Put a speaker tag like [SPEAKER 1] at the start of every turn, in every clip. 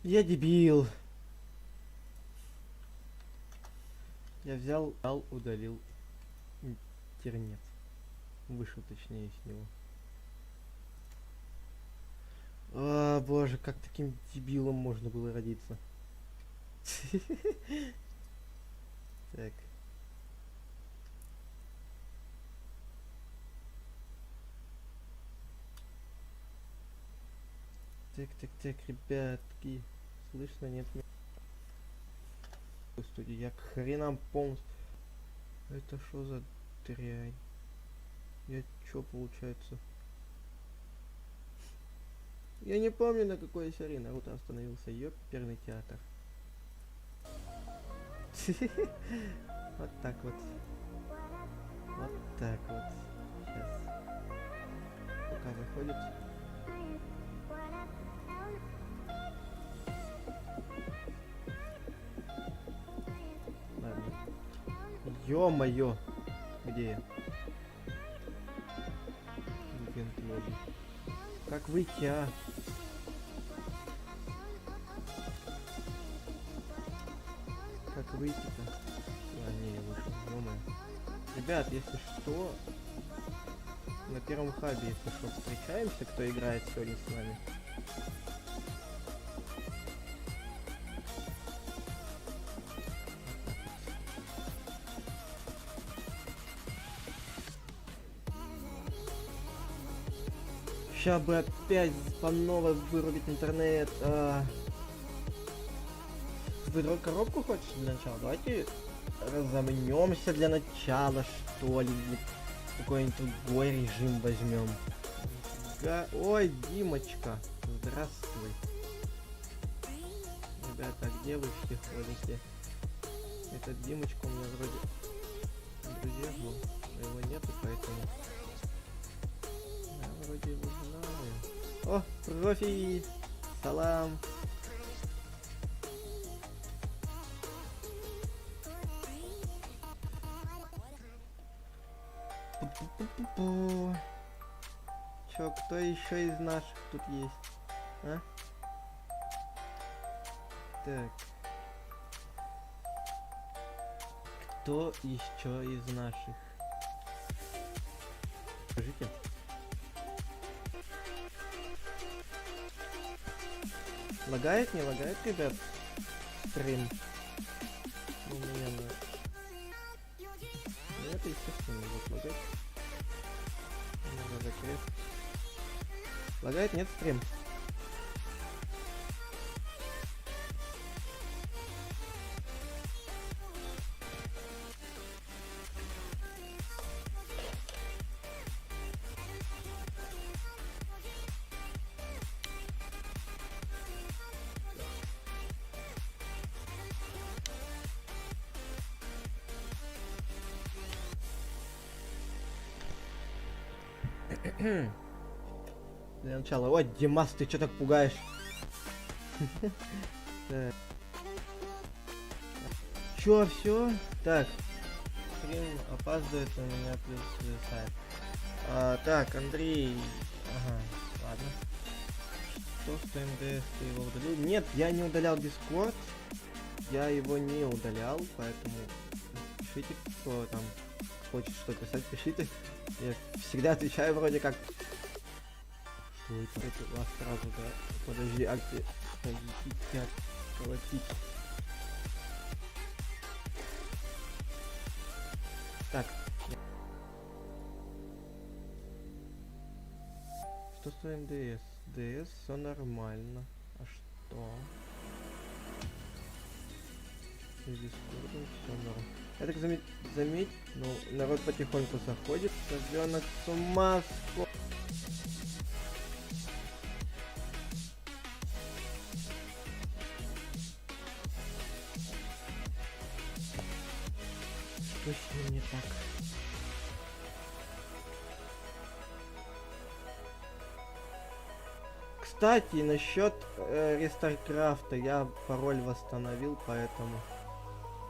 [SPEAKER 1] Я дебил. Я взял, удалил интернет. Вышел точнее с него. А, боже, как таким дебилом можно было родиться? Так. Так, ребятки. Слышно, нет меня? Господи, я к хренам полностью... Это что за дрянь? Я чё, получается? Я не помню, на какой серии Наруто остановился. Ёперный театр. Вот так вот. Вот так вот. Сейчас. Пока выходит. Ладно. Ё-моё! Где я? Ивент лобби. Как выйти, а? Как выйти-то? А, не, я вышел. Ё-моё. Ребят, если что, на первом хабе, если что, встречаемся, кто играет сегодня с нами. Сейчас бы опять по новой вырубить интернет. Ты коробку хочешь для начала? Давайте разомнемся для начала, что ли. Какой-нибудь другой режим возьмем. Ой, Димочка, здравствуй. Ребята, где вы все ходите? Этот Димочка у меня вроде в друзьях был, но его нету, поэтому я вроде его знаю. О, профи! Салам! Пу-пу-пу-пу-пу. Чё, кто еще из наших тут есть? А? Так. Кто еще из наших? Скажите. Лагает, не лагает, ребят? Стрим. У меня на... Ну, это естественно не будет лагать. Надо закрыть. Лагает, нет, стрим. Для начала. Ой, Димас, ты чё так пугаешь? Чё, все? Так. Стрим опаздывает, у меня плюс сайт. Так, Андрей. Ага, ладно. Что с МДС, ты его удалил? Нет, я не удалял Discord. Я его не удалял, поэтому пишите, кто там хочет что писать, пишите. Я всегда отвечаю вроде как. Что это вас сразу, да? Подожди, а где? Колотить, колотить. Так. Что с МДС? ДС все нормально. А что? С Дискордом все норм. Я так заметь, ну, народ потихоньку заходит. Совенок с ума сходит. Что с ним не так? Кстати, насчет рестаркрафта я пароль восстановил, поэтому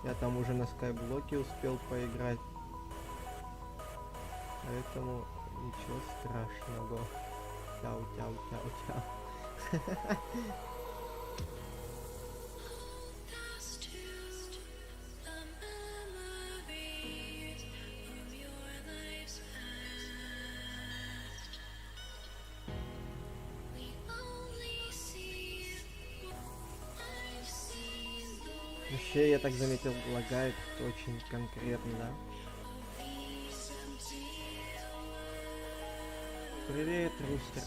[SPEAKER 1] я там уже на скайблоке успел поиграть. Поэтому ничего страшного. Тяу. Вообще, я так заметил, лагает очень конкретно, да? Привет, Рустер.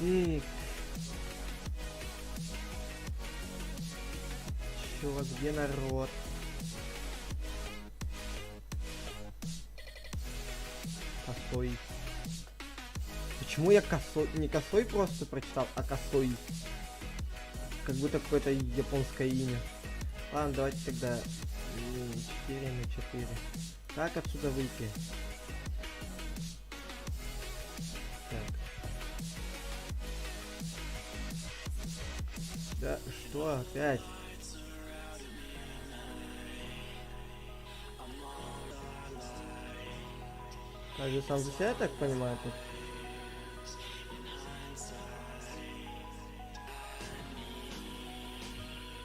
[SPEAKER 1] И... Чё, где народ? Косой. Почему я косой? Не косой просто прочитал, а косой. Как будто какое-то японское имя. Ладно, давайте тогда 4 на 4. Как отсюда выйти? Так. Да, что опять? Каждый сам за себя, я так понимаю, тут.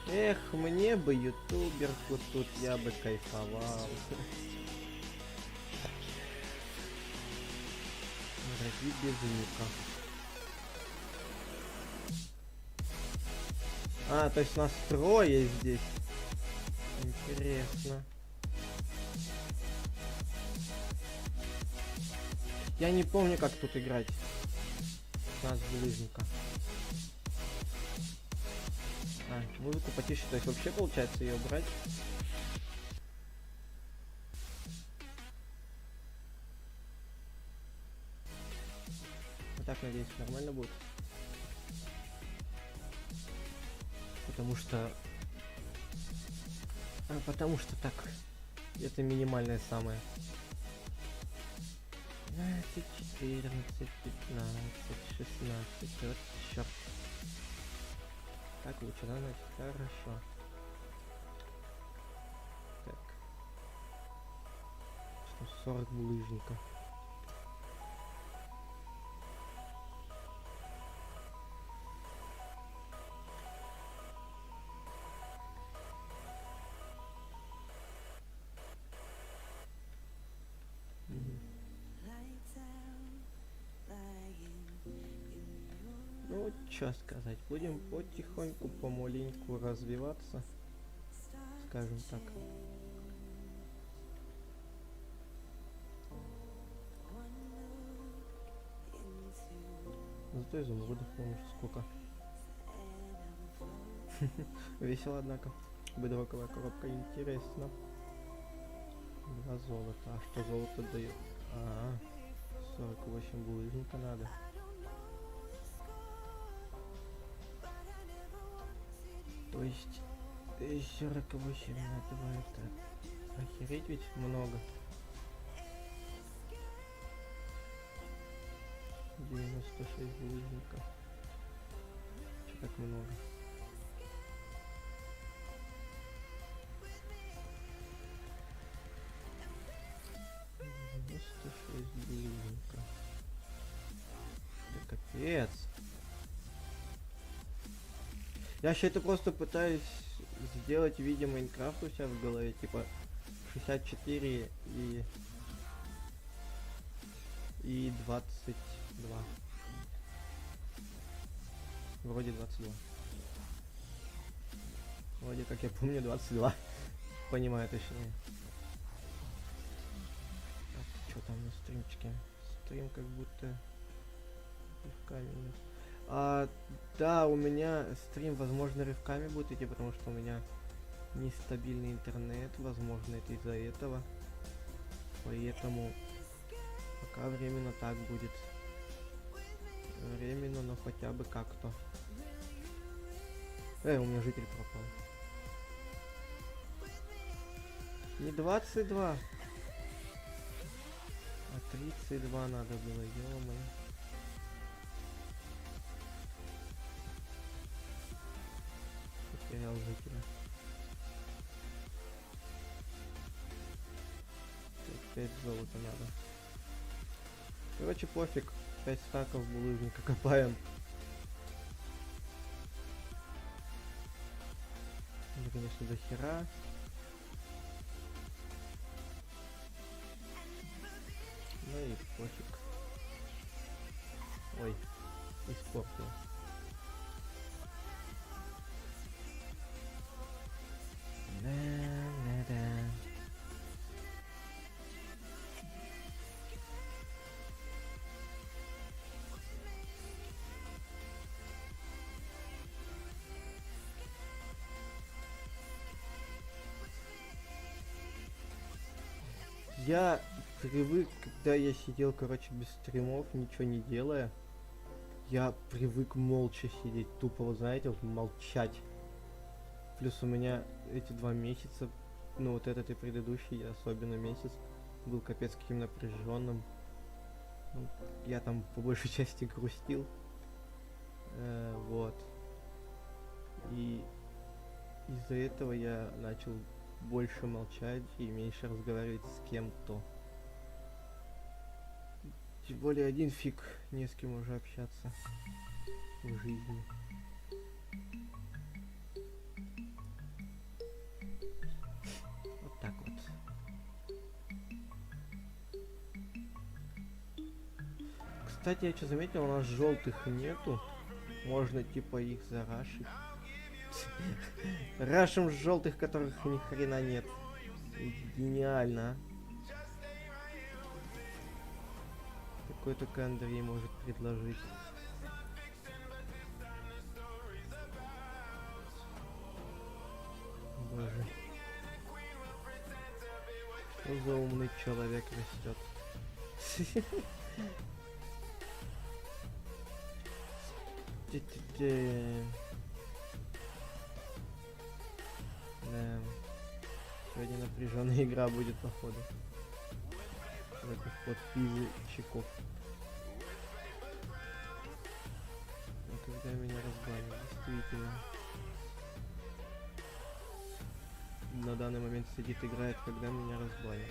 [SPEAKER 1] Эх, мне бы ютуберку тут, я бы кайфовал. Враги без ника. А, то есть нас трое здесь. Интересно. Я не помню, как тут играть. Нас булыжника. А, музыку потише, то есть вообще получается ее брать. Так, надеюсь, нормально будет. Потому что так, это минимальное самое. 15, 14, 15, 16, вот черт. Так лучше, да, значит? Хорошо. Так. 40 булыжников. Ну, что сказать, будем потихоньку, помаленьку развиваться, скажем так. Зато изумрудов, помнишь, сколько. Весело, однако. Бедроковая коробка, интересно. 2 золота. А что золото дает? 48 булыжника надо. То есть 48 на 2 это охереть ведь много. 96 булыжников. Че так много? Булыжника. Да капец. Я вообще это просто пытаюсь сделать видео Майнкрафт у себя в голове, типа 64 и 22. Вроде 22. Вроде как я помню 22. Понимаю точнее. Что там на стримчике? Стрим как будто рывками. Да, у меня стрим, возможно, рывками будет идти, потому что у меня нестабильный интернет, возможно, это из-за этого. Поэтому пока временно так будет. Временно, но хотя бы как-то. У меня житель пропал. Не 22. А 32 надо было, ё-моё. Потерял жителя. 5 золота надо. Короче, пофиг. 5 стаков булыжника копаем. Это, конечно, до хера. Ну и пофиг. Ой, испортил. Да. Я привык, когда я сидел, короче, без стримов, ничего не делая. Я привык молча сидеть, тупо, вот знаете, вот молчать. Плюс у меня эти 2 месяца, ну вот этот и предыдущий, особенно месяц, был капец каким напряженным. Ну, я там по большей части грустил. Вот. И из-за этого я начал больше молчать и меньше разговаривать с кем-то. Тем более один фиг, не с кем уже общаться в жизни. Вот так вот. Кстати, я что заметил, у нас желтых нету. Можно типа их зарашить. Рашим желтых, которых ни хрена нет. Гениально. Такой только Андрей может предложить. Боже. Что за умный человек растет? Да. Сегодня напряженная игра будет, походу. Против подписчиков. А когда меня разгонят, действительно. На данный момент сидит, играет, когда меня разгонят.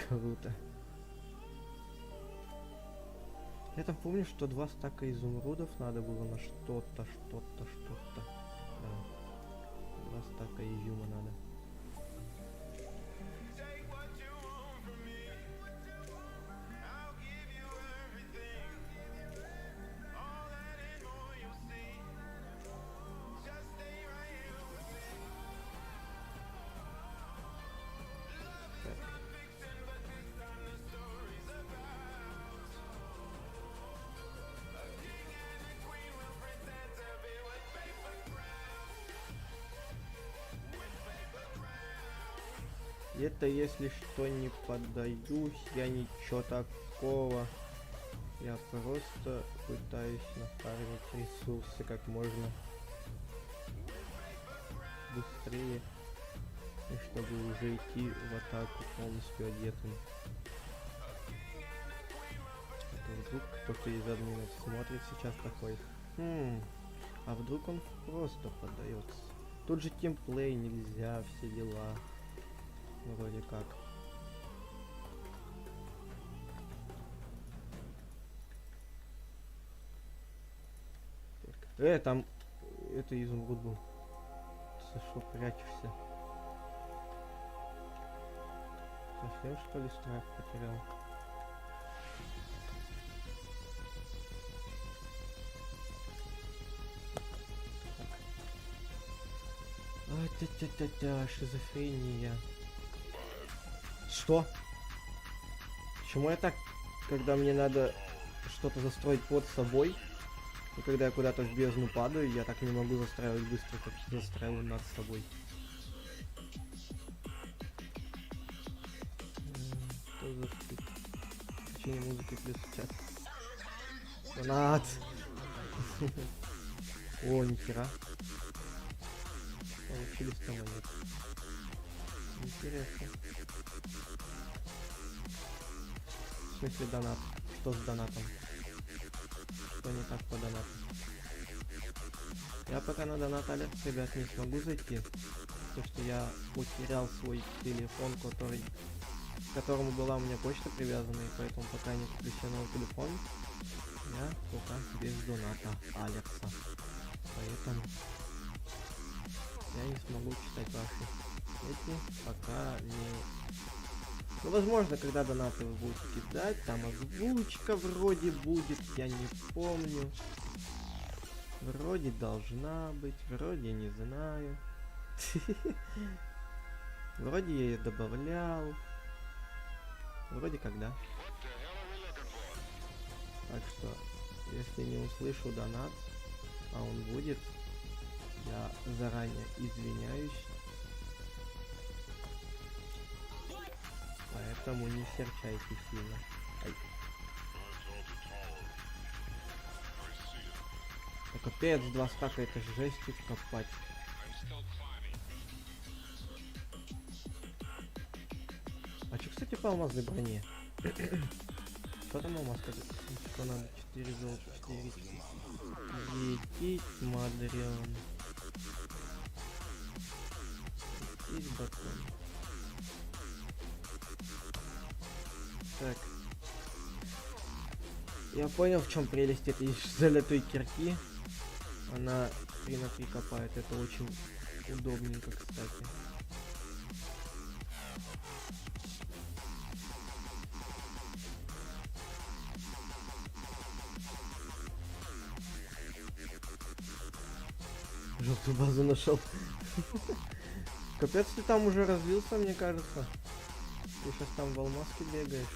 [SPEAKER 1] Круто. Я там помню, что 2 стака изумрудов надо было на что-то. Да. 2 стака изюма надо. Это если что не поддаюсь, я ничего такого. Я просто пытаюсь нафармить ресурсы как можно быстрее, и чтобы уже идти в атаку полностью одетым. Это вдруг кто-то из админов смотрит сейчас такой. А вдруг он просто поддается? Тут же тимплей нельзя, все дела. Вроде как. Там это изумруд был. Ты что, прячешься? Совсем что ли страх потерял? Ай, шизофрения. Что? Почему я так, когда мне надо что-то застроить под собой, и когда я куда-то в бездну падаю, я так не могу застраивать быстро, как застраиваю над собой. Что за стыд? включение музыки плюс чат. Донат! О, нихера. Получили 100 монет. Интересно. В смысле донат? Что с донатом? Что не так по донату? Я пока на донат алерт, ребят, не смогу зайти. Потому что я потерял свой телефон, к которому была у меня почта привязана, и поэтому пока не подключен новый телефон, я пока без доната Алекса. Поэтому я не смогу читать ваши эти, пока не... Ну, возможно, когда донаты вы будете кидать, там озвучка вроде будет, я не помню. Вроде должна быть, вроде не знаю. Вроде я ее добавлял. Вроде когда. Так что, если не услышу донат, а он будет, я заранее извиняюсь. Поэтому не серчайте сильно. Ай. Да капец, 2 стака, это же жесть тут копать. А чё, кстати, по алмазной броне? Что там алмаз? Что надо? 4 золота, 4. Етить, мадрен. Етить, батон. Так. Я понял, в чем прелесть этой золотой кирки. Она 3 на 3 копает. Это очень удобненько, кстати. Желтую базу нашел. Капец, ты там уже развился, мне кажется. Ты сейчас там в алмазке бегаешь.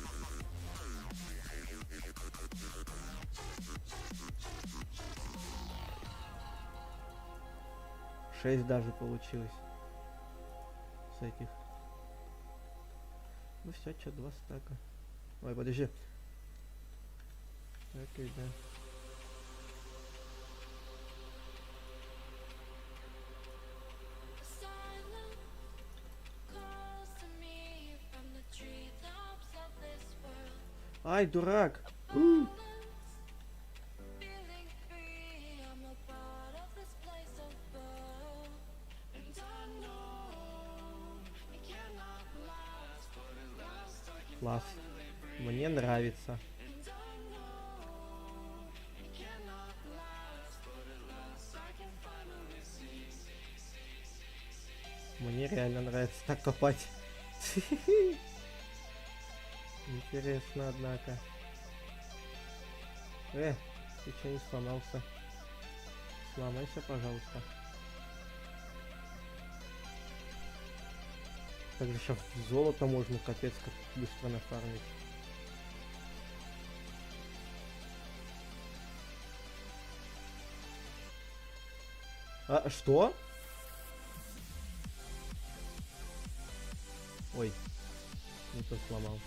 [SPEAKER 1] Шесть даже получилось. С этих. Ну все, что, 2 стака. Ой, подожди. Так, и да. Ай, дурак! Класс. Мне нравится. Мне реально нравится так копать. Интересно, однако. Ты что не сломался? Сломайся, пожалуйста. Также сейчас золото можно, капец, как быстро нафармить. А, что? Ой, не то сломал.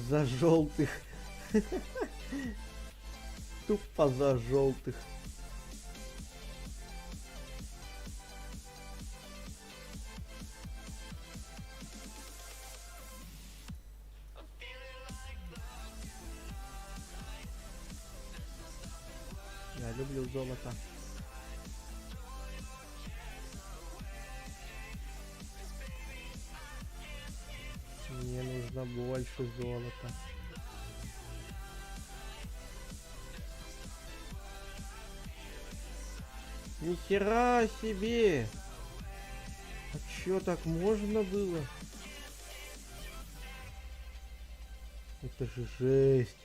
[SPEAKER 1] За желтых. Тупо за желтых. Я люблю золото. Мне нужно больше золота. Нихера себе! А чё, так можно было? Это же жесть.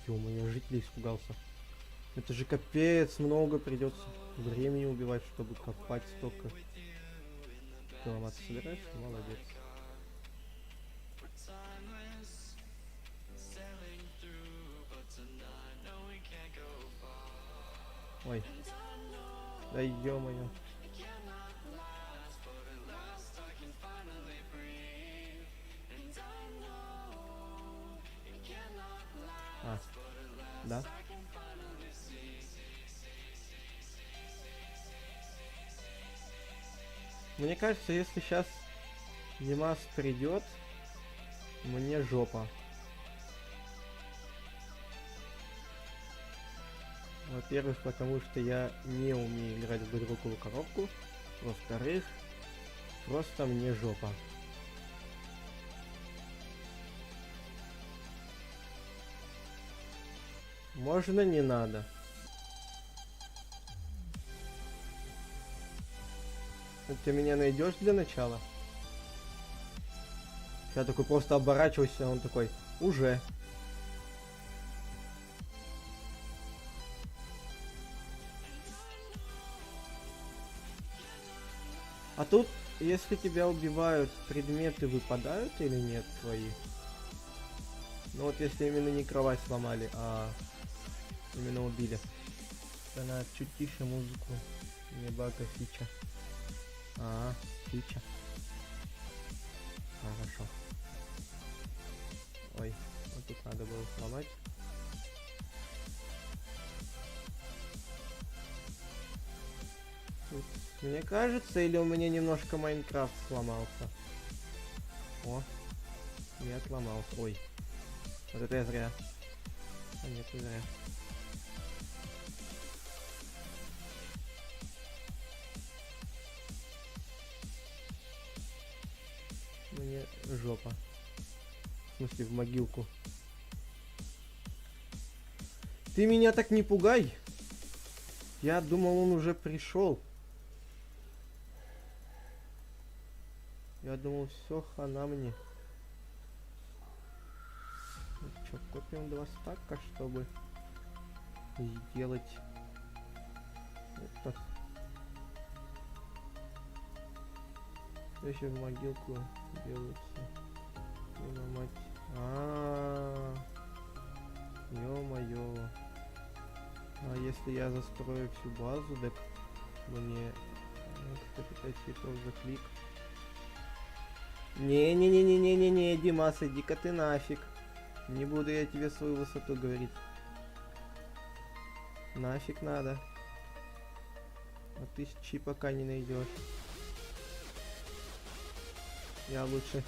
[SPEAKER 1] Ё-моё, жителей испугался. Это же капец, много придется времени убивать, чтобы копать столько. Ты ломаться собираешься? Молодец. Ой. Да ё-моё. А, да? Мне кажется, если сейчас Димас придет, мне жопа. Во-первых, потому что я не умею играть в безрукую коробку. Во-вторых, просто мне жопа. Можно, не надо. Ты меня найдешь для начала? Я такой просто оборачиваюсь, а он такой, уже. А тут, если тебя убивают, предметы выпадают или нет твои? Ну вот если именно не кровать сломали, а именно убили. Она чуть тише музыку. Не бага, фича. Фича. Хорошо. Ой, вот тут надо было сломать. Тут, мне кажется, или у меня немножко Майнкрафт сломался. О, не отломался. Ой, вот это я зря. А нет, не зря. Мне жопа. В смысле, в могилку. Ты меня так не пугай. Я думал, он уже пришел. Я думал, все, хана мне. Ну, что, копим 2 стака, чтобы сделать это. Еще в могилку делается. Мать. Ё-моё. А если я застрою всю базу, так мне 105 цветов за клик. Не-не-не-не-не-не-не, Димас, иди-ка ты нафиг. Не буду я тебе свою высоту говорить. Нафиг надо. А ты щи пока не найдешь. Я лучше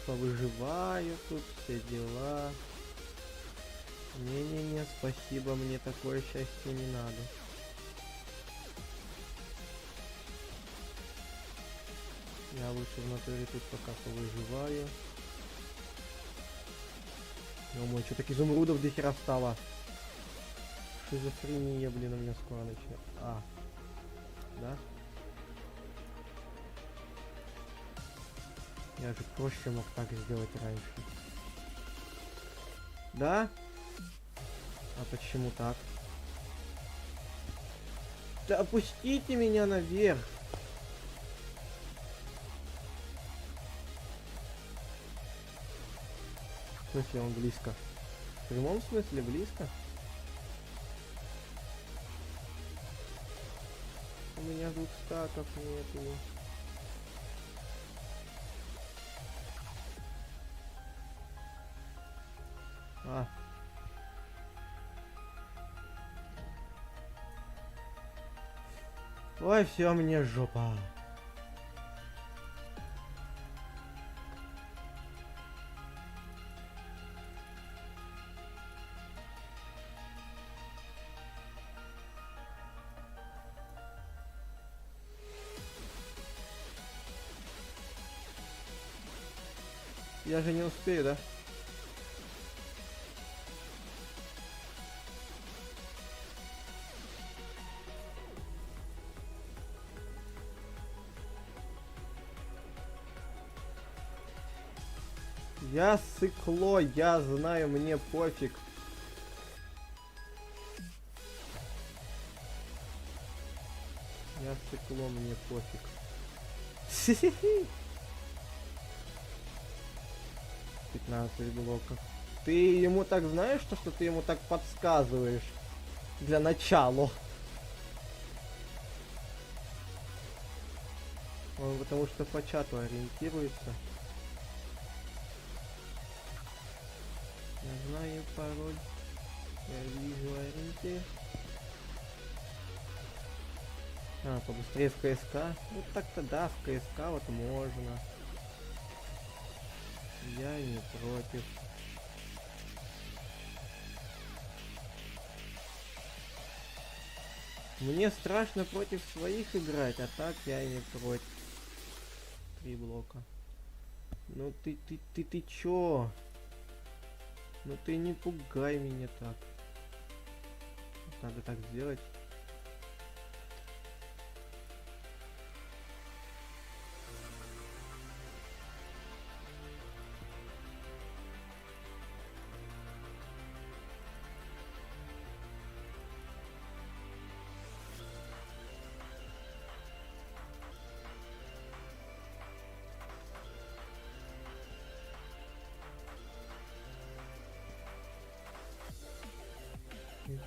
[SPEAKER 1] повыживаю тут, все дела. Не-не-не, спасибо, мне такое счастье не надо. Я лучше в натуре тут пока повыживаю. Ё-моё, что так изумрудов до хера стало? Шизофрения, блин, у меня скоро начнет. Да? Я же проще мог так сделать раньше. Да? А почему так? Да опустите меня наверх! В смысле он близко? В прямом смысле близко? У меня 2 стаков нету. Ой, все, мне жопа. Я же не успею, да? Я сыкло, я знаю, мне пофиг. Я сыкло, мне пофиг. 15 блоков. Ты ему так знаешь, что ты ему так подсказываешь? Для начала. Он потому что по чату ориентируется. Я знаю пароль. Я вижу ориентир. А, побыстрее в КСК. Ну так-то да, в КСК вот можно. Я не против. Мне страшно против своих играть, а так я не против. 3 блока. Ну ты чё? Ну ты не пугай меня так. Надо так сделать.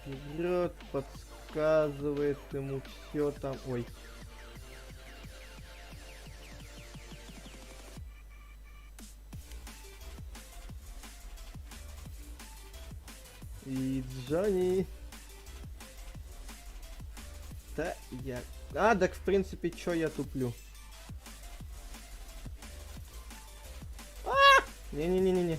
[SPEAKER 1] Вперед, подсказывает ему все там. Ой. И Джонни. Да я... А, так в принципе, чё я туплю? Не-не-не-не-не.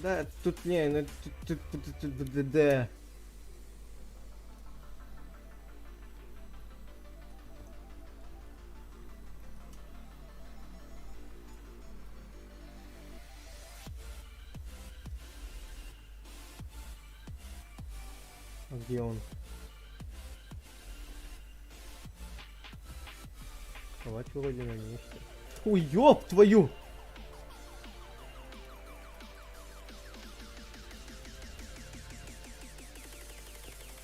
[SPEAKER 1] Да, тут не, ну тут, да. А где он? Кровать вроде на месте. Ой, ёб твою!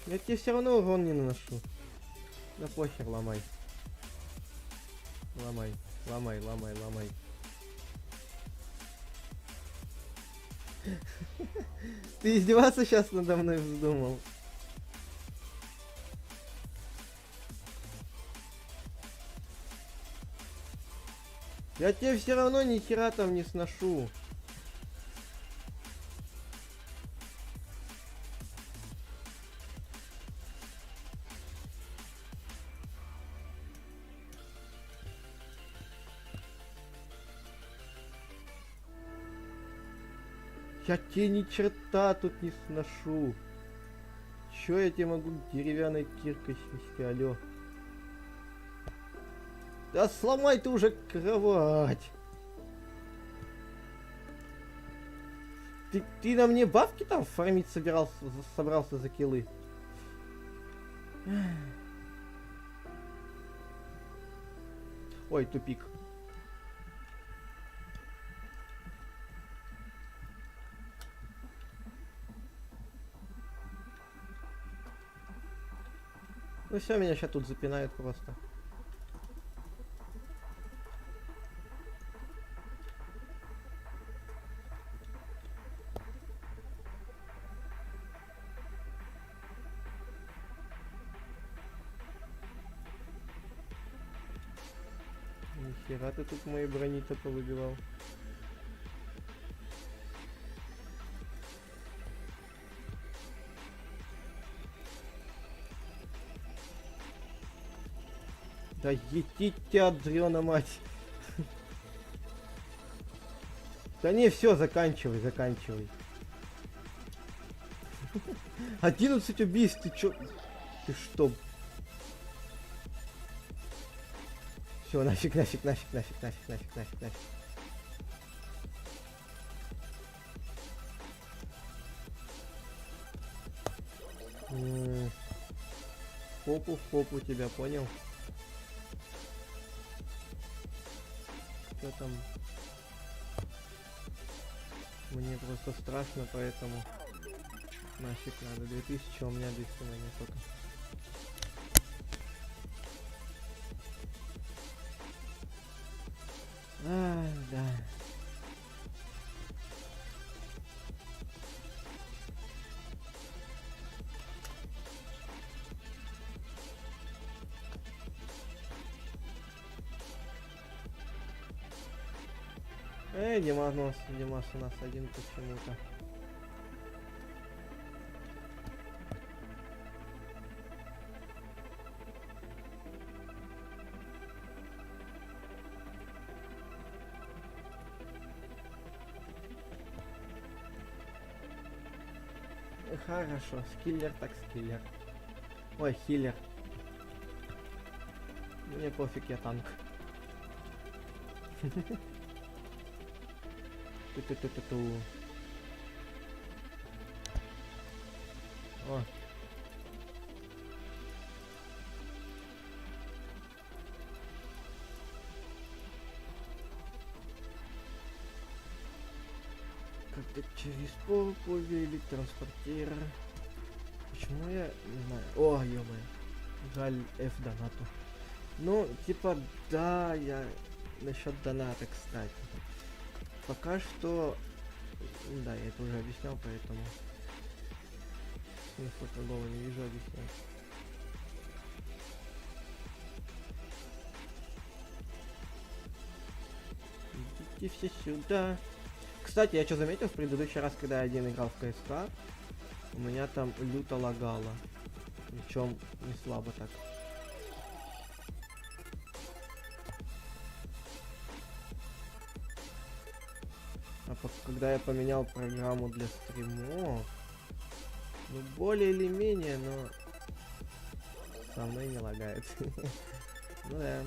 [SPEAKER 1] Я тебе все равно урон не наношу. Да похер, ломай. Ломай, ломай, ломай, ломай. Ты издеваться сейчас надо мной вздумал? Я тебе все равно ни хера там не сношу. Я тебе ни черта тут не сношу. Чё я тебе могу деревянной киркой снести, алё? Да сломай ты уже кровать. Ты на мне бабки там фармить собрался за киллы? Ой, тупик. Ну все, меня сейчас тут запинают просто. Нихера ты тут мои брони-то повыбивал. Да етить тебя, дрёна мать. Да не, все, заканчивай, заканчивай. 11 убийств, ты чё? Ты что? Все, нафиг, нафиг, нафиг, нафиг, нафиг, нафиг, нафиг, нафиг. В попу тебя, понял? Что там? Мне просто страшно, поэтому нафиг надо. 2000, у меня 200 монет только. Да. Димас у нас один почему-то. Хорошо, скиллер так скиллер. Ой, хиллер. Мне пофиг, я танк. Ту-ту-ту-ту-ту. О. Как-то через пол повели транспортир. Почему я не знаю? О, ё-моё. Жаль F донату. Ну, типа, да, я насчет доната, кстати. Пока что... Да, я это уже объяснял, поэтому... Смысла другого не вижу объяснять. Идите все сюда. Кстати, я что заметил в предыдущий раз, когда я один играл в КСК, у меня там люто лагало. Причем не слабо так. Когда я поменял программу для стримов, ну более или менее, но со мной не лагает. Ну да.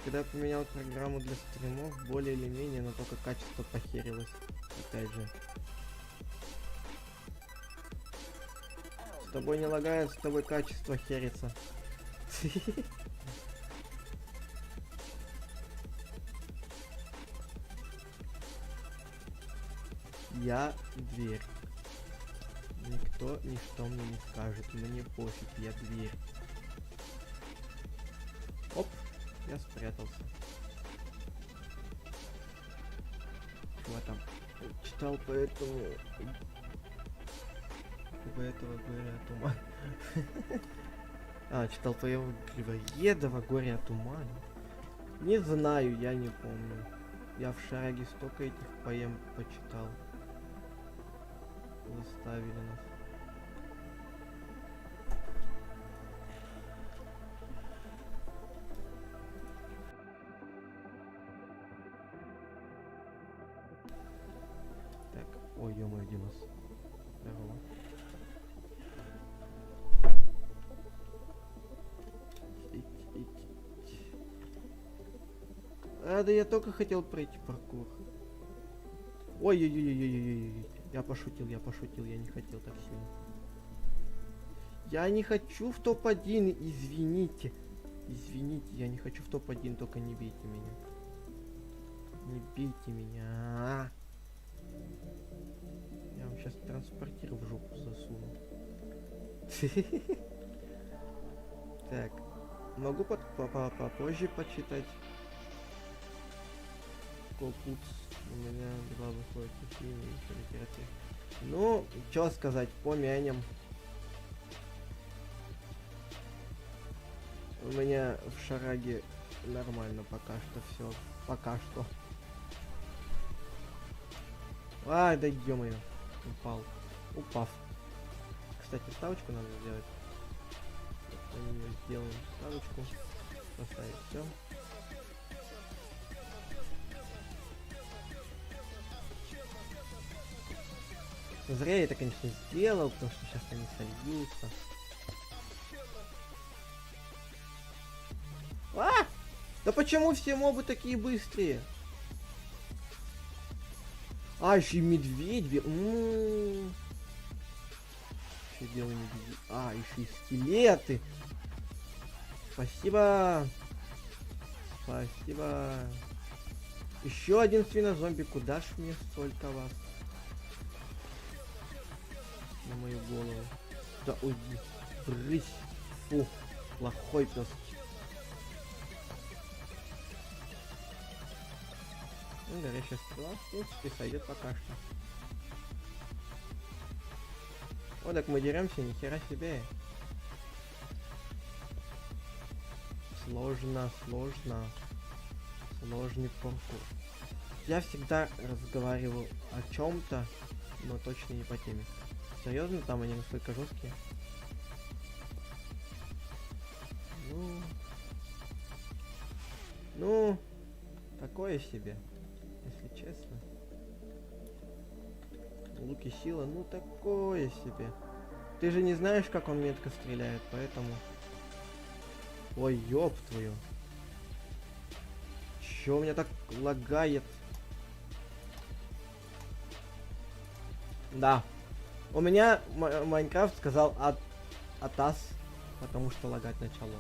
[SPEAKER 1] Когда я поменял программу для стримов, более или менее, но только качество похерилось. Опять же. С тобой не лагает, с тобой качество херится. Я дверь. Никто ничто мне не скажет. Мне пофиг, я дверь. Оп, я спрятался. Чего там? Читал по этого горя туман. Читал по его Гривоедова горя туман. Не знаю, я не помню. Я в Шараге столько этих поэм почитал. Заставили нас. Так, ой, ё-моё, Димас. Здорово. Да я только хотел пройти паркур. Ой-ой-ой-ой-ой-ой-ой. Я пошутил, я не хотел так сильно. Я не хочу в топ-1, извините. Извините, я не хочу в топ-1, только не бейте меня. Не бейте меня. Я вам сейчас транспортир в жопу засуну. Так, могу попозже почитать. Копут. У меня 2 выходят такие литературы. Ну, что сказать, помянем. У меня в Шараге нормально пока что все. Пока что. Да ё-моё. Упав. Кстати, ставочку надо сделать. Сделаем ставочку. Поставить все. Зря я это, конечно, сделал, потому что сейчас они сольются. Да почему все мобы такие быстрые? Еще и медведь. Еще белый медведь. Еще и скелеты. Спасибо. Спасибо. Еще один свинозомби. Куда ж мне столько вас? На мою голову. Да уйди. Брысь. Фу. Плохой пес. Ну, горящая стрела, в принципе, сойдет пока что. Вот так мы деремся, нихера себе. Сложно, сложно. Сложный паркур. Я всегда разговариваю о чем-то, но точно не по теме. Серьезно, там они настолько жесткие? Ну, такое себе, если честно. Луки сила, ну такое себе. Ты же не знаешь, как он метко стреляет, поэтому... Ой, ёб твою. Чё у меня так лагает? Да. У меня Майнкрафт сказал атас, потому что лагать начало.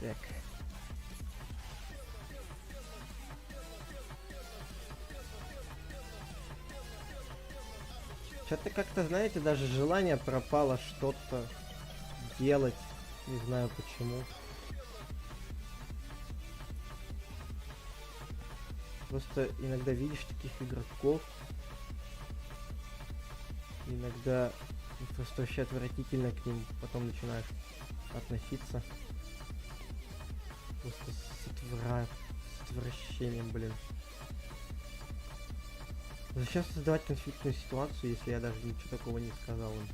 [SPEAKER 1] Так. Что-то как-то, знаете, даже желание пропало что-то делать. Не знаю почему. Просто иногда видишь таких игроков. Иногда просто вообще отвратительно к ним потом начинаешь относиться. Просто с отвращением, блин. Зачем создавать конфликтную ситуацию, если я даже ничего такого не сказал им?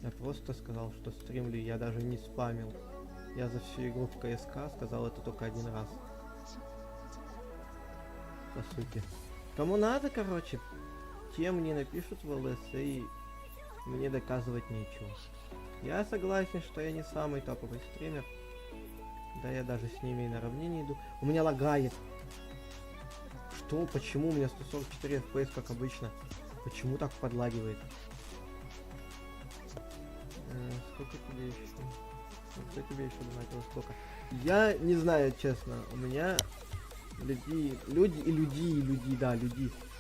[SPEAKER 1] Я просто сказал, что стримлю, я даже не спамил. Я за всю игру в КСК сказал это только один раз. По сути. Кому надо, короче, те мне напишут в ЛС, и мне доказывать нечего. Я согласен, что я не самый топовый стример. Да я даже с ними и наравне не иду. У меня лагает. Что? Почему? У меня 144 FPS, как обычно. Почему так подлагивает? Сколько тебе еще? Сколько тебе еще донатило? Сколько? Я не знаю, честно. У меня люди.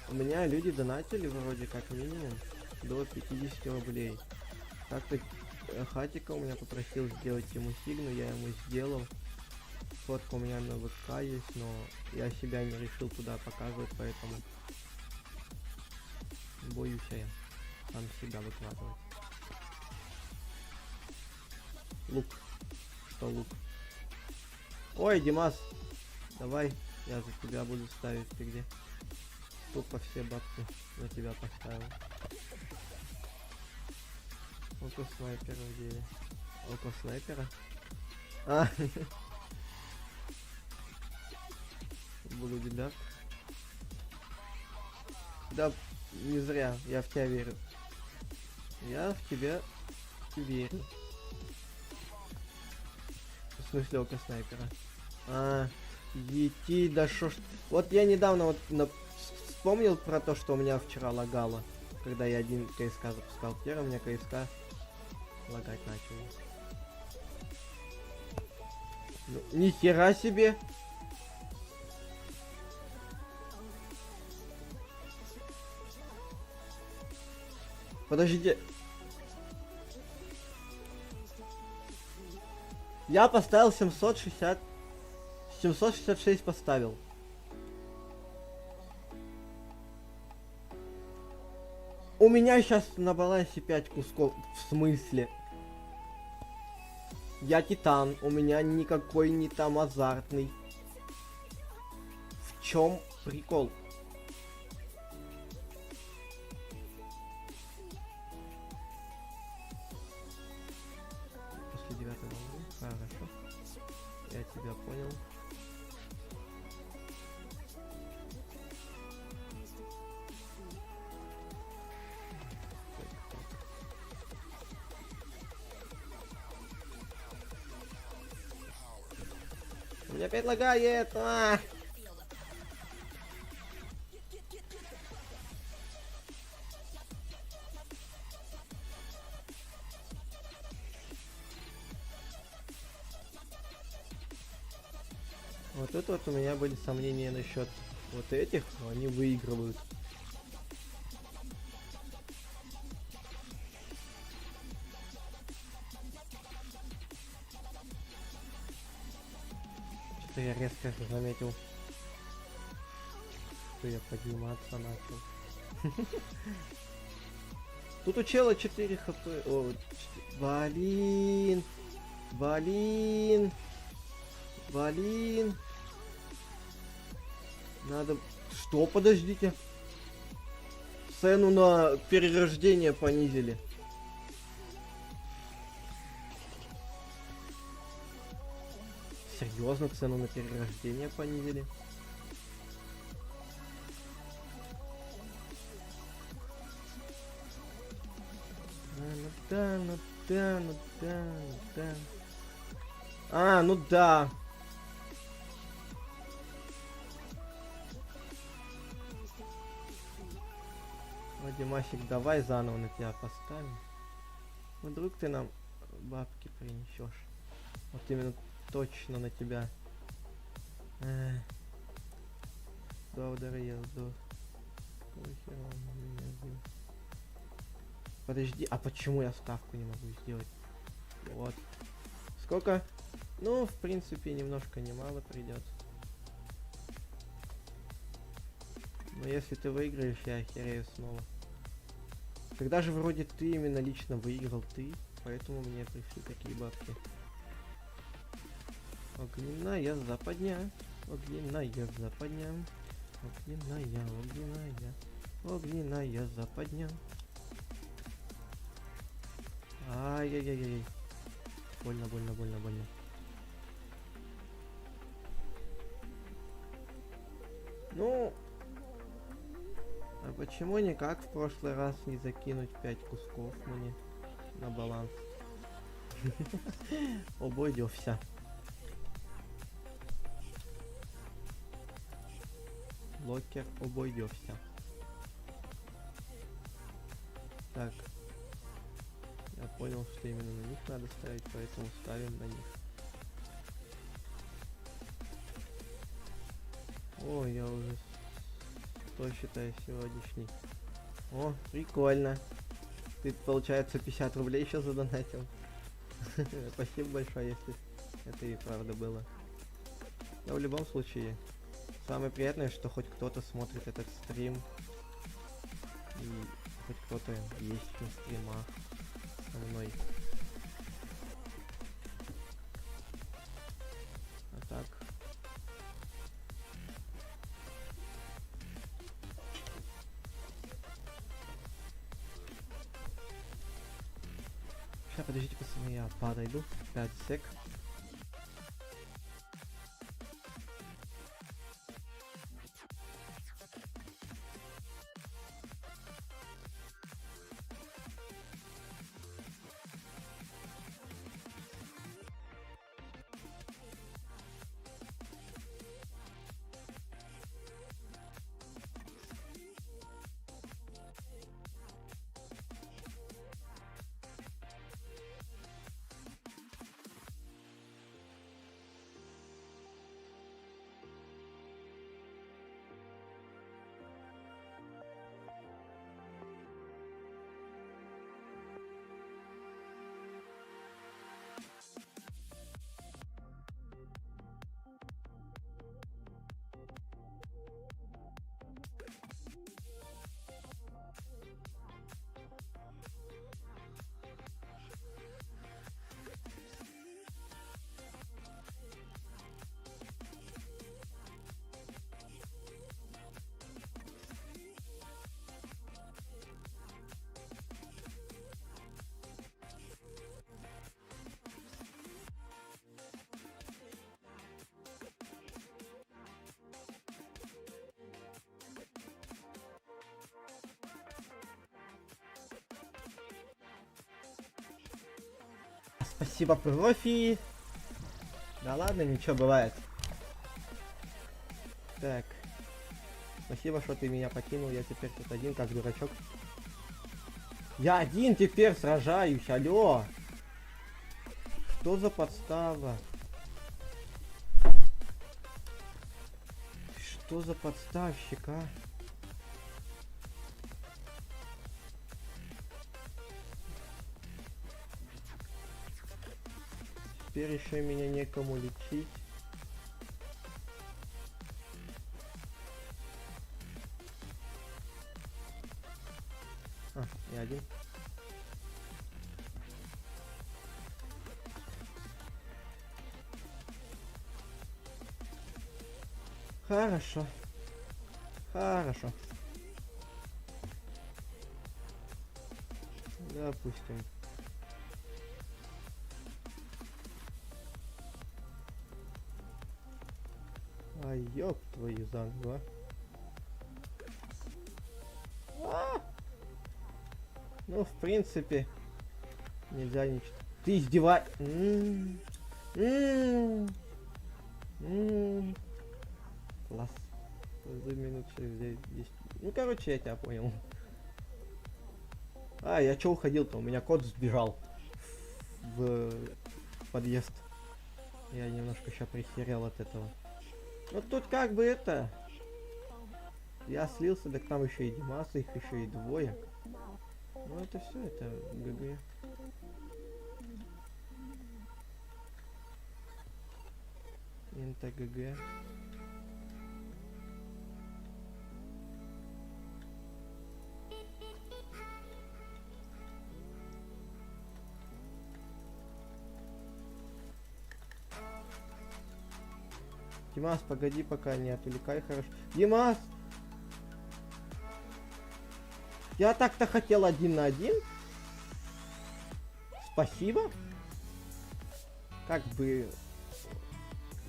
[SPEAKER 1] У меня люди донатили вроде как минимум до 50 рублей. Так-то Хатика у меня попросил сделать ему сигну, я ему сделал. Фотка у меня на ВК есть, но я себя не решил туда показывать, поэтому боюсь я сам себя выкладывать. Лук. Что лук? Ой, Димас, давай, я за тебя буду ставить. Ты где? Тупо все бабки на тебя поставил. Око снайпера в деле. Око снайпера? А, буду дебят. Да, не зря, я в тебя верю. Я в тебя верю. В смысле око снайпера? А, ети, да шо ж... Вот я недавно вот вспомнил про то, что у меня вчера лагало. Когда я один КСК запускал. Теперь у меня КСК лагать начало. Ну, нихера себе! Подождите. Я поставил 766 поставил. У меня сейчас на балансе 5 кусков. В смысле? Я титан, у меня никакой не там азартный. В чем прикол? я понял. У меня опять лагает! Вот это вот у меня были сомнения насчет вот этих, но они выигрывают. Что-то я резко это заметил, что я подниматься начал. Тут у чела 4 хп. О, блин. Блин. Блин. Надо... Что? Подождите. Цену на перерождение понизили. Серьезно, цену на перерождение понизили? Ну да. А, ну да. Вот, Димасик, давай заново на тебя поставим. Вдруг ты нам бабки принесешь. Вот именно точно на тебя. Я сдох. Подожди, а почему я ставку не могу сделать? Вот. Сколько? Ну, в принципе, немножко немало придется. Но если ты выиграешь, я охерею снова. Когда же вроде ты именно лично выиграл ты, поэтому мне пришли такие бабки. Огненная западня. Огненная западня. Огненная западня. Ай-яй-яй-яй. Больно. Ну, а почему никак в прошлый раз не закинуть 5 кусков мне на баланс? Обойдёшься. Локер, обойдёшься. Так. Я понял, что именно на них надо ставить, поэтому ставим на них. О, я уже... Что считаю сегодняшний? О, прикольно. Ты, получается, 50 рублей еще задонатил. Спасибо большое, если это и правда было. Но в любом случае, самое приятное, что хоть кто-то смотрит этот стрим. И хоть кто-то есть на стримах со мной. А так... Сейчас, подождите, пацаны, я подойду. 5 сек. Спасибо, профи. Да ладно, ничего, бывает. Так. Спасибо, что ты меня покинул. Я теперь тут один, как дурачок. Я один теперь сражаюсь, алло. Что за подстава? Что за подставщик, а? Теперь еще меня некому лечить. А, я один. Хорошо. Хорошо. Допустим. А ёб твою зангу, а? Ну, в принципе, нельзя ничего. Ты издеваешься. Класс. За минут через 10. Ну, короче, я тебя понял. А, я чё уходил-то? У меня кот сбежал в подъезд. Я немножко сейчас прихерел от этого. Ну тут как бы это... Я слился, так там еще и Димаса, их еще и двое. Ну это все, это ГГ. Инта ГГ. Димас, погоди, пока не отвлекай, хорошо. Димас! Я так-то хотел 1 на 1. Спасибо. Как бы...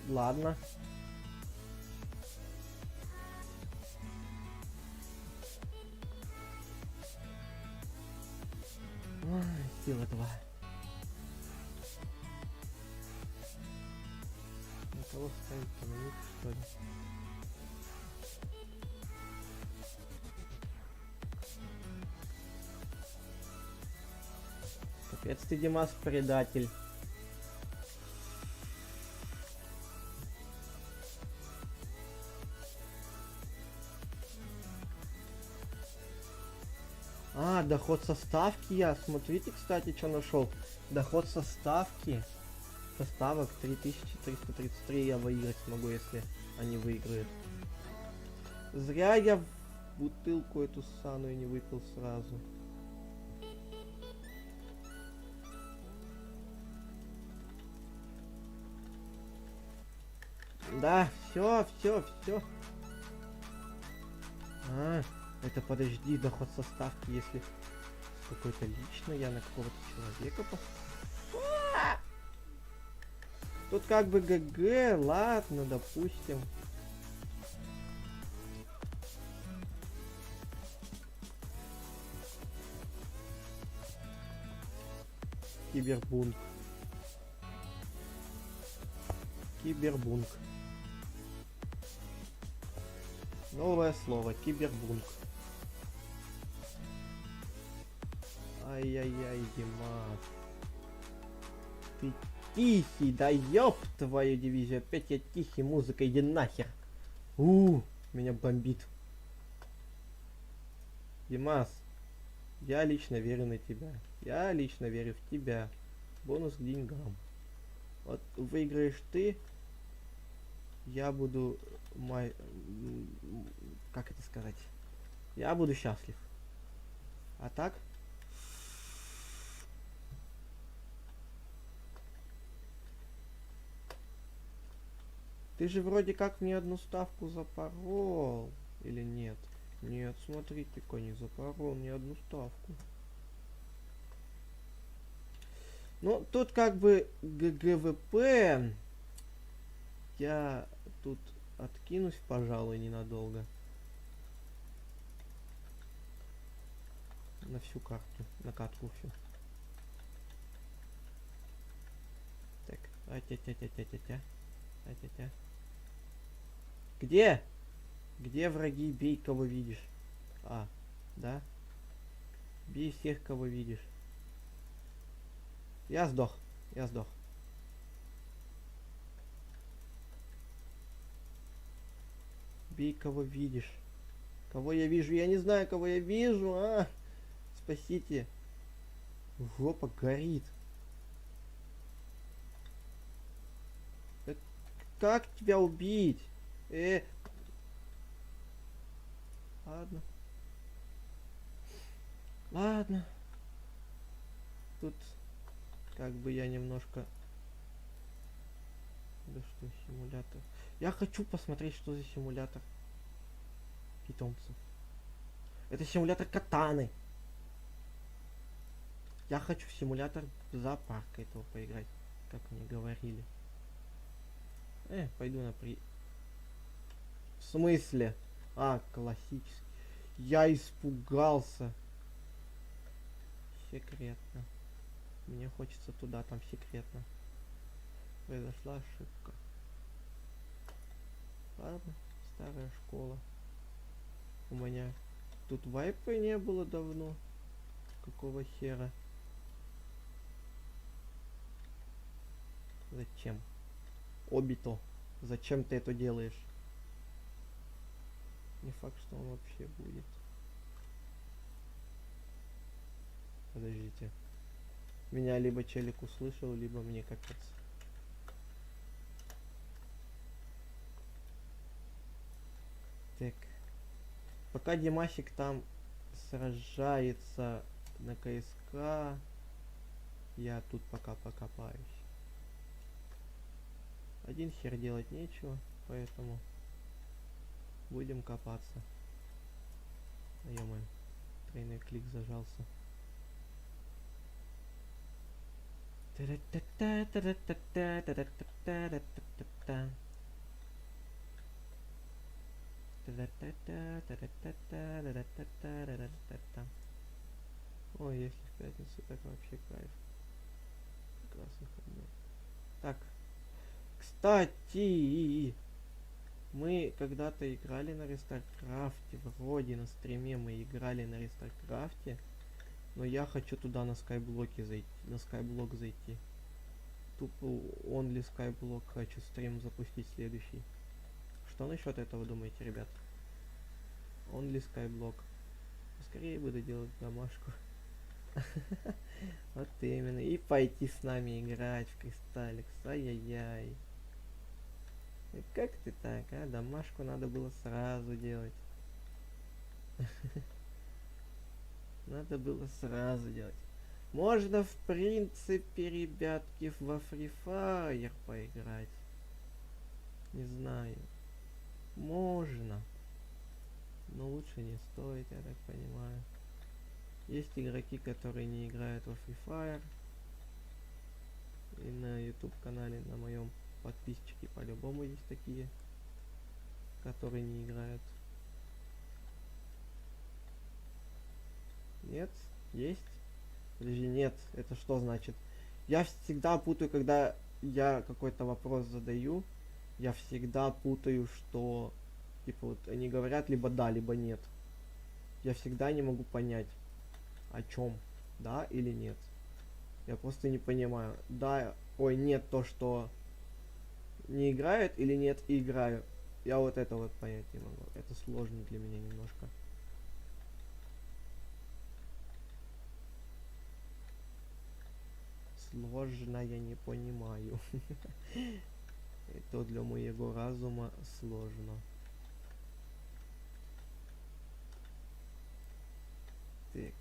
[SPEAKER 1] Ладно. Ой, сила 2. На кого ставить-то? На них, что ли? Капец ты, Димас, предатель. А, доход со ставки я. Смотрите, кстати, что нашел. Доход со ставки. Со ставок 3333 я выиграть смогу, если они выиграют. Зря я бутылку эту ссаную не выпил сразу. Да, все. А, это подожди, доход со ставки, если какой-то лично я на какого-то человека Тут как бы ГГ, ладно, допустим. Кибербунк. Кибербунк. Новое слово. Кибербунк. Ай-яй-яй, Димас. Ты тихий, да ёб твою дивизию. Опять я тихий, музыка, иди нахер. Меня бомбит. Димас, я лично верю на тебя. Я лично верю в тебя. Бонус к деньгам. Вот выиграешь ты, я буду как это сказать? Я буду счастлив. А так? Ты же вроде как мне одну ставку запорол. Или нет? Нет, смотрите-ка, не запорол ни одну ставку. Ну, тут как бы ГГВП. Я тут откинусь, пожалуй, ненадолго. На всю карту, на катку всю. А-тя-тя-тя-тя-тя-тя. А-тя-тя. Где? Где враги? Бей, кого видишь. А, да? Бей всех, кого видишь. Я сдох. Я сдох. Бей, кого видишь. Кого я вижу? Я не знаю, кого я вижу. А! Спасите. Жопа горит. Как тебя убить? Ладно. Ладно. Тут как бы я немножко... Да что, симулятор. Я хочу посмотреть, что за симулятор питомцев. Это симулятор катаны. Я хочу в симулятор зоопарка этого поиграть, как мне говорили. Пойду на при... В смысле? А, классический. Я испугался. Секретно. Мне хочется туда, там секретно. Произошла ошибка. Ладно, старая школа. У меня тут вайпа не было давно. Какого хера? Зачем? Обито. Зачем ты это делаешь? Не факт, что он вообще будет. Подождите. Меня либо челик услышал, либо мне капец. Так. Пока Димасик там сражается на КСК, я тут пока покопаюсь. Один хер делать нечего, поэтому будем копаться. Ё-моё, тройной клик зажался. Ой, если в пятницу, так вообще кайф. Прекрасный выходной. Так, кстати, мы когда-то играли на Рестаркрафте, вроде на стриме мы играли на Рестаркрафте, но я хочу туда на скайблоке зайти, на скайблок зайти. Тупо only скайблок хочу стрим запустить следующий. Что насчет этого думаете, ребят? Only скайблок. Скорее буду делать домашку. Вот именно. И пойти с нами играть в Кристалликс. Ай-яй-яй. Как ты так, а? Домашку надо было сразу делать. Надо было сразу делать. Можно, в принципе, ребятки, во Free Fire поиграть. Не знаю. Можно. Но лучше не стоит, я так понимаю. Есть игроки, которые не играют во Free Fire. И на YouTube канале, на моем подписчике по-любому есть такие, которые не играют. Нет? Есть? Подожди, нет. Это что значит? Я всегда путаю, когда я какой-то вопрос задаю, я всегда путаю, что типа вот они говорят либо да, либо нет. Я всегда не могу понять, о чем, да или нет. Я просто не понимаю. Да, ой, нет, то, что не играют или нет, и играю. Я вот это вот понять не могу. Это сложно для меня немножко. Сложно, я не понимаю. Это для моего разума сложно. Так.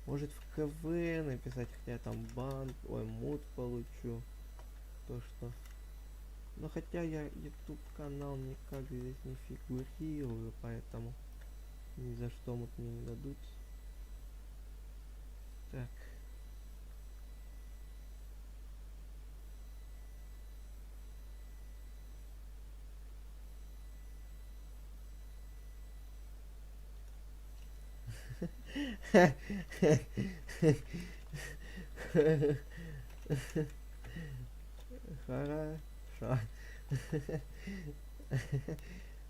[SPEAKER 1] Может в КВ написать, хотя я там бан, ой, мут получу. То что. Но хотя я YouTube канал никак здесь не фигурирую, поэтому ни за что мут мне не дадут. Так. Хорошо.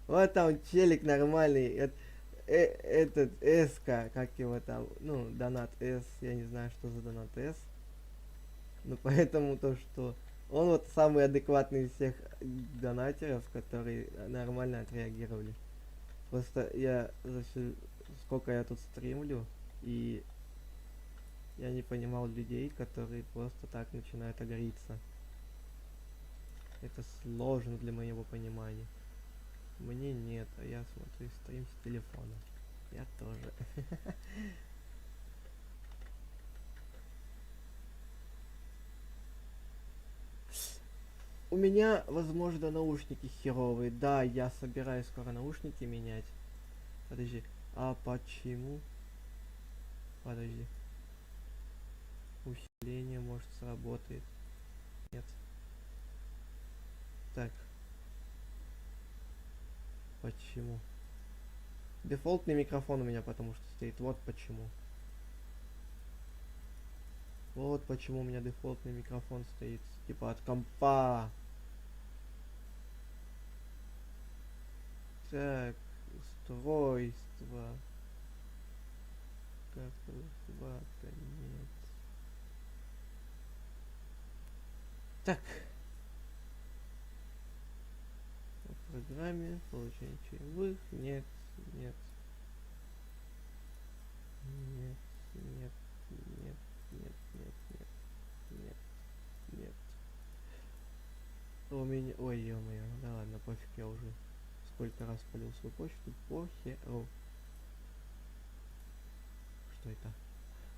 [SPEAKER 1] Вот там челик нормальный. Этот СК, как его там, ну, донат С, я не знаю, что за донат С. Ну, поэтому то, что он вот самый адекватный из всех донатеров, которые нормально отреагировали. Просто я за всю, сколько я тут стримлю, и я не понимал людей, которые просто так начинают агриться. Это сложно для моего понимания. Мне нет, а я смотрю стрим с телефона. Я тоже. У меня, возможно, наушники херовые. Да, я собираюсь скоро наушники менять. Подожди. А почему? Подожди. Усиление, может, сработает. Нет. Так. Почему? Дефолтный микрофон у меня потому что стоит. Вот почему. Вот почему у меня дефолтный микрофон стоит. Типа от компа. Так. Устройство. Как нет. Так. В программе получение чаевых. Нет. Нет. Нет. Нет. Нет. Нет. Нет. Нет. Нет. Нет. У меня... Ой, ё-моё. Да ладно, пофиг, я уже сколько раз полил свою почту. Похеру. Что это?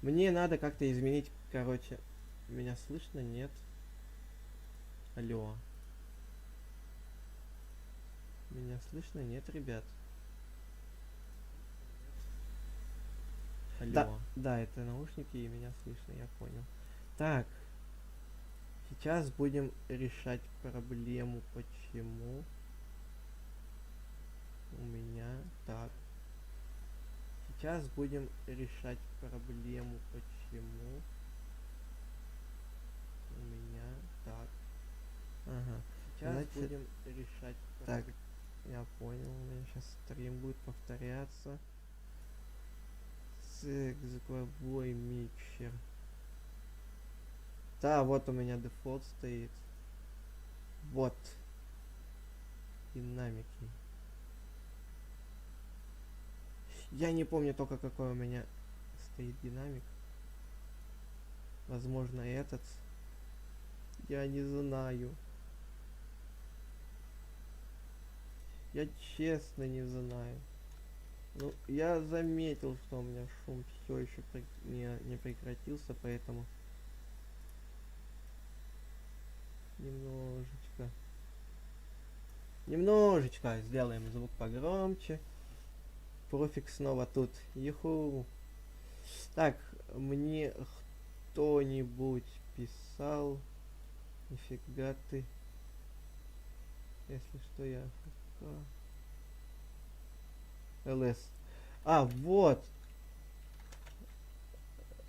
[SPEAKER 1] Мне надо как-то изменить, короче. Меня слышно? Нет. Алло. Меня слышно? Нет, ребят. Алло. Да, это наушники и меня слышно, я понял. Так. Сейчас будем решать проблему, почему у меня так. Сейчас будем решать проблему, почему у меня так. Ага. Сейчас значит, будем решать. Так, я понял. У меня сейчас стрим будет повторяться. Звуковой микшер. Да, вот у меня дефолт стоит. Вот. Динамики. Я не помню только какой у меня стоит динамик. Возможно, этот. Я не знаю. Я честно не знаю. Ну, я заметил, что у меня шум все еще не прекратился, поэтому немножечко сделаем звук погромче. Профик снова тут. Юху. Так, мне кто-нибудь писал. Нифига ты. Если что, я ЛС. А, вот.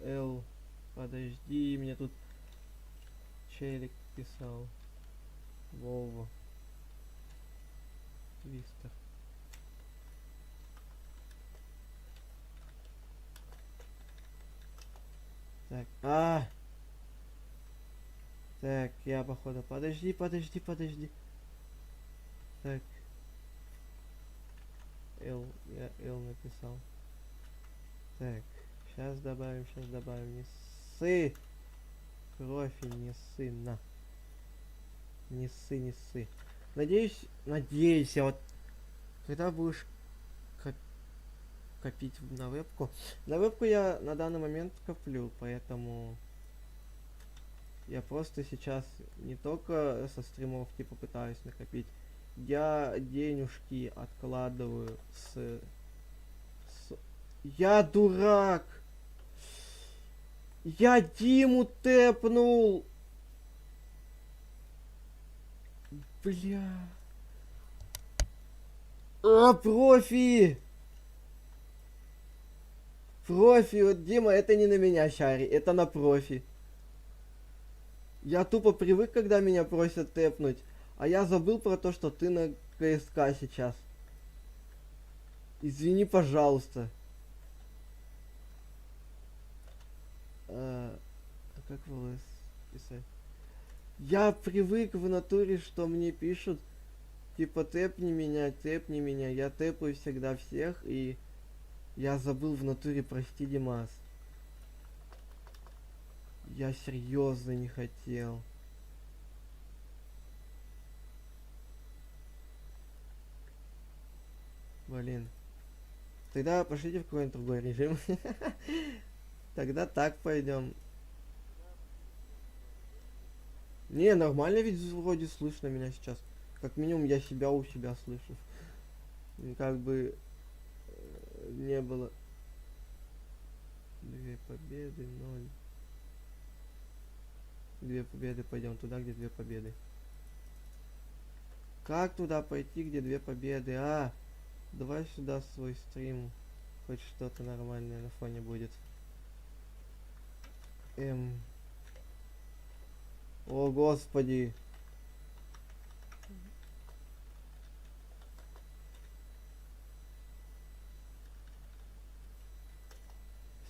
[SPEAKER 1] Л. Подожди, мне тут челик писал. Вова. Твистер. Так, так, я походу... Подожди. Так. Л, я Л написал. Так, сейчас добавим, не ссы. Профиль, не ссы, на. Не ссы. Надеюсь, я вот... Когда будешь копить на вебку? На вебку я на данный момент коплю, поэтому... Я просто сейчас не только со стримов типа пытаюсь накопить. Я денежки откладываю Я дурак! Я Диму тэпнул! Бля. Профи! Профи, вот Дима, это не на меня шари, это на профи. Я тупо привык, когда меня просят тэпнуть, а я забыл про то, что ты на КСК сейчас. Извини, пожалуйста. А как в ЛС писать? Я привык в натуре, что мне пишут, типа, тэпни меня. Я тэпаю всегда всех, и я забыл в натуре, прости, Димас. Я серьезно не хотел. Блин. Тогда пошлите в какой-нибудь другой режим. Тогда так пойдем. Не, нормально ведь вроде слышно меня сейчас. Как минимум я себя у себя слышу. И как бы не было. 2 победы, 0. 2 победы, пойдем туда, где 2 победы. Как туда пойти, где 2 победы? Давай сюда свой стрим. Хоть что-то нормальное на фоне будет. О, господи.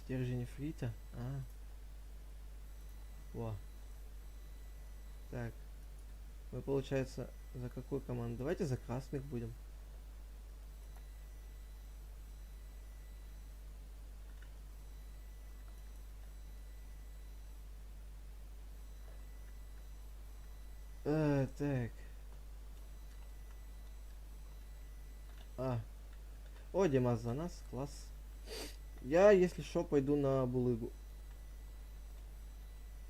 [SPEAKER 1] Стержень фрита? Во. Так. Мы, получается, за какую команду? Давайте за красных будем. Так. О, Димас за нас, класс. Я, если шо, пойду на булыгу.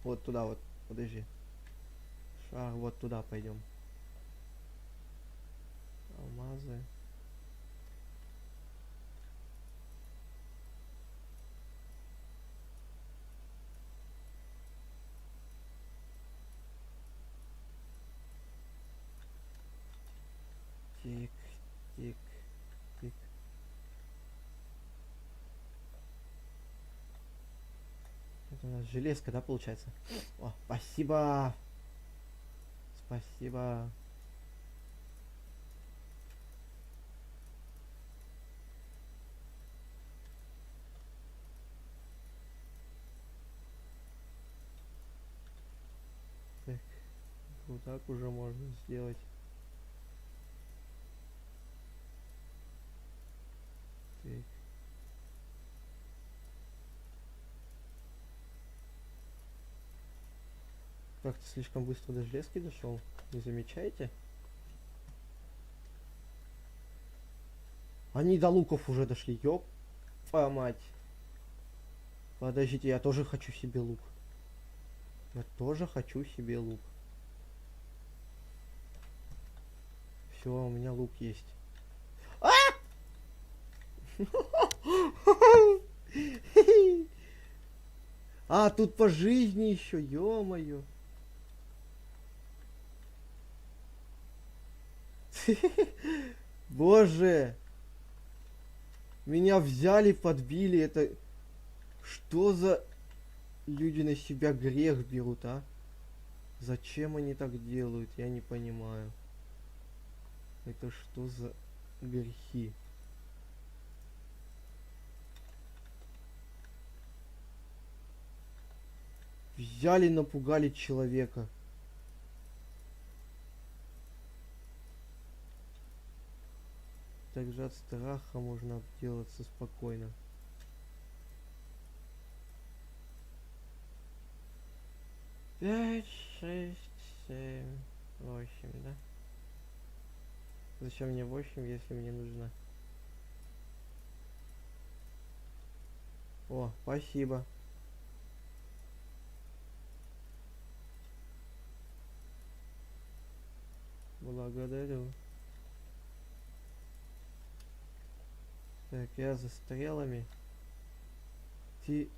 [SPEAKER 1] Вот туда вот, подожди. Шар, вот туда пойдем. Алмазы. Тик, тик, тик. Это у нас железка, да, получается? О, спасибо. Спасибо. Так, вот так уже можно сделать. Так. Как-то слишком быстро до железки дошел. Не замечаете? Они до луков уже дошли, ёп, мать. Подождите, я тоже хочу себе лук. Я тоже хочу себе лук. Все, у меня лук есть. Тут по жизни еще, ё-моё. Боже. Меня взяли, подбили. Это... Что за... Люди на себя грех берут, а? Зачем они так делают? Я не понимаю. Это что за грехи? Взяли, напугали человека. Также от страха можно отделаться спокойно. Пять, 6, 7, 8, да? Зачем мне 8, если мне нужно? О, спасибо. Благодарю. Так, я за стрелами. Ты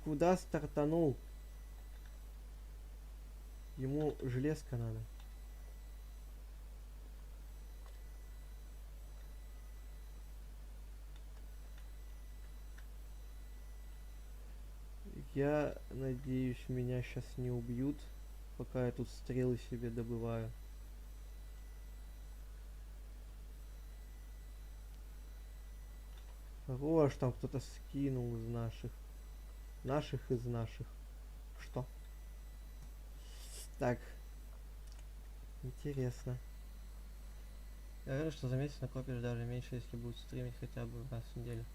[SPEAKER 1] куда стартанул? Ему железка надо. Я надеюсь, меня сейчас не убьют. Пока я тут стрелы себе добываю. Хорош, там кто-то скинул из наших. Наших из наших. Что? Так. Интересно. Я рад, что за месяц накопишь даже меньше, если будешь стримить хотя бы раз в неделю.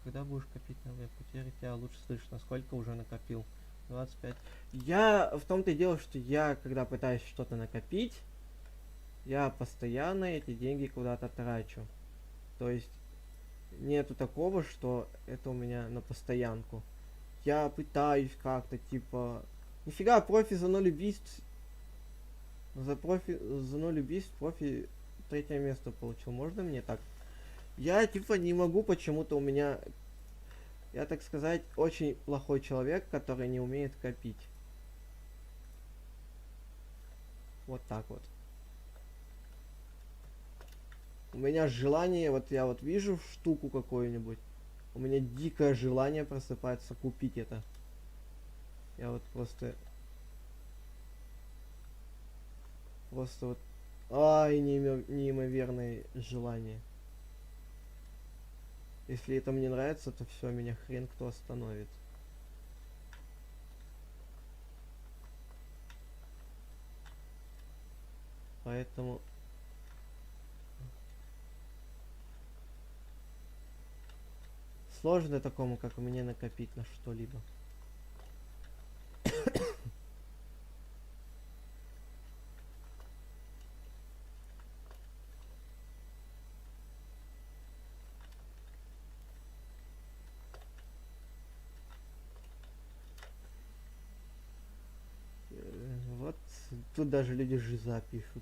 [SPEAKER 1] Когда будешь копить новые потери, тебя лучше слышно. Сколько уже накопил? 25. Я в том-то и дело, что я, когда пытаюсь что-то накопить, я постоянно эти деньги куда-то трачу. То есть нету такого, что это у меня на постоянку. Я пытаюсь как-то типа... Нифига, профи за 0 убийств. За 0 убийств профи 3 место получил. Можно мне так? Я типа не могу, почему-то у меня... Я, так сказать, очень плохой человек, который не умеет копить. Вот так вот. У меня желание, вот я вот вижу штуку какую-нибудь, у меня дикое желание просыпается купить это. Я вот просто вот, ай, неимоверное желание. Если это мне нравится, то все, меня хрен кто остановит. Поэтому... Сложно такому, как у меня, накопить на что-либо. Вот тут даже люди жиза пишут.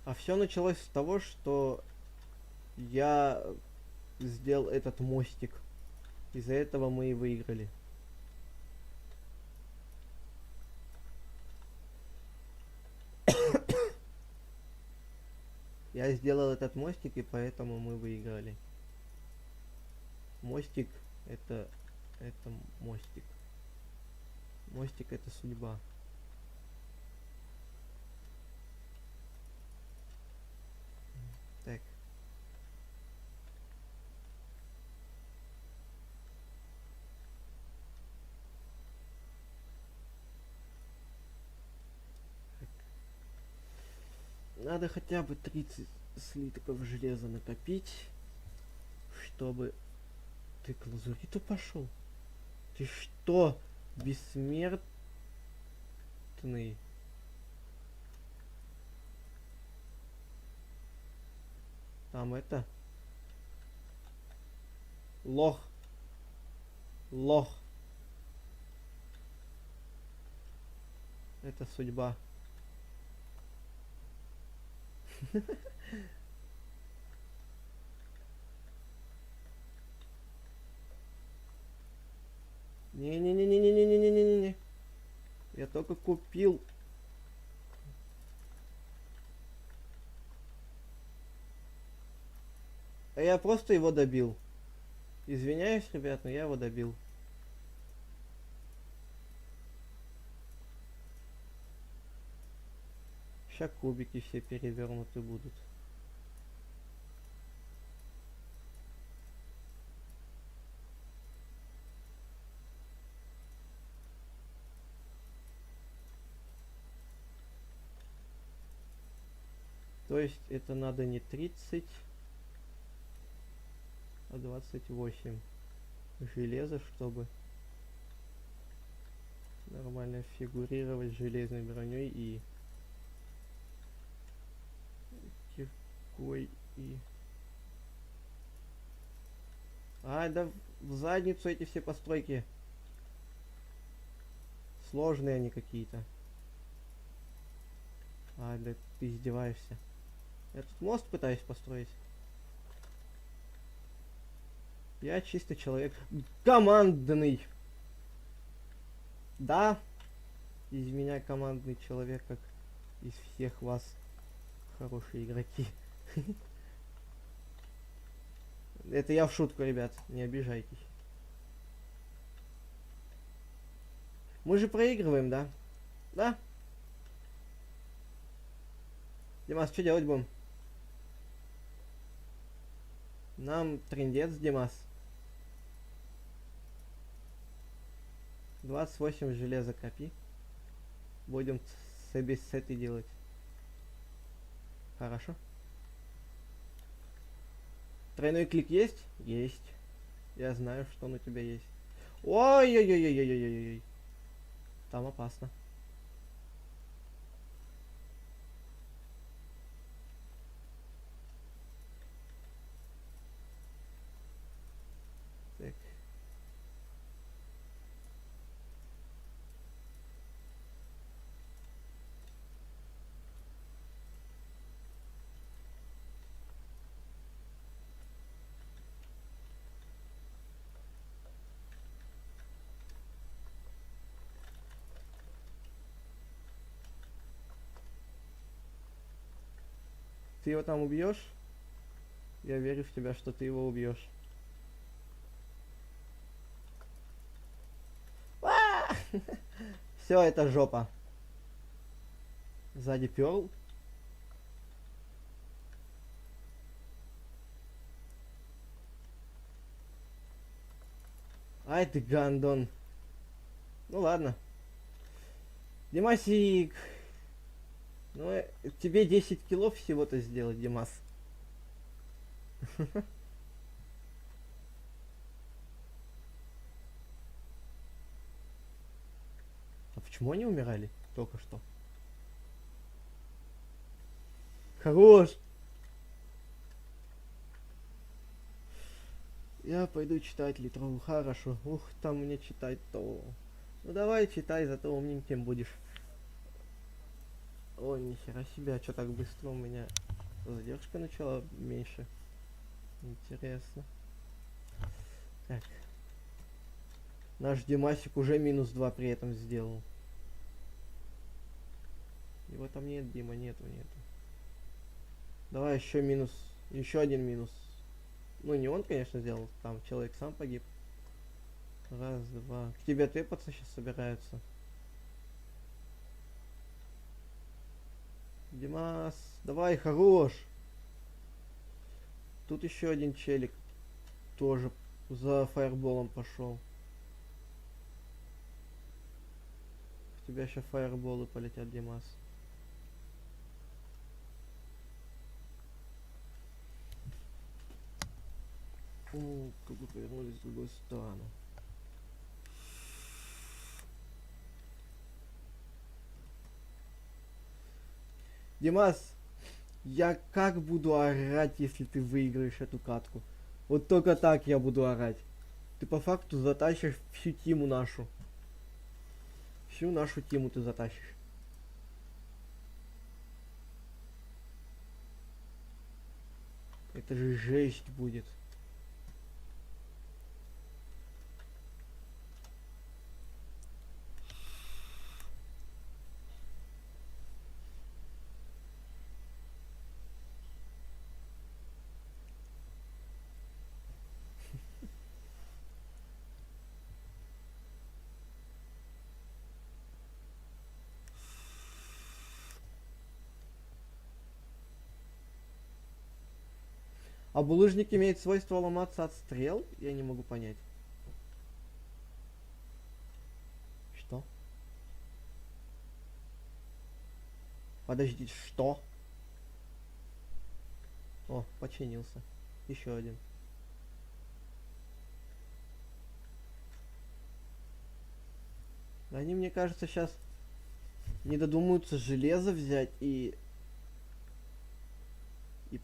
[SPEAKER 1] А все началось с того, что я сделал этот мостик. Из-за этого мы и выиграли. Я сделал этот мостик, и поэтому мы выиграли. Мостик это мостик. Мостик это судьба. Так. Надо хотя бы 30 слитков железа накопить, чтобы... Ты к лазуриту пошел? Ты что, бессмертный? Там это... Лох. Лох. Это судьба. Не-не-не-не-не-не-не-не-не-не. Я только купил. А я просто его добил. Извиняюсь, ребят, но я его добил. Сейчас кубики все перевернуты будут. То есть это надо не 30, а 28 железа, чтобы нормально фигурировать с железной броней и киркой и... А, да в задницу эти все постройки. Сложные они какие-то. А, да ты издеваешься. Я тут мост пытаюсь построить. Я чисто человек командный. Да, из меня командный человек, как из всех вас хорошие игроки. Это я в шутку, ребят, не обижайтесь. Мы же проигрываем, да? Да? Димас, что делать будем? Нам трындец, Димас. 28 железа копи. Будем себе сеты делать. Хорошо. Тройной клик есть? Есть. Я знаю, что он у тебя есть. Ой-ой-ой-ой-ой-ой-ой. Там опасно. Так. Ты его там убьешь? Я верю в тебя, что ты его убьешь. Все, это жопа. Сзади перл. Ай ты гандон. Ну ладно. Димасик. Ну, тебе 10 килов всего-то сделать, Димас. А почему они умирали только что? Хорош! Я пойду читать литровую, хорошо. Ух, там мне читать-то. Ну давай читай, зато умненьким будешь. Ой, нихера себе, а что так быстро у меня задержка начала меньше? Интересно. Так. Наш Димасик уже -2 при этом сделал. Его там нет, Дима, нету. Давай еще минус, еще один минус. Ну не он, конечно, сделал, там человек сам погиб. Раз, два. К тебе тэпаться сейчас собираются. Димас, давай, хорош. Тут еще один челик тоже за фаерболом пошел. У тебя еще фаерболы полетят, Димас. Как бы повернулись в другую сторону. Димас, я как буду орать, если ты выиграешь эту катку? Вот только так я буду орать. Ты по факту затащишь всю тиму нашу. Всю нашу тиму ты затащишь. Это же жесть будет. А булыжник имеет свойство ломаться от стрел? Я не могу понять. Что? Подожди, что? О, починился. Еще один. Они, мне кажется, сейчас не додумаются железо взять и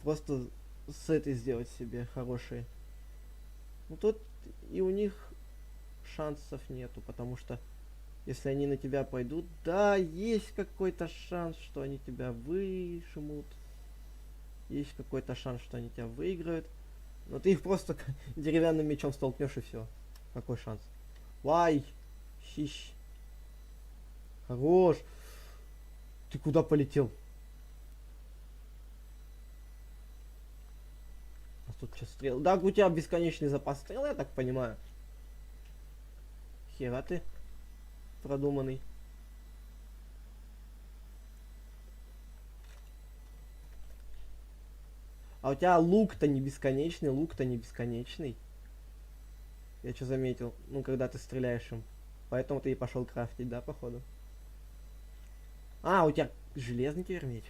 [SPEAKER 1] просто с этой сделать себе хорошие. Ну тут и у них шансов нету, потому что если они на тебя пойдут, да, есть какой-то шанс, что они тебя выжмут. Есть какой-то шанс, что они тебя выиграют. Но ты их просто деревянным мечом столкнешь и все. Какой шанс? Вай! Щищ. Хорош! Ты куда полетел? тут что, стрел? Да, у тебя бесконечный запас стрел, я так понимаю. Хера ты продуманный. А у тебя лук-то не бесконечный, лук-то не бесконечный. Я что заметил, ну когда ты стреляешь им. Поэтому ты и пошел крафтить, да, походу? А, у тебя железный теперь меч.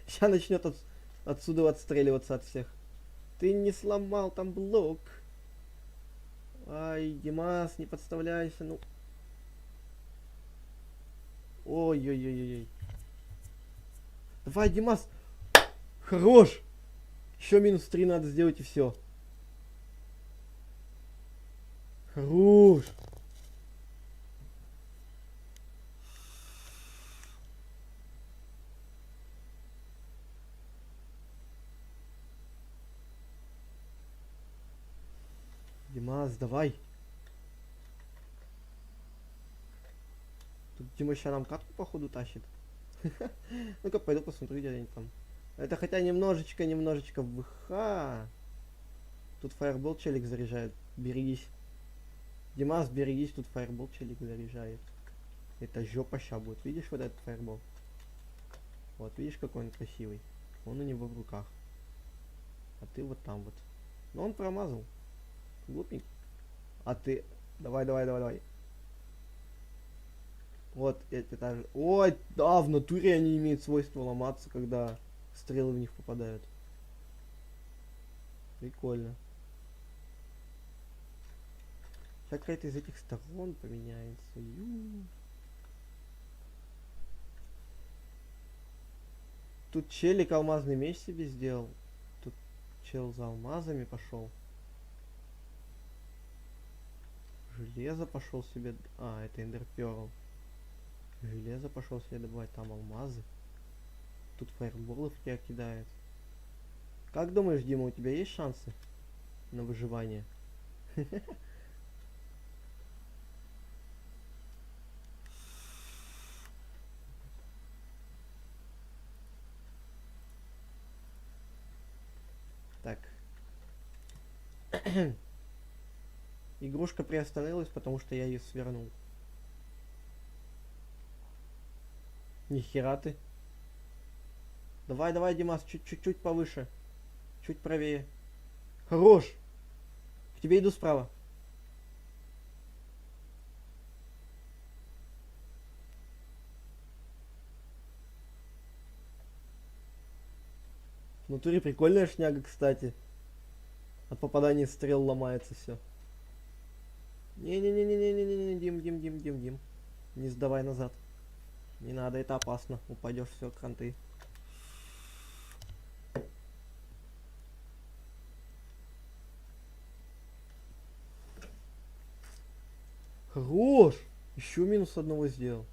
[SPEAKER 1] Сейчас начнет отсюда отстреливаться от всех. Ты не сломал там блок. Ай, Димас, не подставляйся, ну. Ой-ой-ой-ой. Давай, Димас. Хорош. Еще -3 надо сделать и все. Хорош. Димас, давай. Тут Дима сейчас нам катку походу тащит. Ну-ка, пойду посмотрю, где они там. Это хотя немножечко ВХ. Тут фаербол челик заряжает. Берегись. Димас, берегись, тут фаербол челик заряжает. Это жопа ща будет. Видишь вот этот фаербол? Вот, видишь, какой он красивый. Он у него в руках. А ты вот там вот. Но он промазал. Глупенько. А ты... Давай. Вот эти даже. Ой, да, в натуре они имеют свойство ломаться, когда стрелы в них попадают. Прикольно. Сейчас какая-то из этих сторон поменяется. Тут челик алмазный меч себе сделал. Тут чел за алмазами пошел. Железо пошел себе. А, это эндерперл. Железо пошел себе добывать, там алмазы. Тут фаерболы в тебя кидает. Как думаешь, Дима, у тебя есть шансы на выживание? Так. Игрушка приостановилась, потому что я ее свернул. Нихера ты. Давай, Димас, чуть-чуть повыше. Чуть правее. Хорош! К тебе иду справа. В натуре прикольная шняга, кстати. От попадания стрел ломается все. Не-не-не-не-не-не-не, Дим. Не сдавай назад. Не надо, это опасно. Упадешь, все, кранты. Хорош! Еще -1 сделал.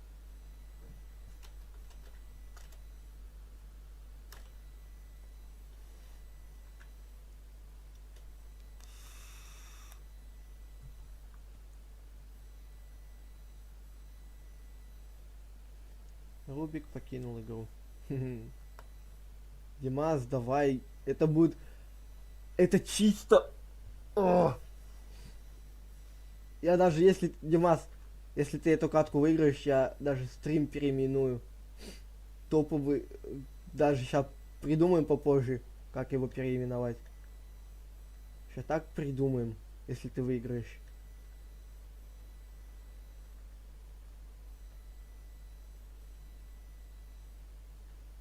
[SPEAKER 1] Рубик покинул игру. Димас, давай. Это будет... Это чисто... О! Я даже если... Димас, если ты эту катку выиграешь, я даже стрим переименую. Топовый... Даже сейчас придумаем попозже, как его переименовать. Сейчас так придумаем, если ты выиграешь.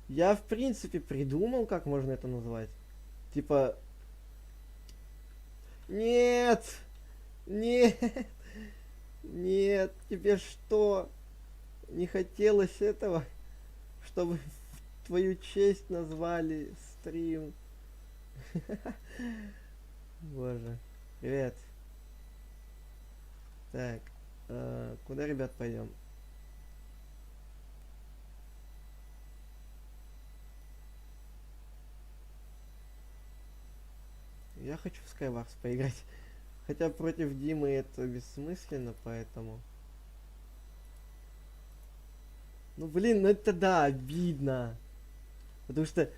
[SPEAKER 1] Я, в принципе, придумал, как можно это назвать. Типа... Нет! Нет! Нет! Тебе что? Не хотелось этого? Чтобы в твою честь назвали стрим. Боже. Привет. Так. Куда, ребят, пойдем? Я хочу в Skywars поиграть. Хотя против Димы это бессмысленно, поэтому... Ну блин, ну это да, обидно. Потому что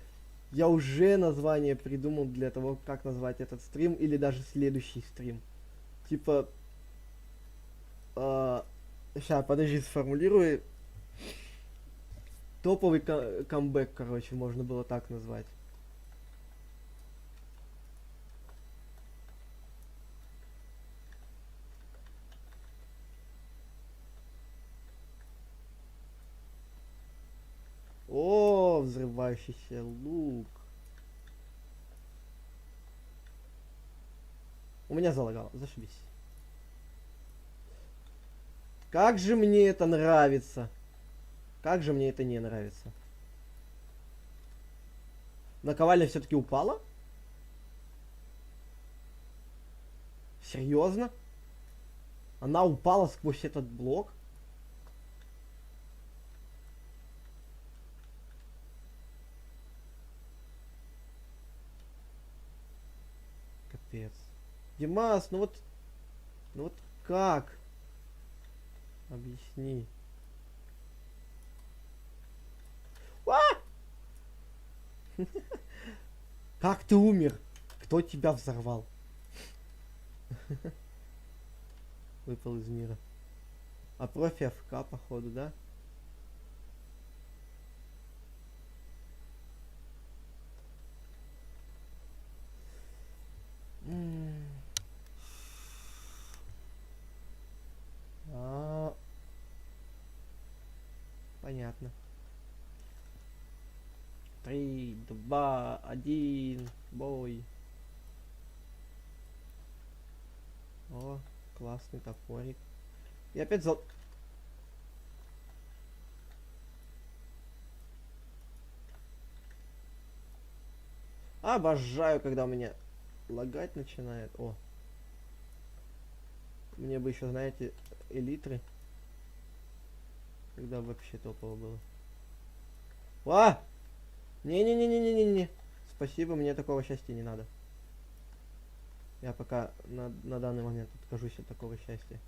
[SPEAKER 1] я уже название придумал для того, как назвать этот стрим или даже следующий стрим. Типа... Сейчас, подожди, сформулирую. Топовый камбэк, короче, можно было так назвать. О, взрывающийся лук. У меня залагало, зашибись. Как же мне это нравится. Как же мне это не нравится. Наковальня все-таки упала? Серьезно? Она упала сквозь этот блок? Капец. Димас, ну вот как? Объясни. А! Как ты умер? Кто тебя взорвал? Выпал из мира. А профи АФК, походу, да? Понятно. 3, 2, 1, бой. О, классный топорик. И опять Обожаю, когда у меня лагать начинает. О. Мне бы еще, знаете, элитры. Когда вообще топово было. А! Не-не-не-не-не-не-не. Спасибо, мне такого счастья не надо. Я пока на данный момент откажусь от такого счастья.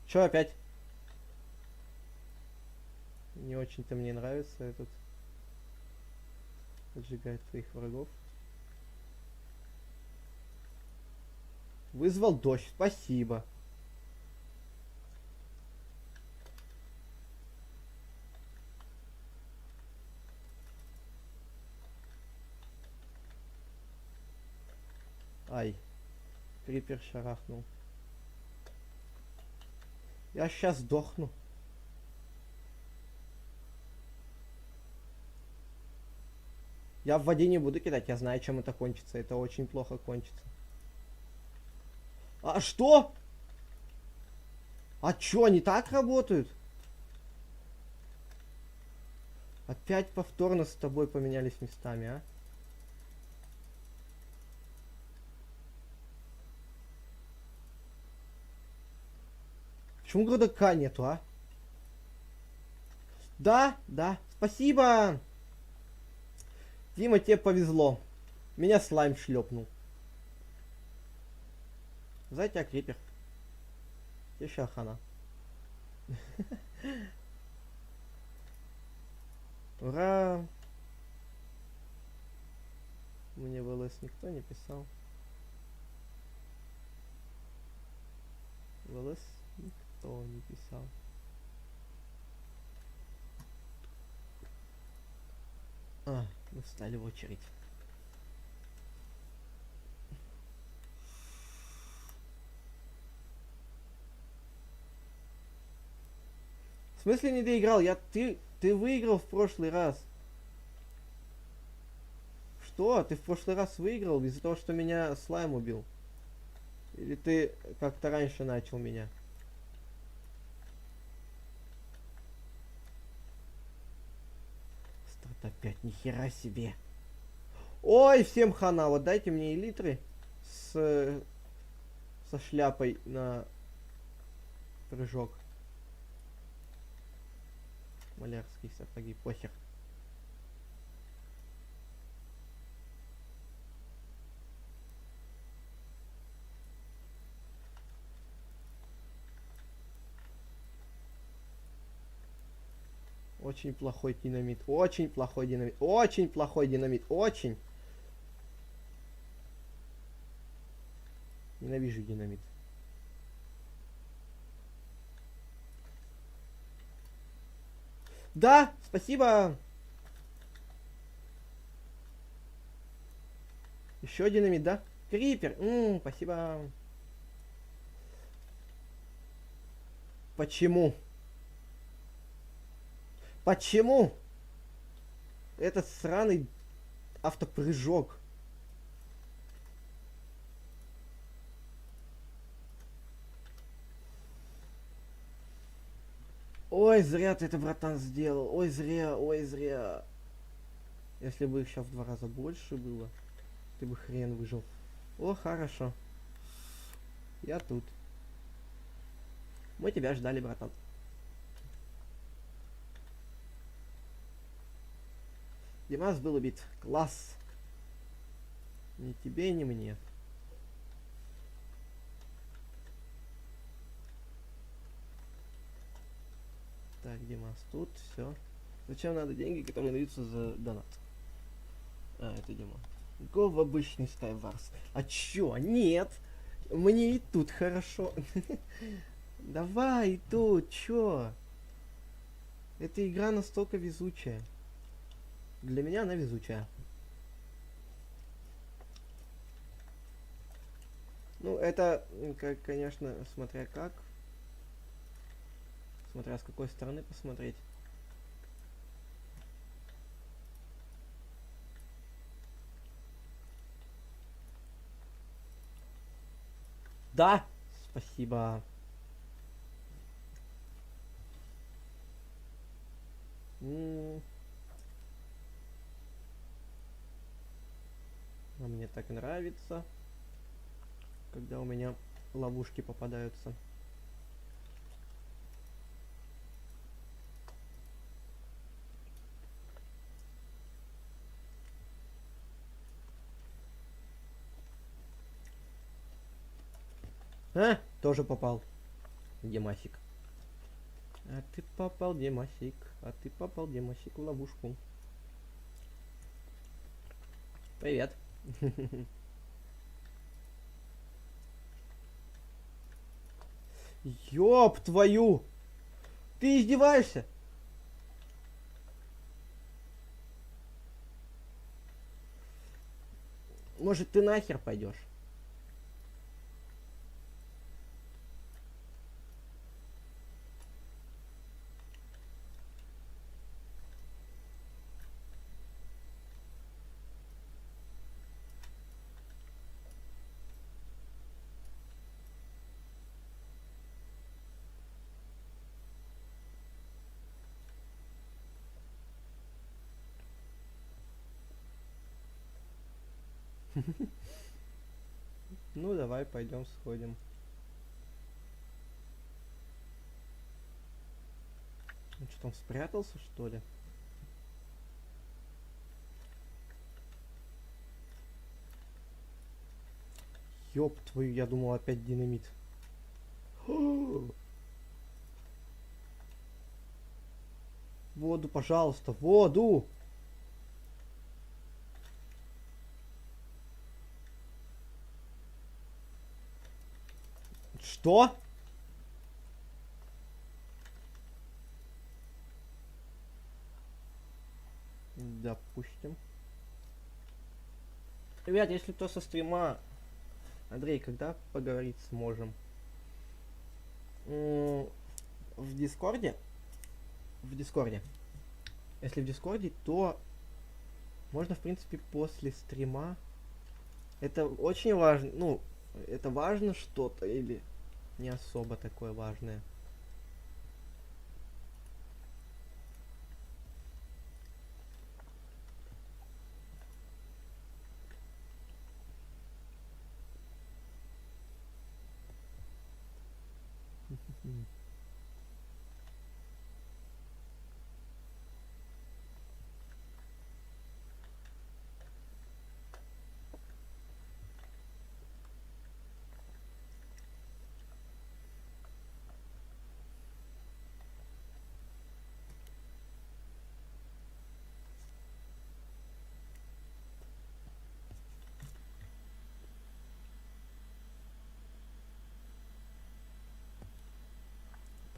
[SPEAKER 1] Чё опять? Не очень-то мне нравится этот поджигать своих врагов. Вызвал дождь, спасибо. Ай, крипер шарахнул. Я сейчас сдохну. Я в воде не буду кидать, я знаю, чем это кончится. Это очень плохо кончится. А что? А чё, они так работают? Опять повторно с тобой поменялись местами, а? Почему городка нету, а? Да, да, спасибо. Дима, тебе повезло. Меня слайм шлепнул. За тебя крипер. Тебе ща хана. Ура! Мне в ЛС никто не писал. В ЛС никто не писал. Мы встали в очередь. В смысле не доиграл? Ты выиграл в прошлый раз. Что? Ты в прошлый раз выиграл из-за того, что меня слайм убил? Или ты как-то раньше начал меня? Старт опять, нихера себе. Ой, всем хана, вот дайте мне элитры с со шляпой на прыжок. Малярские сапоги, похер. Очень плохой динамит, очень плохой динамит, очень плохой динамит, очень. Ненавижу динамит. Да, спасибо. Еще динамит, да? Крипер, спасибо. Почему? Почему? Этот сраный автопрыжок. Ой, зря ты это, братан, сделал. Ой, зря, ой, зря. Если бы их сейчас в 2 раза больше было, ты бы хрен выжил. О, хорошо. Я тут. Мы тебя ждали, братан. Димас был убит. Класс. Ни тебе, ни мне. Так, Димас тут, все. Зачем надо деньги, которые даются за донат? А, это Дима. Го в обычный Skywars. А чё? Нет! Мне и тут хорошо. Давай и тут, чё? Эта игра настолько везучая. Для меня она везучая. Ну, это, как, конечно, смотря как. Смотря с какой стороны посмотреть. Да! Спасибо. А мне так нравится, когда у меня ловушки попадаются. А, тоже попал. Димасик. А ты попал, Димасик. А ты попал, Димасик, в ловушку. Привет. Ёб твою! Ты издеваешься? Может, ты нахер пойдешь? Ну, давай, пойдем сходим. Он что, там спрятался, что ли? Ёб твою, я думал опять динамит. Воду, пожалуйста, воду! Что? Допустим. Ребят, если кто со стрима... Андрей, когда поговорить сможем? В Дискорде? В Дискорде. Если в Дискорде, то можно, в принципе, после стрима. Это очень важно. Ну, это важно что-то или не особо такое важное?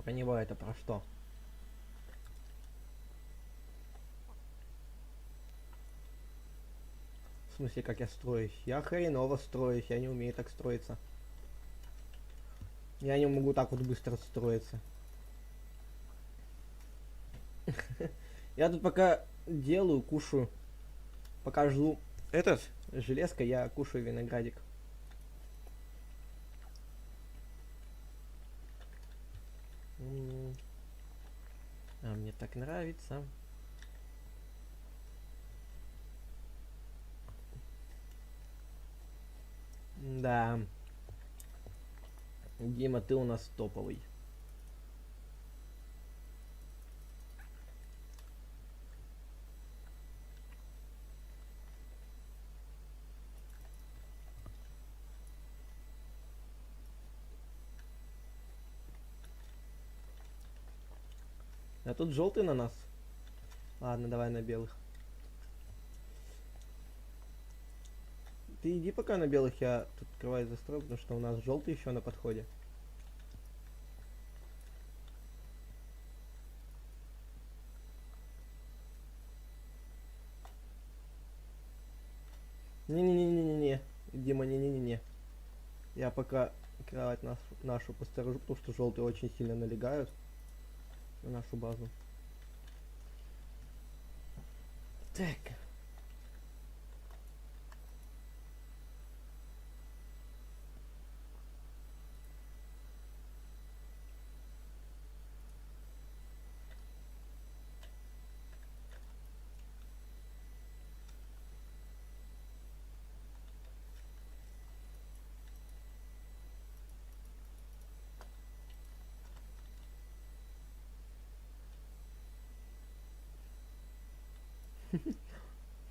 [SPEAKER 1] Про него это про что? В смысле, как я строюсь? Я хреново строюсь, я не умею так строиться. Я не могу так вот быстро строиться. Я тут пока делаю, кушаю. Пока жду этот железка, я кушаю виноградик. А мне так нравится. Да. Дима, ты у нас топовый. А тут желтый на нас. Ладно, давай на белых. Ты иди пока на белых, я тут открываю застрой, потому что у нас желтый еще на подходе. Не-не-не-не-не-не. Дима, не-не-не-не. Я пока кровать нашу посторожу, потому что желтые очень сильно налегают на нашу базу. Так.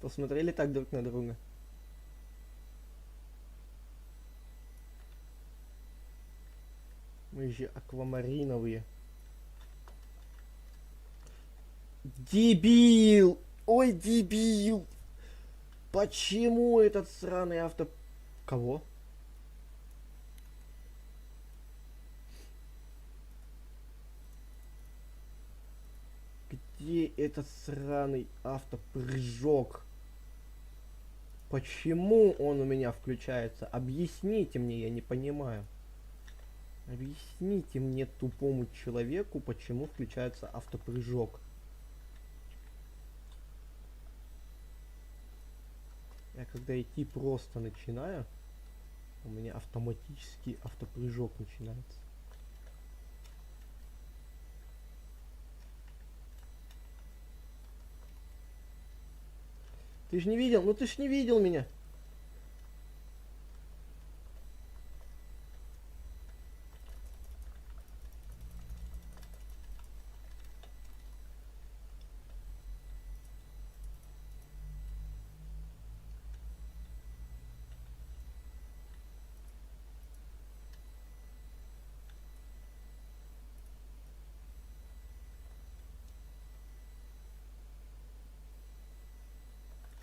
[SPEAKER 1] Посмотрели так друг на друга. Мы же аквамариновые. Дебил! Ой, дебил! Почему этот сраный авто... Кого? Где этот сраный автопрыжок? Почему он у меня включается? Объясните мне, я не понимаю. Объясните мне, тупому человеку, почему включается автопрыжок. Я когда идти просто начинаю, у меня автоматически автопрыжок начинается. Ты ж не видел? Ну ты ж не видел меня.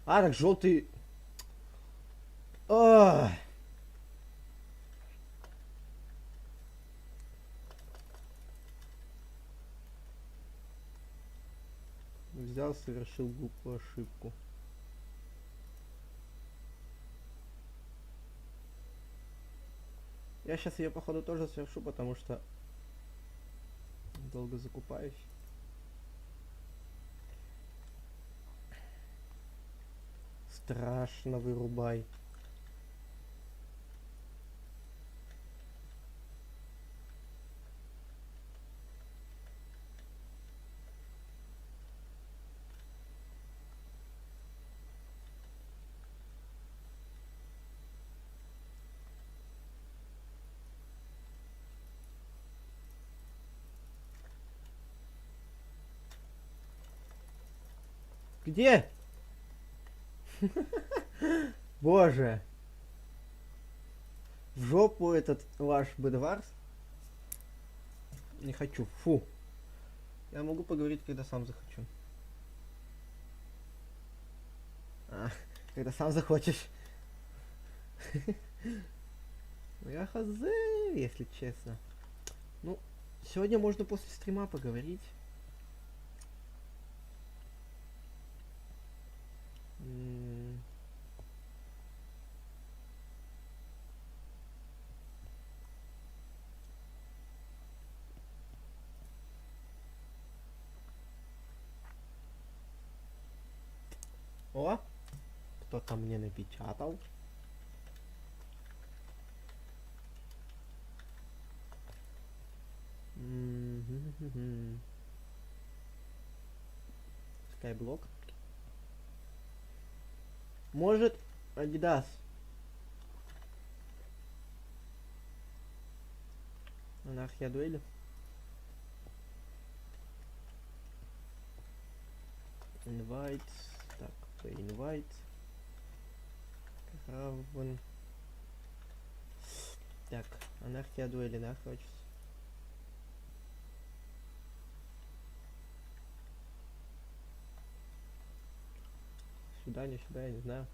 [SPEAKER 1] А, так желтый... Ах. Взял, совершил глупую ошибку. Я сейчас ее походу тоже совершу, потому что долго закупаюсь. Страшно вырубай. Где? Боже. В жопу этот ваш Бедварс. Не хочу. Фу. Я могу поговорить, когда сам захочу. А, когда сам захочешь. Ну я хз, если честно. Ну, Сегодня можно после стрима поговорить. О, кто-то мне напечатал. Скайблок. Может, Адидас. Анархия дуэли. Invite. Так, invite. Равен. Так, анархия дуэли, да, хочется. Сюда, не сюда, я не знаю.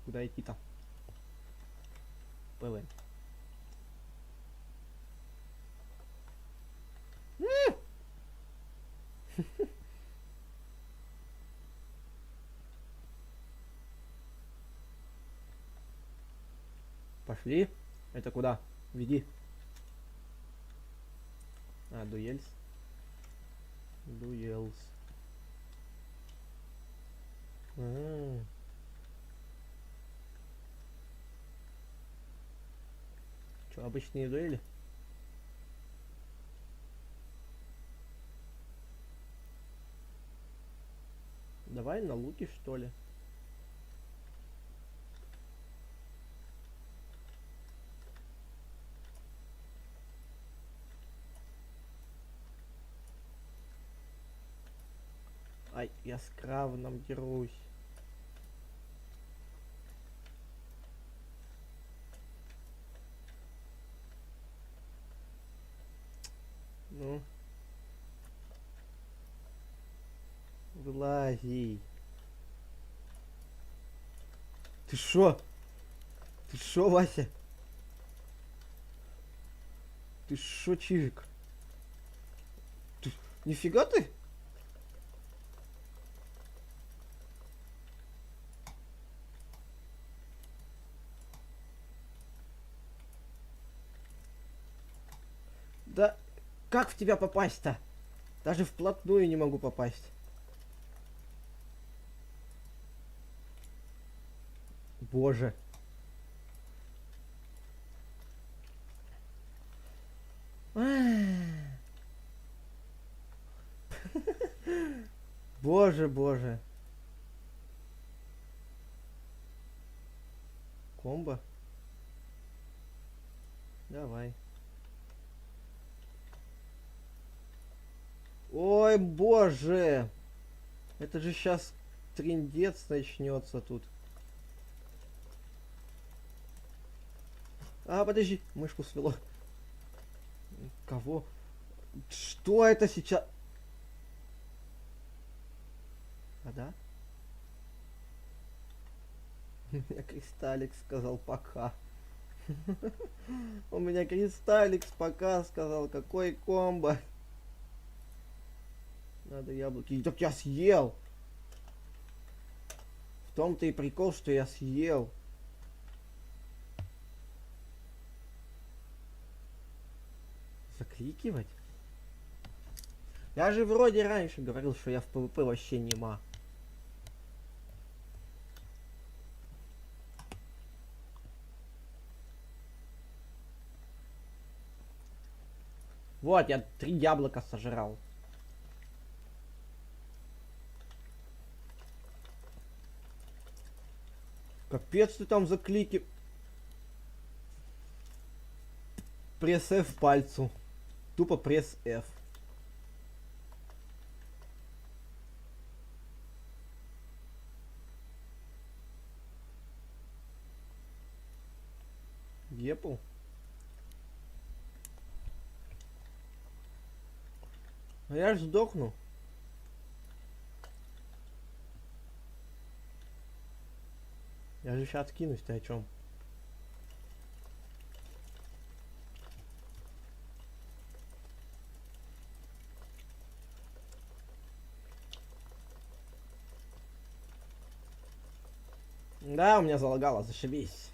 [SPEAKER 1] Куда идти-то? ПВ. Пошли. Это куда? Веди. А, дуэльс. Дуэльс. Что, обычные дуэли? Давай на луки, что ли? Ай, я с Кравном дерусь. Ну. Вылази. Ты шо? Ты шо, Вася? Ты шо, Чижик? Ты... Нифига ты? Да как в тебя попасть-то? Даже вплотную не могу попасть. Боже. Боже, боже. Комбо? Давай. Ой, боже. Это же сейчас трындец начнется тут. А, подожди, мышку свело. Кого? Что это сейчас? А да? У меня Кристаллик сказал пока. У меня Кристаллик пока сказал, какой комбо. Надо яблоки. Так я съел. В том-то и прикол, что я съел. Закликивать? Я же вроде раньше говорил, что я в ПВП вообще нема. Вот, я 3 яблока сожрал. Капец ты там заклики. Пресс F пальцу. Тупо пресс F. Епл. А я ж сдохну. Я же сейчас откинусь, ты о чем? Да, у меня залагало, зашибись.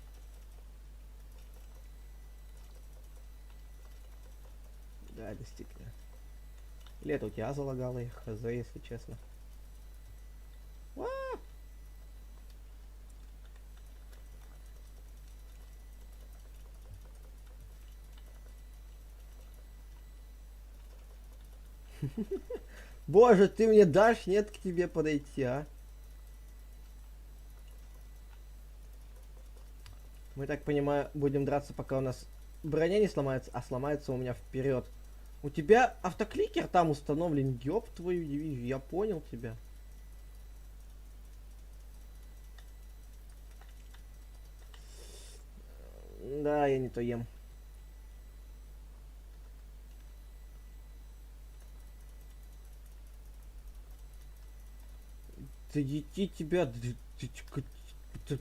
[SPEAKER 1] Да, действительно. Или это у тебя залагало их, хз, если честно. Боже, ты мне дашь, нет, к тебе подойти, а? Мы, так понимаю, будем драться, пока у нас броня не сломается, а сломается у меня вперед. У тебя автокликер там установлен, ёб твою дивизию, я понял тебя. Да, я не то ем. Ты идти тебя...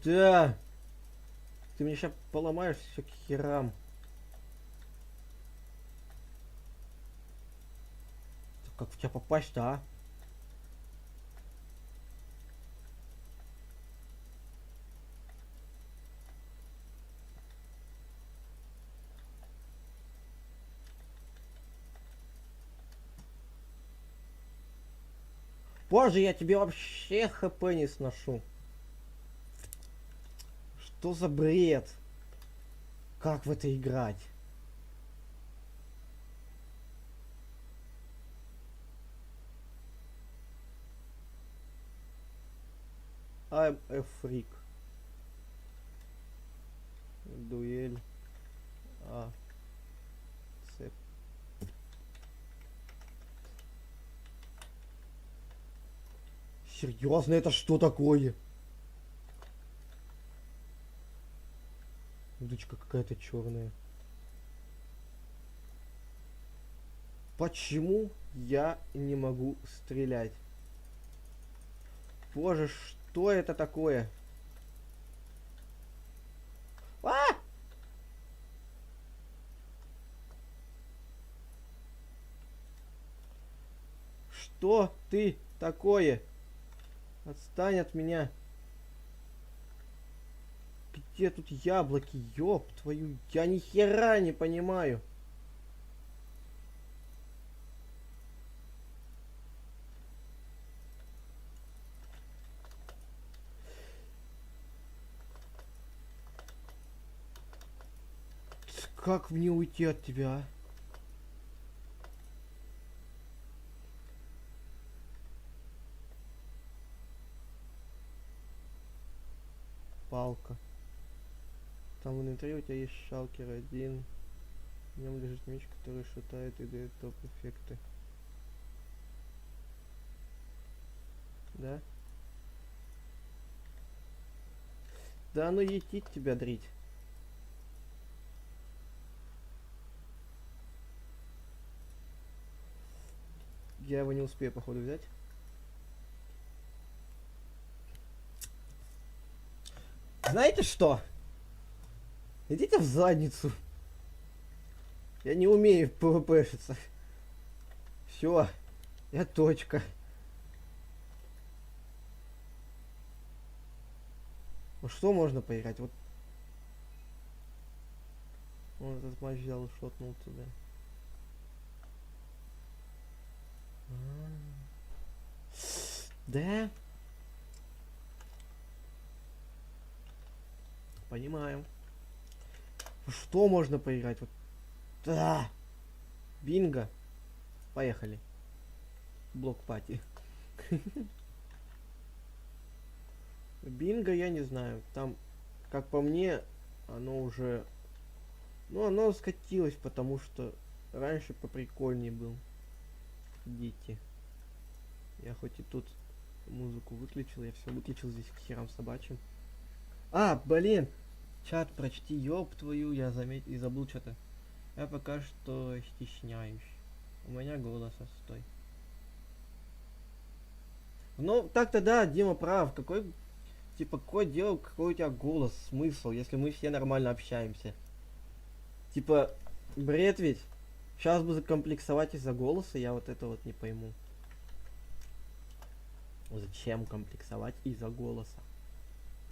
[SPEAKER 1] Да. Ты мне сейчас поломаешь все к херам. Как в тебя попасть-то, а? Боже, я тебе вообще хп не сношу. Что за бред? Как в это играть? I'm a freak. Дуэль. А. Цеп. Серьезно, это что такое? Удочка какая-то черная. Почему я не могу стрелять? Боже, что это такое? А! Что ты такое? Отстань от меня. Где тут яблоки? Ёб твою, я ни хера не понимаю. Как мне уйти от тебя? Палка. Там в инвентаре у тебя есть шалкер один. В нем лежит меч, который шатает и дает топ эффекты. Да? Да ну етить тебя дрить. Я его не успею, походу, взять. Знаете что? Идите в задницу. Я не умею в PvP-шиться. Все, я точка. Ну что можно поиграть? Вот. Он этот матч взял и шотнул туда. Да? Понимаю. Что можно поиграть? Вот. Да. Бинго. Поехали. Блок пати. Бинго я не знаю. Там, как по мне, оно уже... Ну, оно скатилось, потому что раньше поприкольнее был. Дети. Я хоть и тут музыку выключил, я все выключил здесь к херам собачьим. А, блин! Чат прочти, ёб твою, я заметил и забыл что-то. Я пока что стесняюсь. У меня голос отстой. Ну, так-то да, Дима прав. Какой... Типа, какое дело, какой у тебя голос, смысл, если мы все нормально общаемся? Типа, бред ведь. Сейчас бы закомплексовать из-за голоса, я вот это вот не пойму. Зачем комплексовать из-за голоса?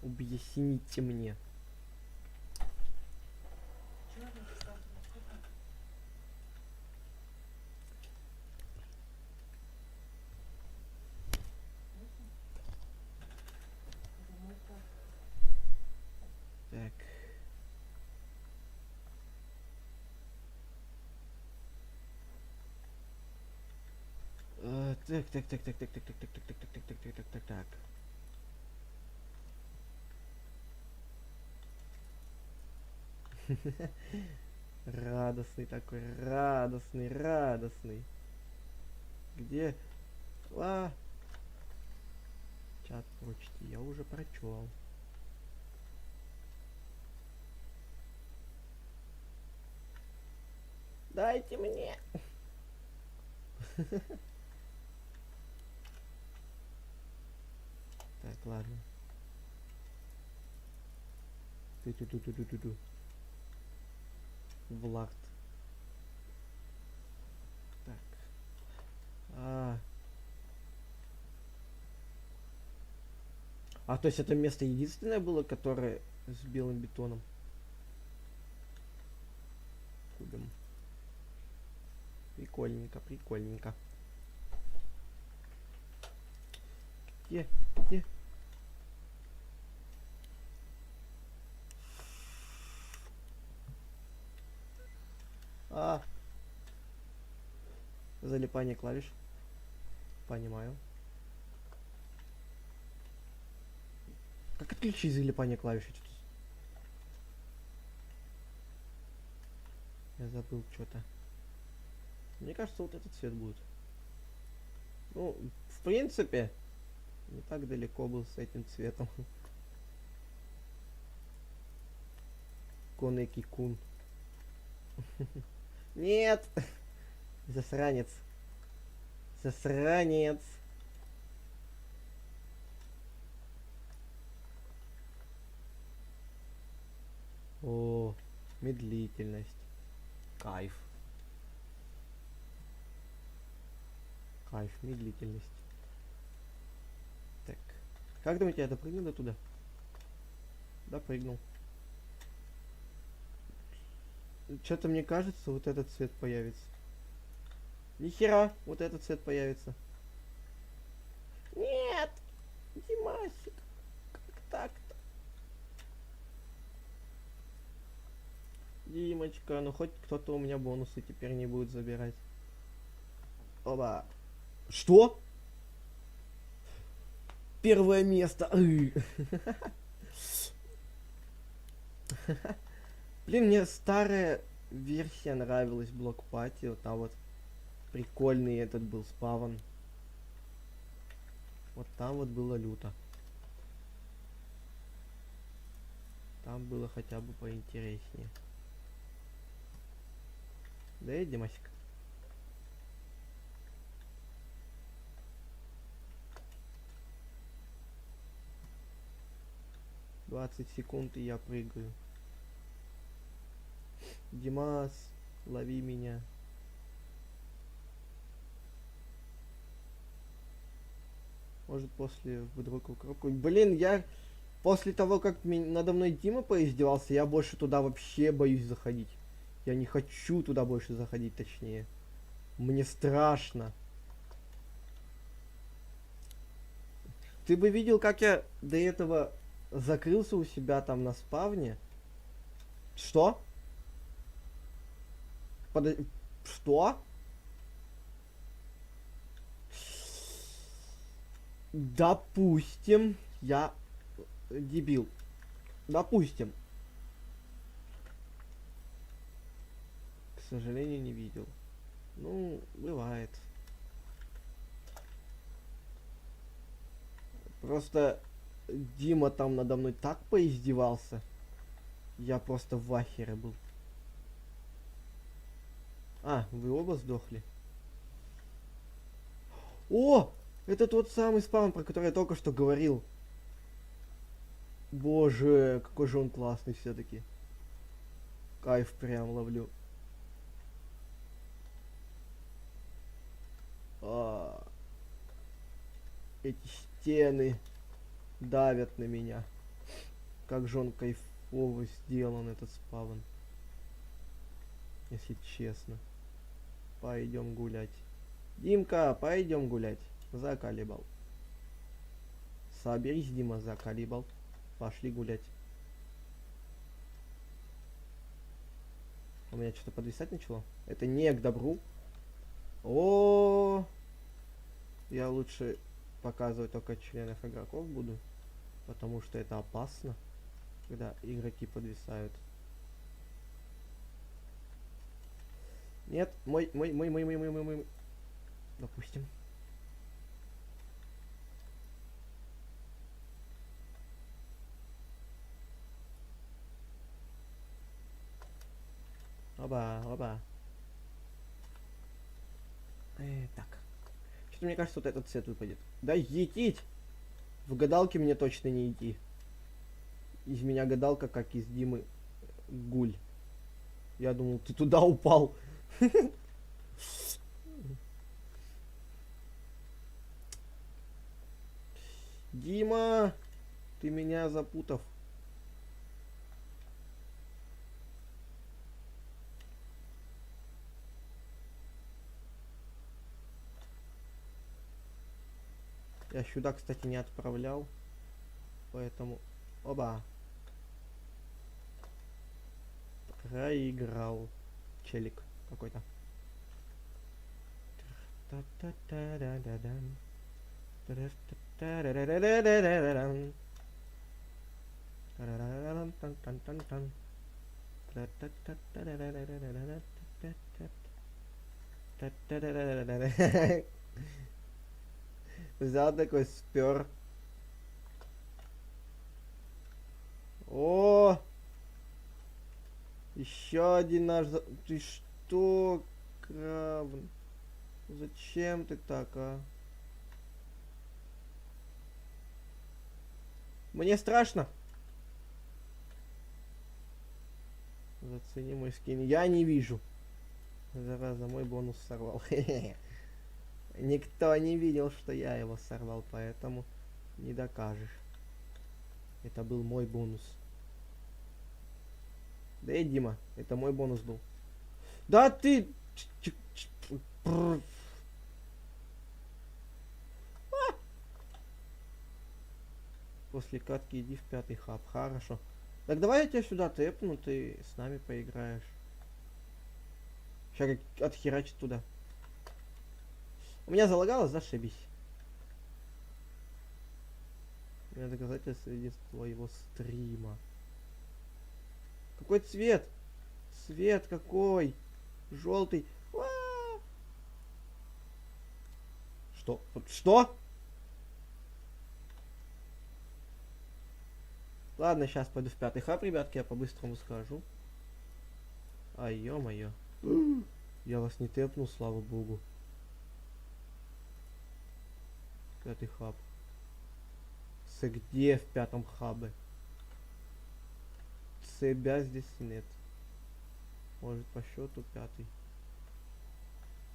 [SPEAKER 1] Объясните мне. Так. Так. Радостный такой, радостный. Где? Чат прочти, я уже прочел. Дайте мне. Так, ладно. Ту-ту-ту-ту-ту-ту. Влад. Так. То есть это место единственное было, которое с белым бетоном? Кубим. Прикольненько, прикольненько. Где? Где? Залипание клавиш. Понимаю. Как отключить залипание клавиш? Я забыл что-то. Мне кажется, вот этот цвет будет. Ну, в принципе, не так далеко был с этим цветом. Конеки-кун. Нет! Засранец. Засранец. О, медлительность. Кайф. Кайф, медлительность. Так. Как думаете, я допрыгну до туда? Допрыгнул. Что-то мне кажется, вот этот цвет появится. Нихера, вот этот цвет появится. Нет! Димасик, как так-то? Димочка, ну хоть кто-то у меня бонусы теперь не будет забирать. Оба. Что? Первое место. Блин, мне старая версия нравилась, Блок Пати. Вот там вот прикольный этот был спавн. Вот там вот было люто. Там было хотя бы поинтереснее. Да и Димасик. «20 секунд, и я прыгаю». Димас, лови меня. Может, после вдруг укропку. Блин, я после того, как надо мной Дима поиздевался, я больше туда вообще боюсь заходить. Я не хочу туда больше заходить, точнее. Мне страшно. Ты бы видел, как я до этого закрылся у себя там на спавне? Что? Что? Допустим, я дебил. Допустим. К сожалению, не видел. Ну, бывает. Просто Дима там надо мной так поиздевался. Я просто в ахере был. Вы оба сдохли. О! Это тот самый спаун, про который я только что говорил. Боже, какой же он классный все-таки. Кайф прям ловлю. А, эти стены давят на меня. Как же он кайфово сделан, этот спавн. Если честно. Пойдем гулять. Димка, пойдем гулять. Заколебал. Соберись, Дима, заколебал. Пошли гулять. У меня что-то подвисать начало. Это не к добру. О, я лучше показывать только членов игроков буду, потому что это опасно, когда игроки подвисают. Нет, мой. Допустим. Оба, оба. Так. Что-то мне кажется, вот этот цвет выпадет. Да етить! В гадалке мне точно не идти. Из меня гадалка, как из Димы гуль. Я думал, ты туда упал. Дима, ты меня запутав. Я сюда, кстати, не отправлял. Поэтому... Оба. Проиграл. Челик какой-то. Взял такой, спер. О! Еще один наш... Ты что, Кравн? Зачем ты так, а? Мне страшно. Зацени мой скин. Я не вижу. Зараза, мой бонус сорвал. Никто не видел, что я его сорвал, поэтому не докажешь. Это был мой бонус. Да и Дима, это мой бонус был. Да ты... После катки иди в 5-й хаб. Хорошо. Так давай я тебя сюда тэпну, ты с нами поиграешь. Сейчас как отхерачить туда. У меня залагалось, зашибись. У меня доказательство единства твоего стрима. Какой цвет? Цвет какой? Желтый. Что? Что? Ладно, сейчас пойду в 5-й хаб, ребятки, я по-быстрому скажу. Ай, ё-моё. Я вас не тэпнул, слава богу. 5-й хаб. Где в 5-м хабе? Себя здесь нет. Может по счету 5-й.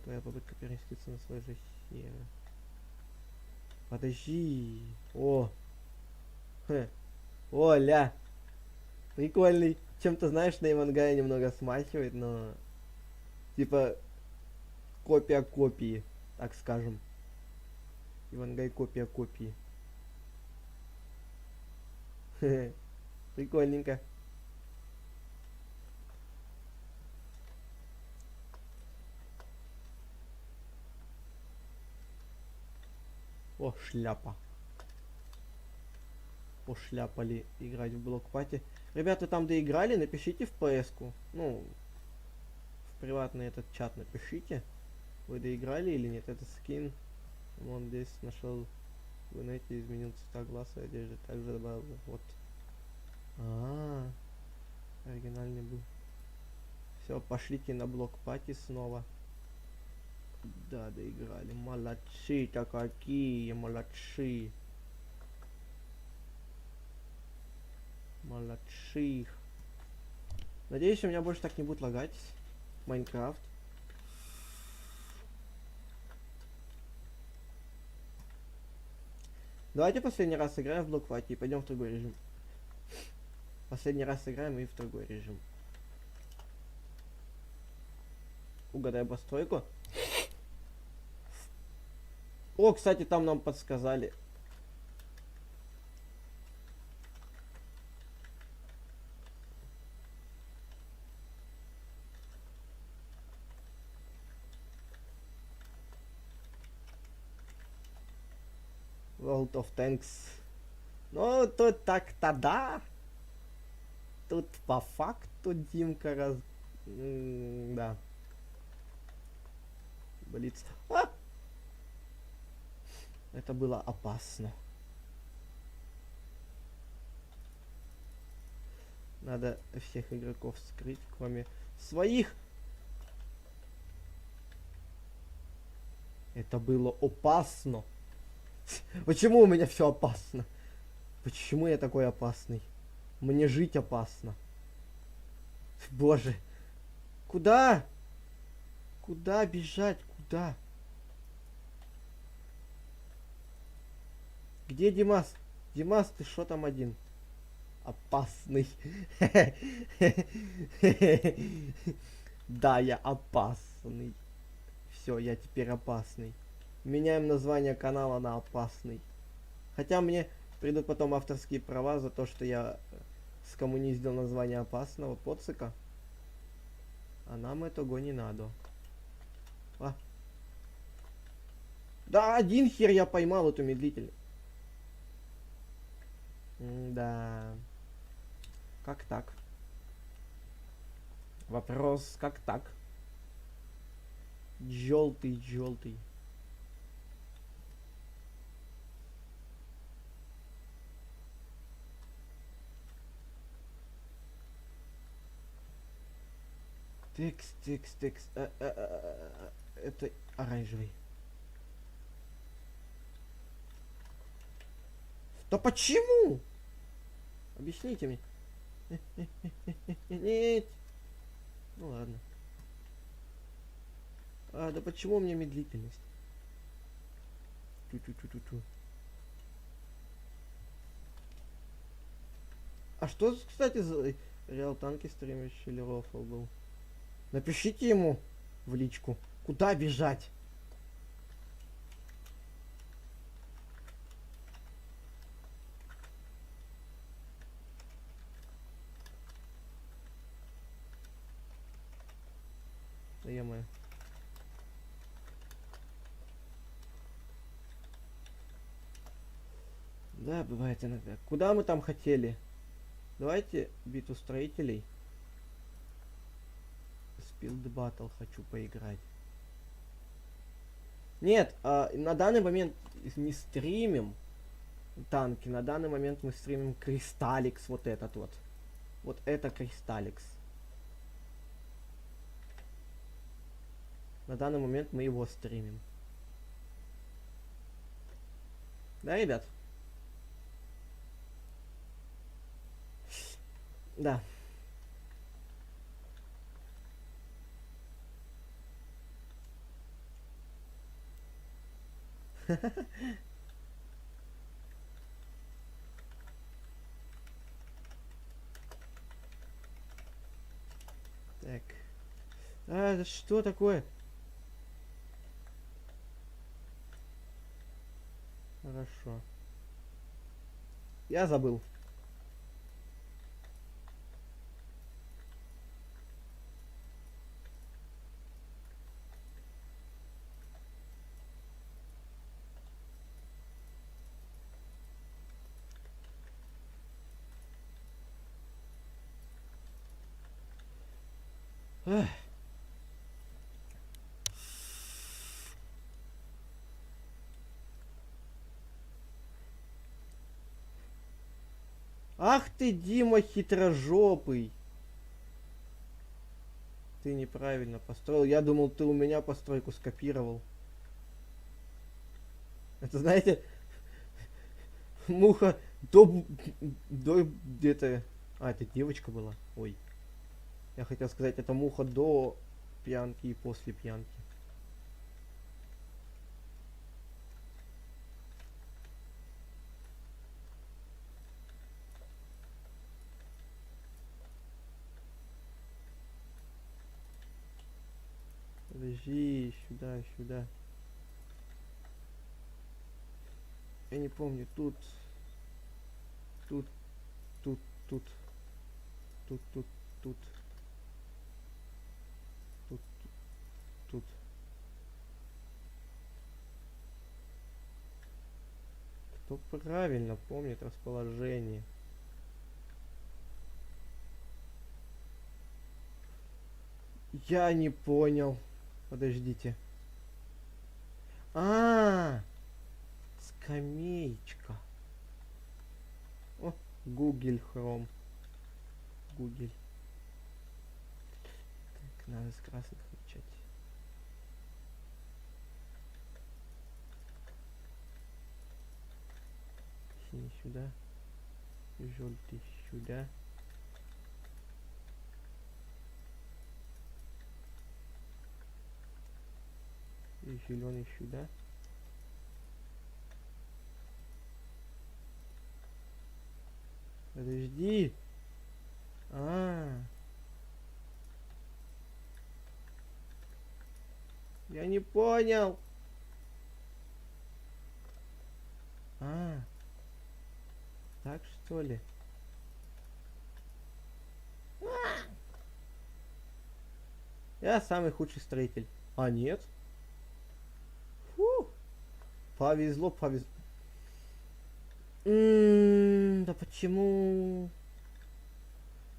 [SPEAKER 1] Твоя попытка переместиться на свой же сервер. Подожди. О. Хе. О, ля. Прикольный. Чем-то, знаешь, на Ивангая немного смахивает, но... Типа... Копия копии, так скажем. Ивангай копия копии. Хе. Прикольненько. О, шляпа. Пошляпали играть в блокпати. Ребята там доиграли, напишите в PS-ку. Ну, в приватный этот чат напишите. Вы доиграли или нет? Это скин. Он здесь нашел в инете, изменил цвета глаз и одежды. Также добавил. Вот. Оригинальный был. Все, пошлите на блокпати снова. Да, доиграли. Молодцы-то какие, молодцы. Молодцы. Надеюсь, у меня больше так не будет лагать. Майнкрафт. Давайте последний раз сыграем в блоквате и пойдем в другой режим. Последний раз сыграем и в другой режим. Угадай постройку. О, кстати, там нам подсказали. World of Tanks. Ну, тут так-то да. Тут по факту Димка да. Блиц. А! Это было опасно. Надо всех игроков скрыть, кроме своих. Это было опасно. Почему у меня все опасно? Почему я такой опасный? Мне жить опасно. Боже. Куда? Куда бежать? Куда? Где Димас? Димас, ты что там один? Опасный. Да, я опасный. Все, я теперь опасный. Меняем название канала на опасный. Хотя мне придут потом авторские права за то, что я скоммуниздил название опасного поцика. А нам этого не надо. А. Да, один хер я поймал эту медлительность. Да. Как так? Вопрос, как так? Желтый, желтый. Текст. Это оранжевый. Да почему? Объясните мне. Нет. Ну ладно. Да почему у меня медлительность? Ту-ту-ту-ту-ту. А что, кстати, за Реал Танки стримящий или рофл был? Напишите ему в личку. Куда бежать? Да е-мое. Да, бывает иногда. Куда мы там хотели? Давайте битву строителей. Speed Battle хочу поиграть. Нет, на данный момент не стримим танки. На данный момент мы стримим Кристалликс, вот этот вот. Вот это Кристалликс. На данный момент мы его стримим. Да, ребят? Да. Так. Это что такое? Хорошо. Я забыл. Эх. Ах ты, Дима, хитрожопый. Ты неправильно построил. Я думал, ты у меня постройку скопировал. Это, знаете, муха до где-то А, это девочка была? Ой. Я хотел сказать, это муха до пьянки и после пьянки. Подожди, сюда, сюда. Я не помню, тут, тут, тут, тут, тут, тут, тут, тут, тут. Кто правильно помнит расположение? Я не понял. Подождите. А, скамеечка. О, Google Chrome. Google. Так, надо с красных начать. Синий сюда. Желтый сюда. И зеленый сюда. Подожди. Я не понял. Так что ли? Я самый худший строитель. А нет? Фу. Повезло, повезло. Да почему?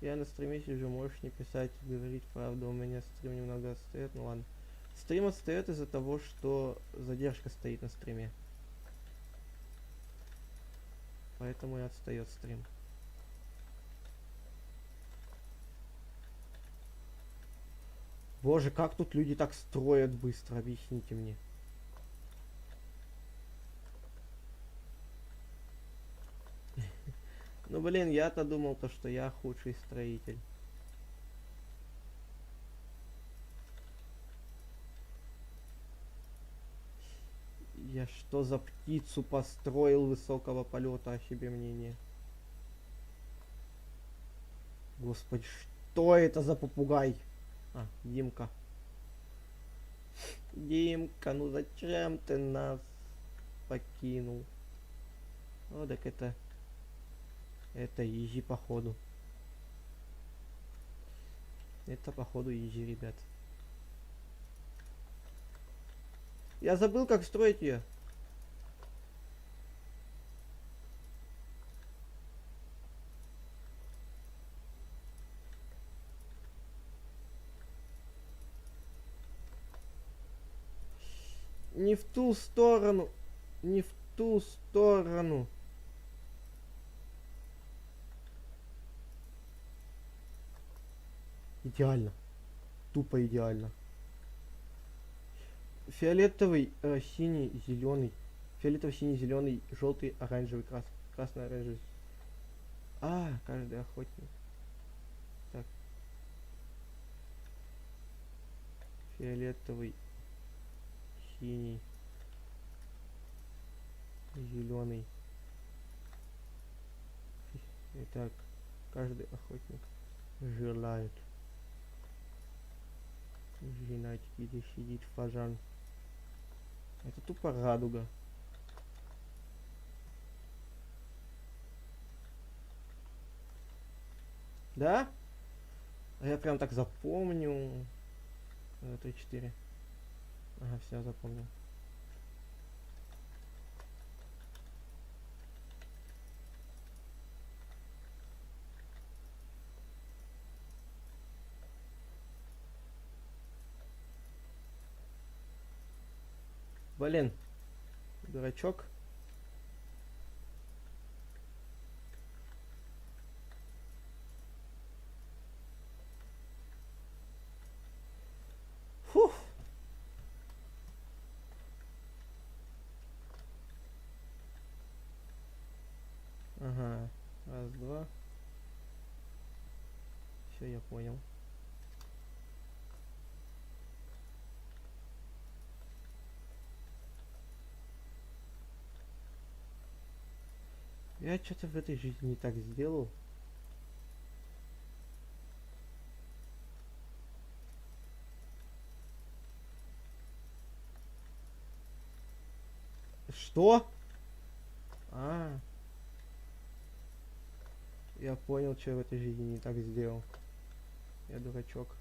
[SPEAKER 1] Я на стриме сижу, можешь не писать, говорить правду. У меня стрим немного отстает, ну ладно. Стрим отстает из-за того, что задержка стоит на стриме. Поэтому и отстает стрим. Боже, как тут люди так строят быстро, объясните мне. Ну блин, я-то думал, что я худший строитель. Я что за птицу построил высокого полета, о себе мнение? Господи, что это за попугай? А, Димка. Димка, ну зачем ты нас покинул? О, так это изи походу. Это походу изи, ребят. Я забыл, как строить ее. Не в ту сторону. Не в ту сторону. Идеально. Тупо идеально. Фиолетовый, синий, зеленый. Фиолетовый, синий, зеленый, желтый, оранжевый, красный, оранжевый. Каждый охотник. Так. Фиолетовый, синий, зеленый. Итак, каждый охотник желает знать, где сидит фажан. Это тупо радуга. Да? А я прям так запомню. 3-4. Ага, все, запомнил. Блин, дурачок. Фух. Ага, раз, два. Все, я понял. Я что-то в этой жизни не так сделал. Что? А, я понял, что я в этой жизни не так сделал. Я дурачок.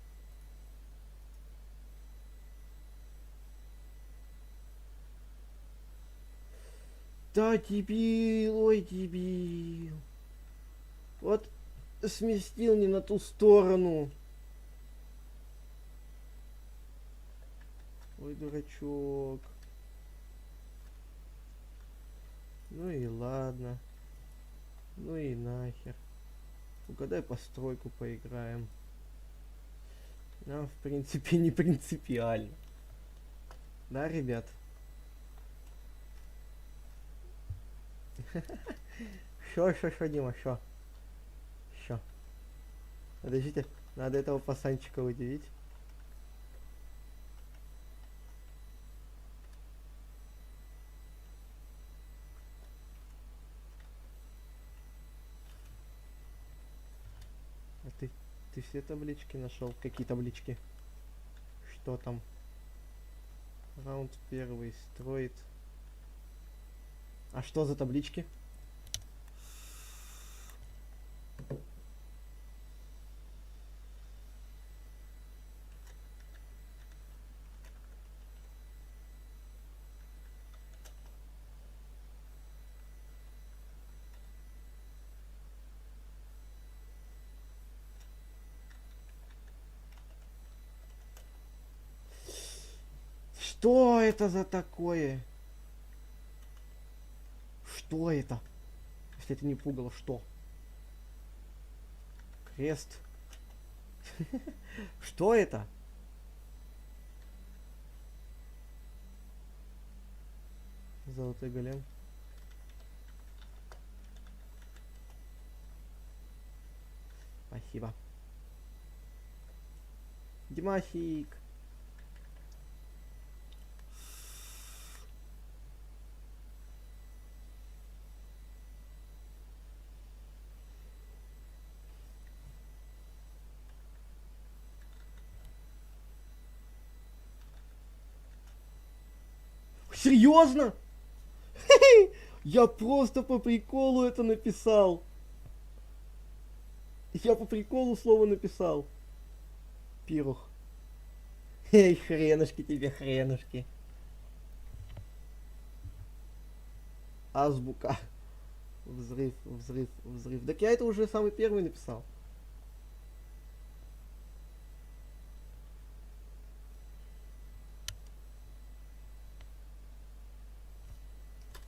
[SPEAKER 1] Да, дебил, ой, дебил. Вот сместил не на ту сторону. Ой, дурачок. Ну и ладно. Ну и нахер. Угадай постройку, поиграем. Нам, в принципе, не принципиально. Да, ребят? Шо, Дима, шо? Шо? Подождите, надо этого пацанчика удивить. А ты все таблички нашел? Какие таблички? Что там? Раунд первый строит. А что за таблички? Что это за такое? Что это? Если это не пугало, что? Крест. Что это? Золотой голем. Спасибо. Димасик. Серьезно? Я просто по приколу это написал. Я по приколу слово написал. Пирух. Эй, хренушки тебе, хренушки. Азбука. Взрыв, взрыв, взрыв. Так я это уже самый первый написал.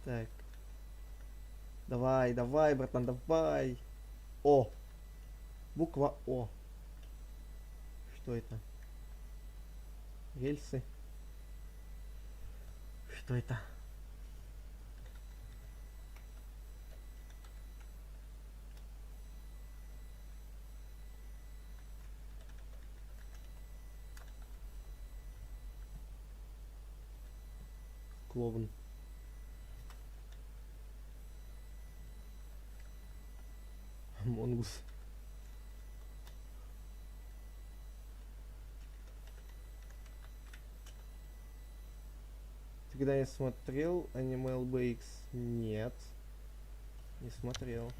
[SPEAKER 1] Так. Давай, давай, братан, давай. О. Буква О. Что это? Рельсы. Что это? Клоун. Монгус. Ты когда я смотрел Animal BX? Нет. Не смотрел.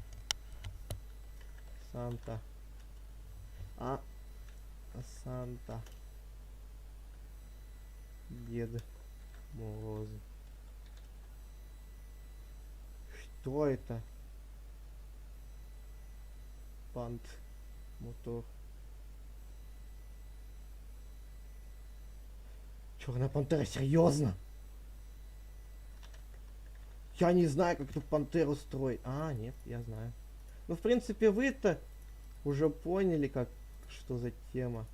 [SPEAKER 1] Санта. Санта. Дед Мороз. Что это? Пант. Мотор. Черная пантера, серьезно? Я не знаю, как эту пантеру строить. А, нет, я знаю. Ну, в принципе, вы-то уже поняли, как, что за тема.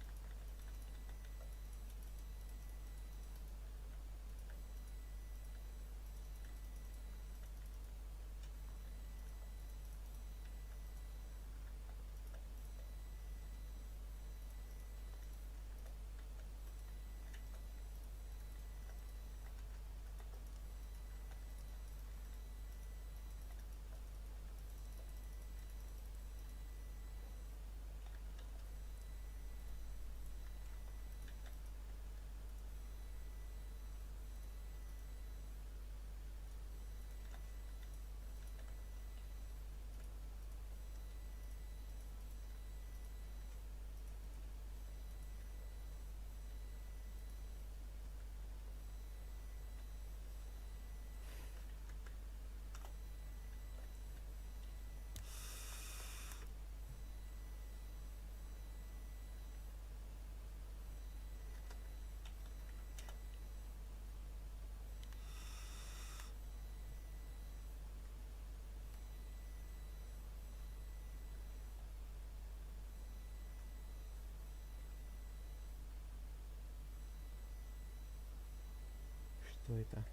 [SPEAKER 1] Что это?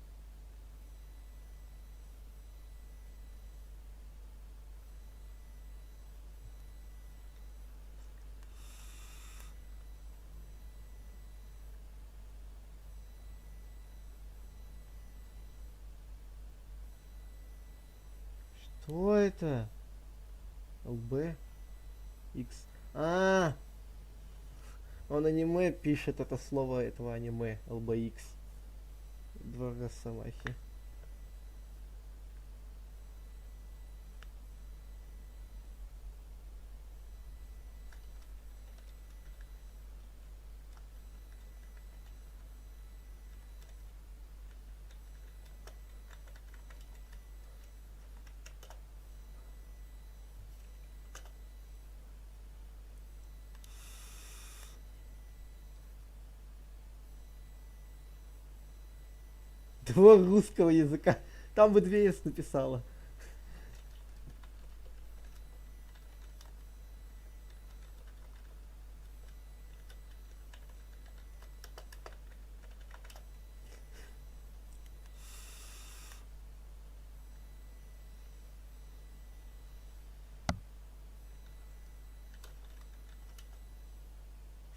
[SPEAKER 1] Что это? ЛБ? X. А, он аниме пишет это слово этого аниме. LBX. Два Росомахи. Двор русского языка. Там бы 2С написала.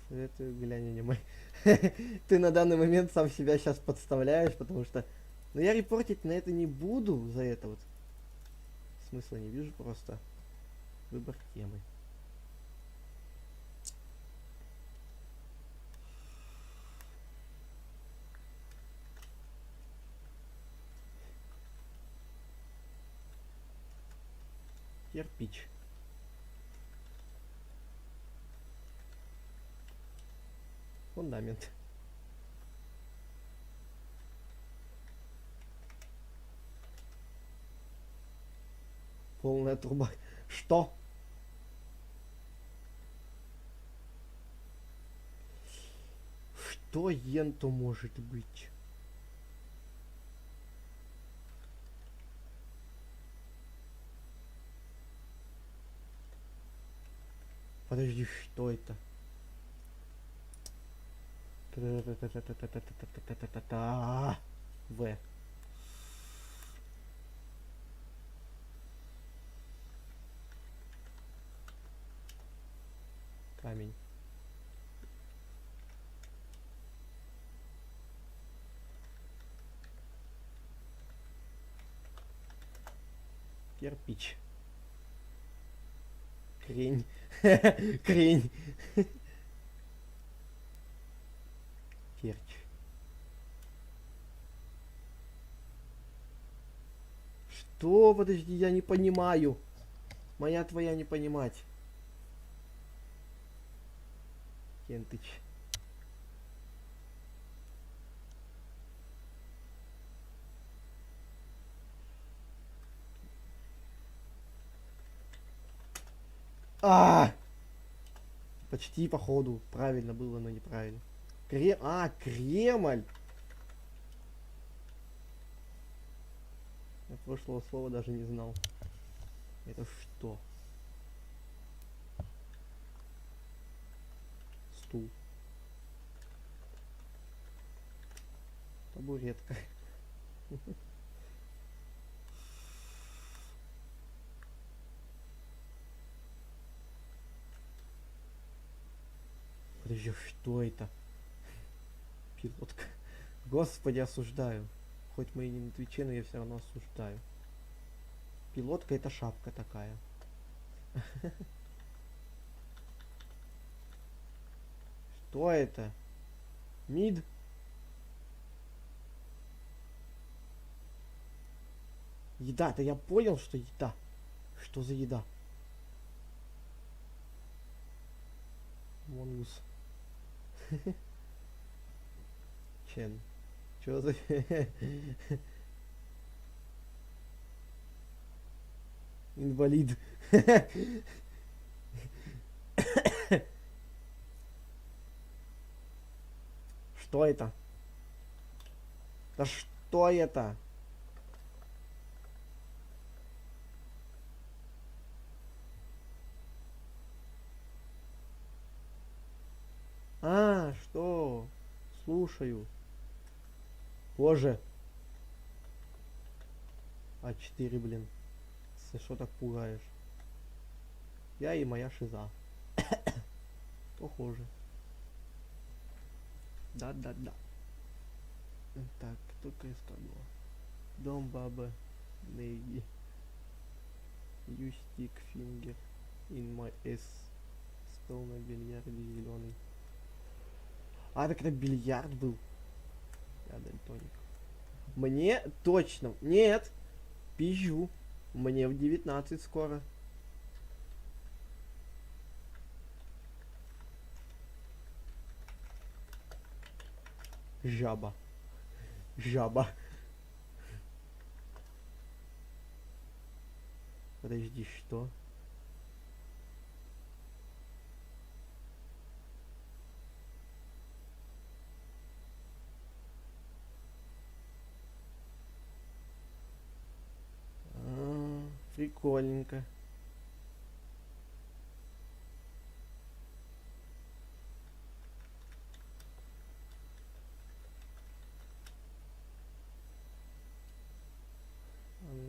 [SPEAKER 1] Советую глянь аниме. Ты на данный момент сам себя сейчас подставляешь, потому что... Но я репортить на это не буду за это вот. Смысла не вижу просто. Выбор темы. Кирпич. Фундамент. Полная труба. Что? Что енту может быть? Подожди, что это? В. Камень. Кирпич. Крень. Крень. Керчь. Что? Подожди, я не понимаю. Моя твоя не понимать. Кентыч. А! Почти походу. Правильно было, но неправильно. Кремль. Я прошлого слова даже не знал. Это что? Стул. Табуретка. Подожди, что это? Пилотка. Господи, осуждаю. Хоть мы и не на Твиче, но я все равно осуждаю. Пилотка — это шапка такая. Что это? Мид? Еда-то я понял, что еда. Что за еда? Монгус. Чен. Чё за... Инвалид. Что это? Да что это? А, что? Слушаю. Боже, А4, блин. Ты что так пугаешь? Я и моя шиза. Похоже. Да-да-да. Так, кто КСК был? Дом бабы Нейги. You stick finger in my ass. Стол на бильярде зеленый. А, так это бильярд был. Я дальтоник. Мне точно. Нет. Пизжу. Мне в 19 скоро. Жаба. Жаба. Подожди, что? Прикольненько.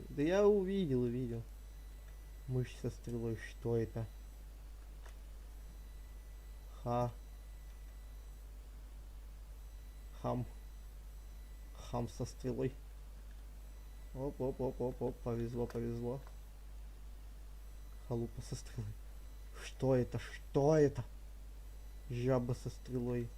[SPEAKER 1] Да я увидел. Мышь со стрелой, что это? Хам. Хам со стрелой. Оп. Повезло. Халупа со стрелой. Что это? Что это? Жаба со стрелой.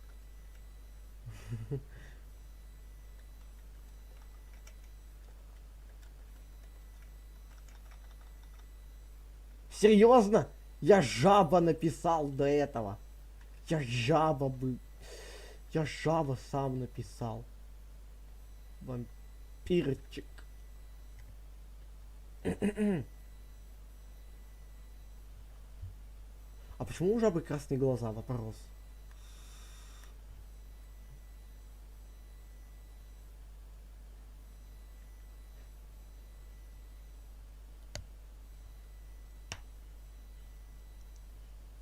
[SPEAKER 1] Серьезно? Я жаба написал до этого. Я жаба сам написал. Вампирчик. А почему у жабы красные глаза? Вопрос.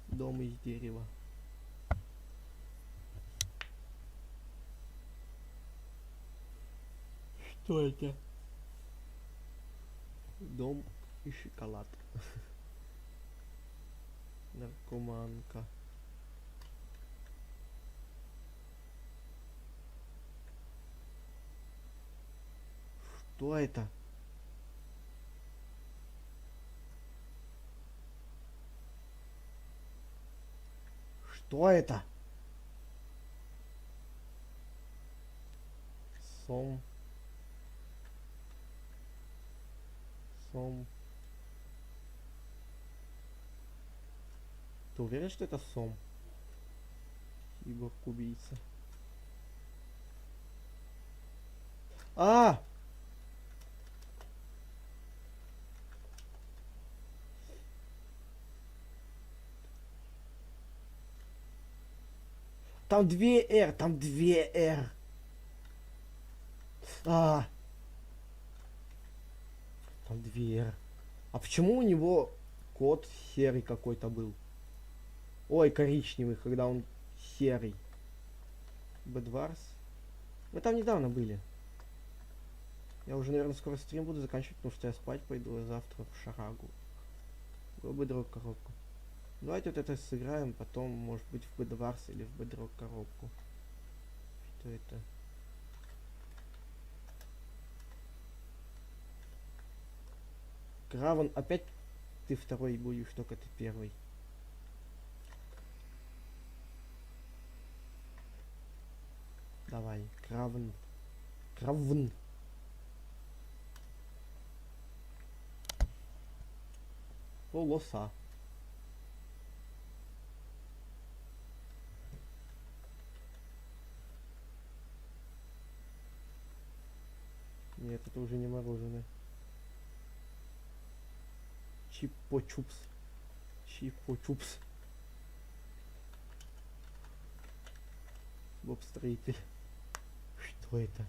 [SPEAKER 1] Дом из дерева. Что это? Дом и шоколад. Наркоманка. Что это? Что это? Сом. Ты уверен, что это сом? Киборг-убийца. А! Там 2 R, там 2 R. А! Там 2 R. А почему у него кот серый какой-то был? Ой, коричневый, когда он серый. Бэдварс. Мы там недавно были. Я уже, наверное, скоро стрим буду заканчивать, потому что я спать пойду, а завтра в шарагу. В бедрок коробку. Давайте вот это сыграем, потом, может быть, в Бэдварс или в бедрок коробку. Что это? Граван, опять ты второй будешь, только ты первый. Давай, Кравн. Полоса. Нет, это уже не мороженое. Чипо-чупс. Боб-строитель. Что это?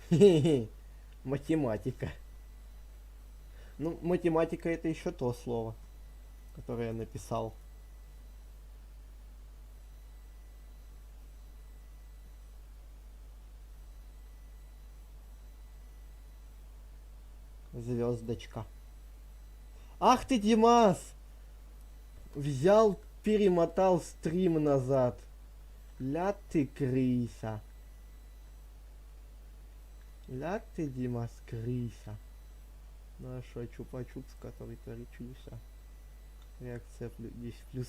[SPEAKER 1] Хе-хе. Математика. Ну, математика это еще то слово, которое я написал. Звездочка. Ах ты, Димас! Взял, перемотал стрим назад. Ля ты крыса. Ля ты, Димас, крыса. Ну а шо, чупа-чупс, который творит чудеса. Реакция 10 плюс.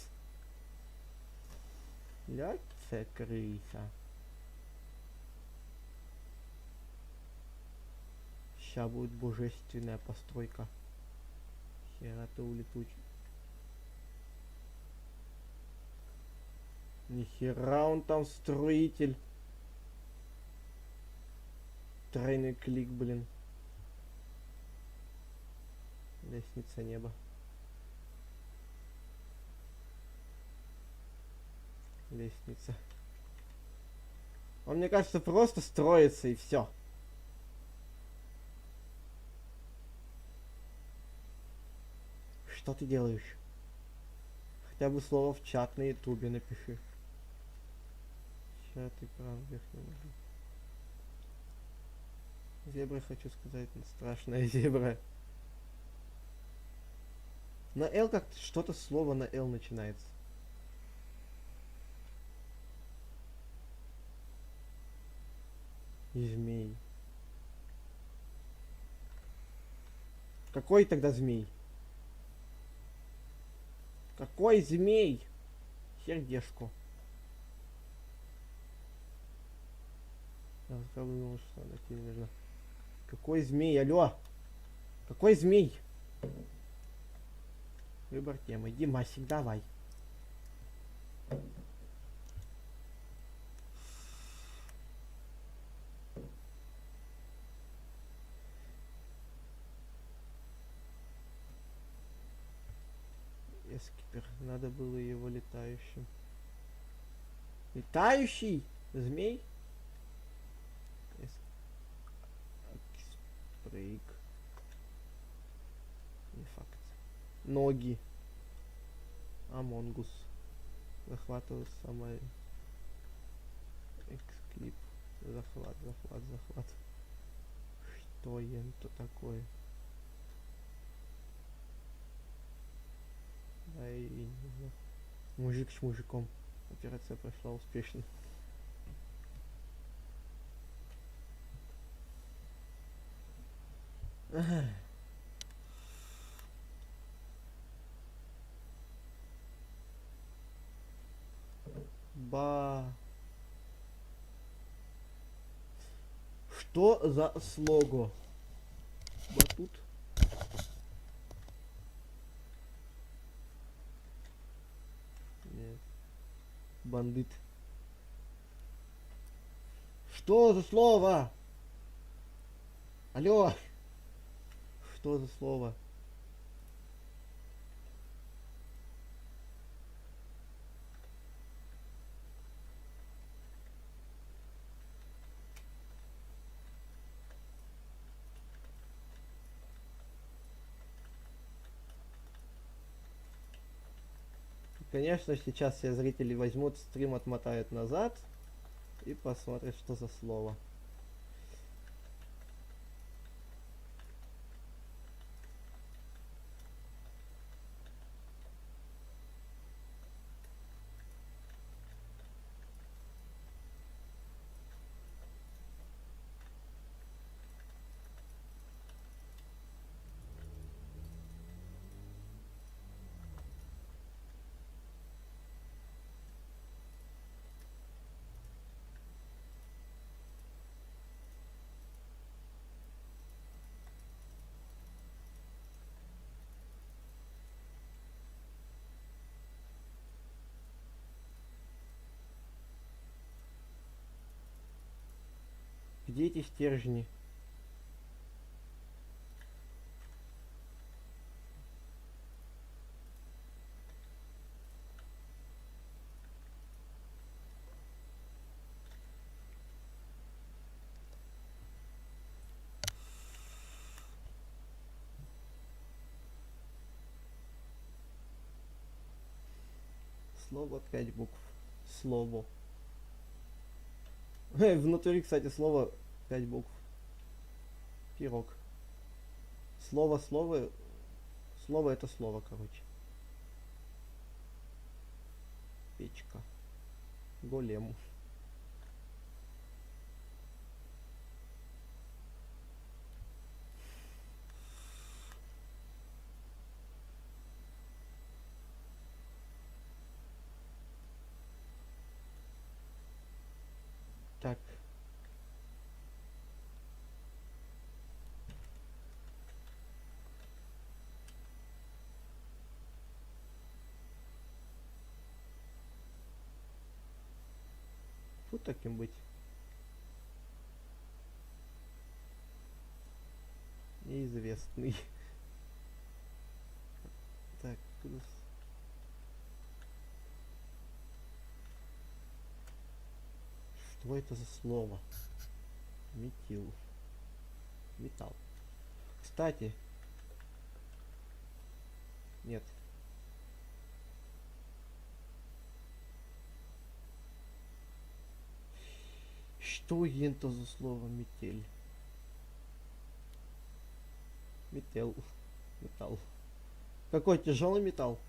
[SPEAKER 1] Ля ты крыса. Ща будет божественная постройка. Хера ты улетучий. Нихера он там строитель. Тройной клик, блин. Лестница неба. Лестница. Он, мне кажется, просто строится и все. Что ты делаешь? Хотя бы слово в чат на ютубе напиши. Чат экран верхний. Зебра, хочу сказать, страшная зебра. На Л как что-то слово на Л начинается. И змей. Какой тогда змей? Какой змей? Сердешку. Я думал, что найти нужно. Какой змей? Алло! Какой змей? Выбор темы. Димасик, давай. Эскипер. Надо было его летающим. Летающий? Змей? Спрейк. Не факт. Ноги. Амонгус. Захватывал самое. Эксклип. Захват. Что это такое? Да и не знаю. Мужик с мужиком. Операция прошла успешно. Ба. Что за слого? Батут. Нет. Бандит. Что за слово? Алло. Что за слово? Конечно, сейчас все зрители возьмут стрим, отмотают назад и посмотрят, что за слово. Где эти стержни? Слово 5 букв. Слово. Внутри, кстати, слово 5 букв. Пирог. Слово, слово. Слово это слово, короче. Печка. Голем. Так. Фу таким быть. Неизвестный. Так, плюс. Что это за слово? Метил. Металл. Кстати. Нет. Что это за слово метель? Метел. Металл. Какой тяжелый металл?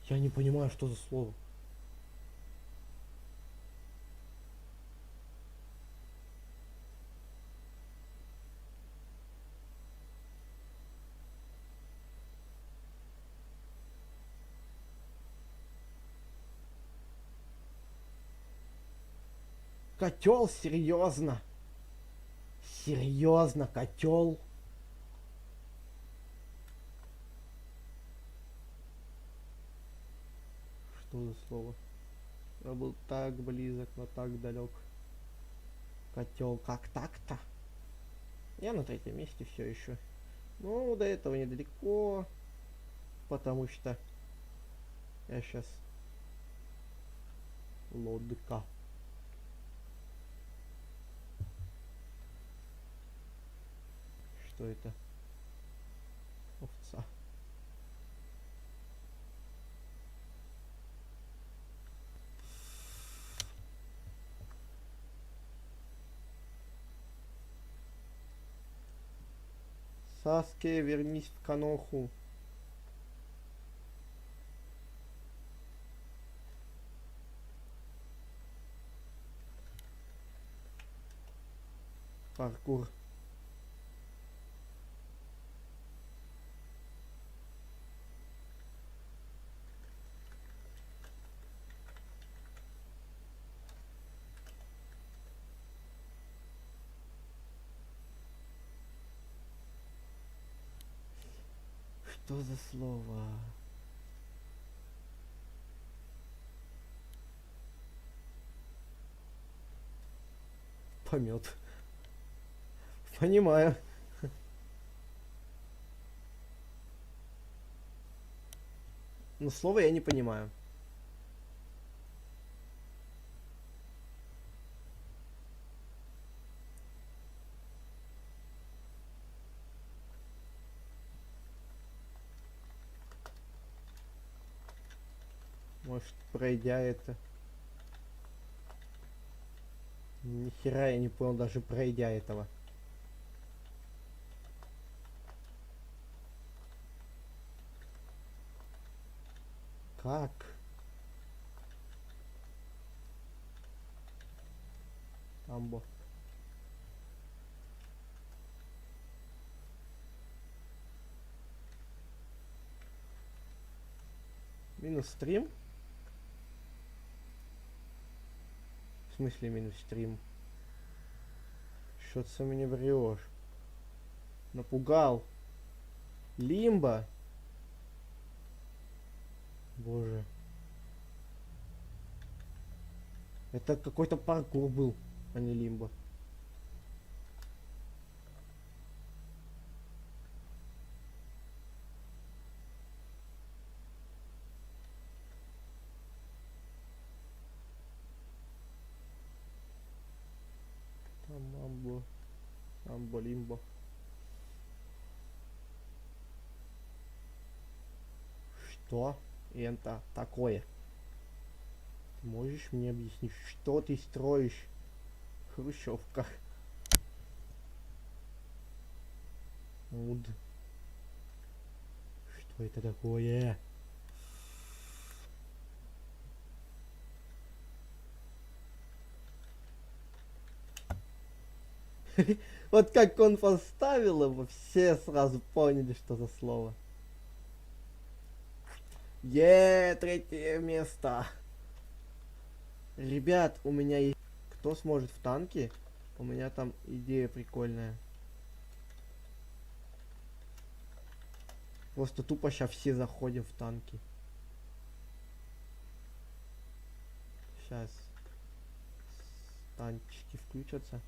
[SPEAKER 1] Я не понимаю, что за слово. Котел, серьезно? Серьезно, котел? Что за слово? Я был так близок, но так далек. Котел, как так-то? Я на третьем месте все еще. Ну, до этого недалеко. Потому что я сейчас лодка. Что это? Овца. Саске, вернись в Каноху. Паркур. Что за слово? Помет. Понимаю. Но слово я не понимаю. Может, пройдя это. Ни хера я не понял, даже пройдя этого. Как? Амбо. Минус стрим? В смысле минус стрим? Что ты мне врешь? Напугал. Лимба. Боже. Это какой-то паркур был, а не лимба. Там амбо. Амбо-лимбо. Что это такое? Ты можешь мне объяснить, что ты строишь в хрущевках? Муд. Что это такое? Вот как он поставил его, все сразу поняли, что за слово. Третье место. Ребят, у меня есть... Кто сможет в танке? У меня там идея прикольная. Просто тупо сейчас все заходим в танки. Сейчас танчики включатся.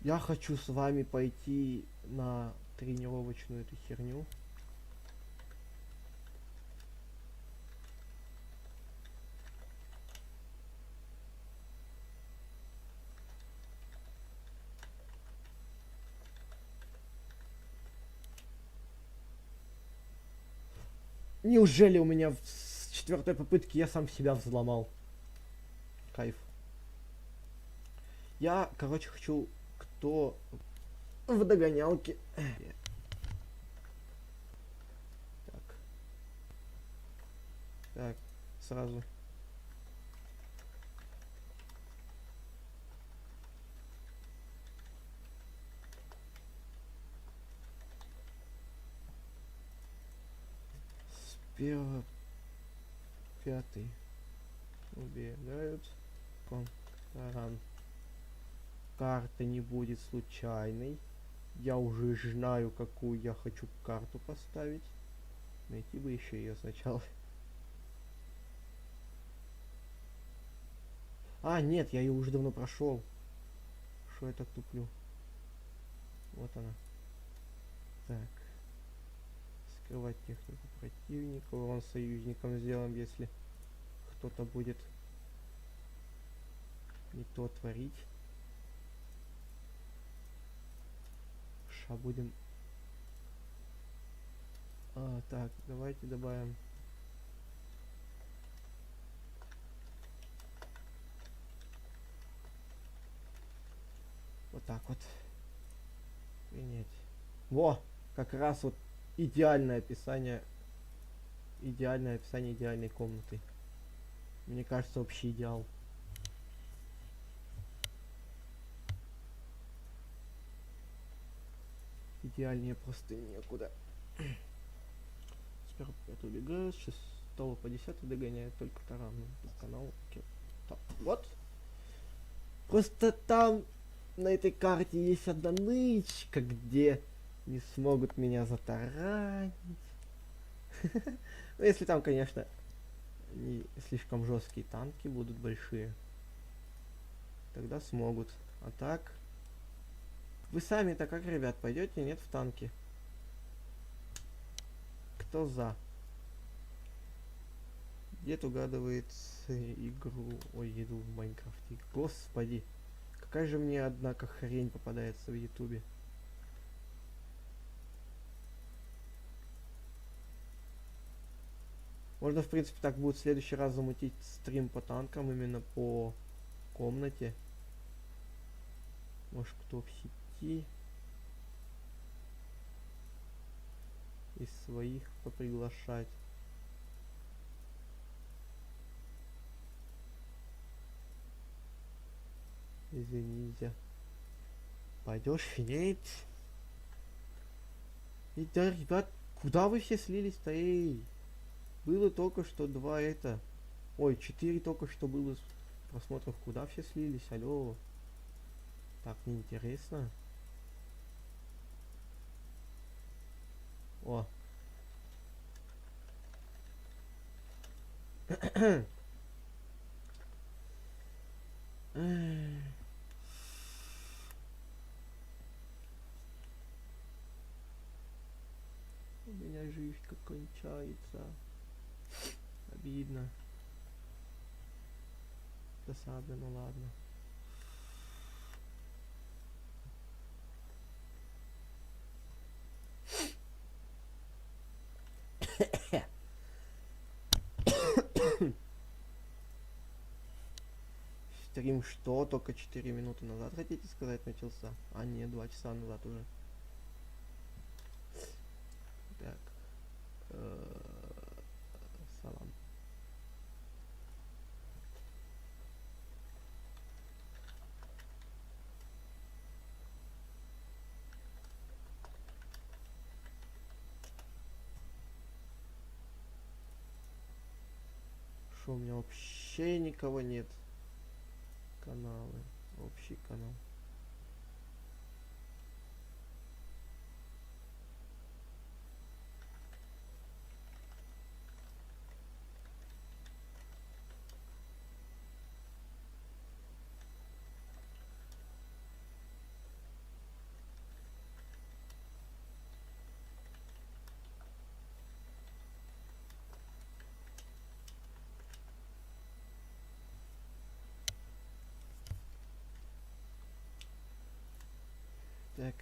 [SPEAKER 1] Я хочу с вами пойти на тренировочную эту херню. Неужели у меня с 4-й попытки я сам себя взломал? Кайф. Я, короче, хочу, кто в догонялке. Так. Так, сразу. С 1-5 убегают. Таран. Карта не будет случайной. Я уже знаю, какую я хочу карту поставить. Найти бы еще ее сначала. А, нет, я ее уже давно прошел. Что я так туплю? Вот она. Так. Скрывать технику противника. Урон союзникам сделаем, если кто-то будет не то творить. Будем. Так, давайте добавим. Вот так вот. Принять. Во! Как раз вот идеальное описание. Идеальное описание идеальной комнаты. Мне кажется, общий идеал. Идеальнее просто некуда. С 1-5 убегают, с 6 по 10 догоняет только таран. Канал. Так, вот. Просто там на этой карте есть одна нычка, где не смогут меня затаранить. Ну, если там, конечно, не слишком жесткие танки будут большие, тогда смогут. А так... Вы сами-то как, ребят, пойдете, нет, в танки? Кто за? Дед угадывает игру... Ой, еду в Майнкрафте. Господи. Какая же мне, однако, хрень попадается в Ютубе. Можно, в принципе, так будет в следующий раз замутить стрим по танкам, именно по комнате. Может, кто в сети из своих поприглашать. Извините. Пойдешь финеть? И да, ребят, куда вы все слились-то, эй? Было только что 2 это. Ой, 4 только что было просмотров. Куда все слились? Алло. Так неинтересно. О. У меня жизнь как кончается. Обидно. Досадно, ну ладно. Стрим что? Только 4 минуты назад, хотите сказать, начался? А, нет, 2 часа назад уже. Так. Салам. Что, у меня вообще никого нет? Каналы. Общий канал. Так.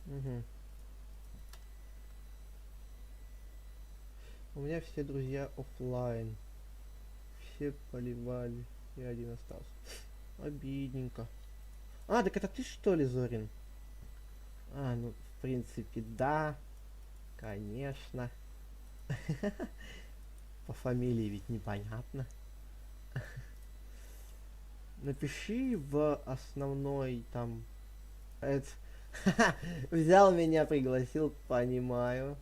[SPEAKER 1] Угу. У меня все друзья оффлайн. Все поливали. И один остался. Обидненько. А, так это ты что ли, Зорин? А, ну, в принципе, да. Конечно. По фамилии ведь непонятно. Напиши в основной там... Это... Взял меня, пригласил, понимаю.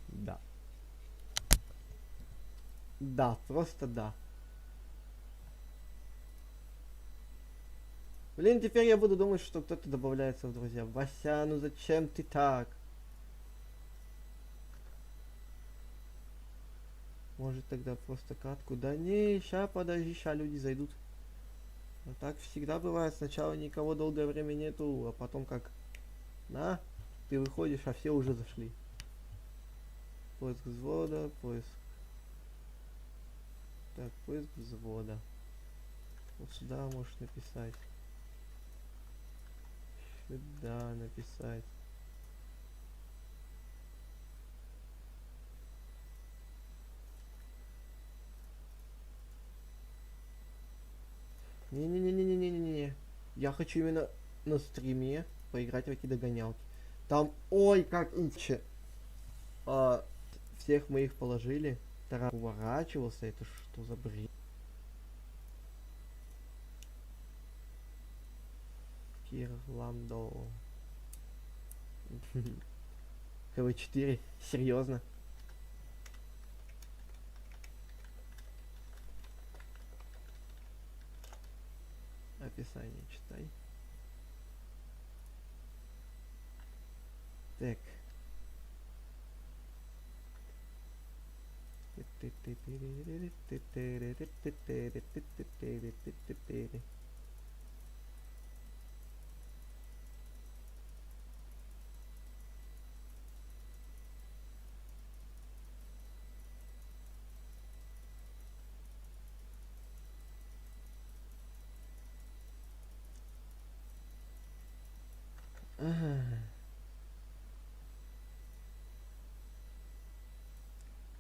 [SPEAKER 1] Да. Да, просто да. Блин, теперь я буду думать, что кто-то добавляется в друзья. Вася, ну зачем ты так? Может тогда просто катку? Да не, ща подожди, ща люди зайдут. А так всегда бывает. Сначала никого долгое время нету, а потом как... На, ты выходишь, а все уже зашли. Поиск взвода, поиск... Так, поиск взвода. Вот сюда можешь написать. Сюда написать. Не-не-не-не-не-не-не. Я хочу именно на стриме поиграть в эти догонялки. Там, ой, как интересно. Всех моих положили. Таран уворачивался. Это что за бред? Кирландо. ХВ4. Серьезно? Описание читай. Так.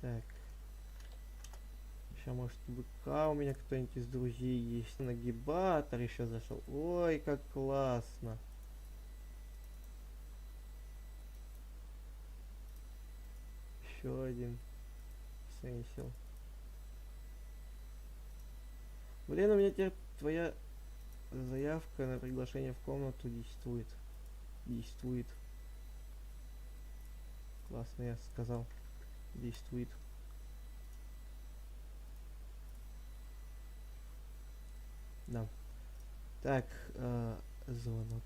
[SPEAKER 1] Так. Сейчас, может, БК у меня кто-нибудь из друзей есть. Нагибатор еще зашел. Ой, как классно. Еще один. Сенсил. Блин, у меня теперь твоя заявка на приглашение в комнату действует. Действует. Классно, я сказал. Действует. Да. Так, Звонок.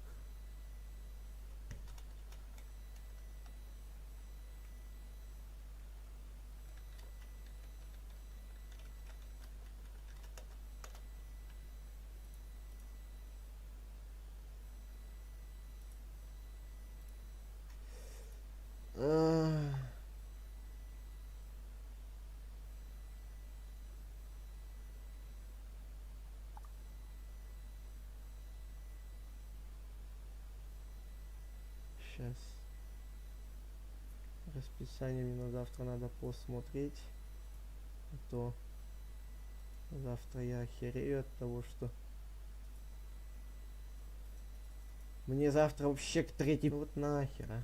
[SPEAKER 1] Сейчас. Расписание мне на завтра надо посмотреть. А то завтра я охерею от того, что мне завтра вообще к третьей... Вот нахер, а.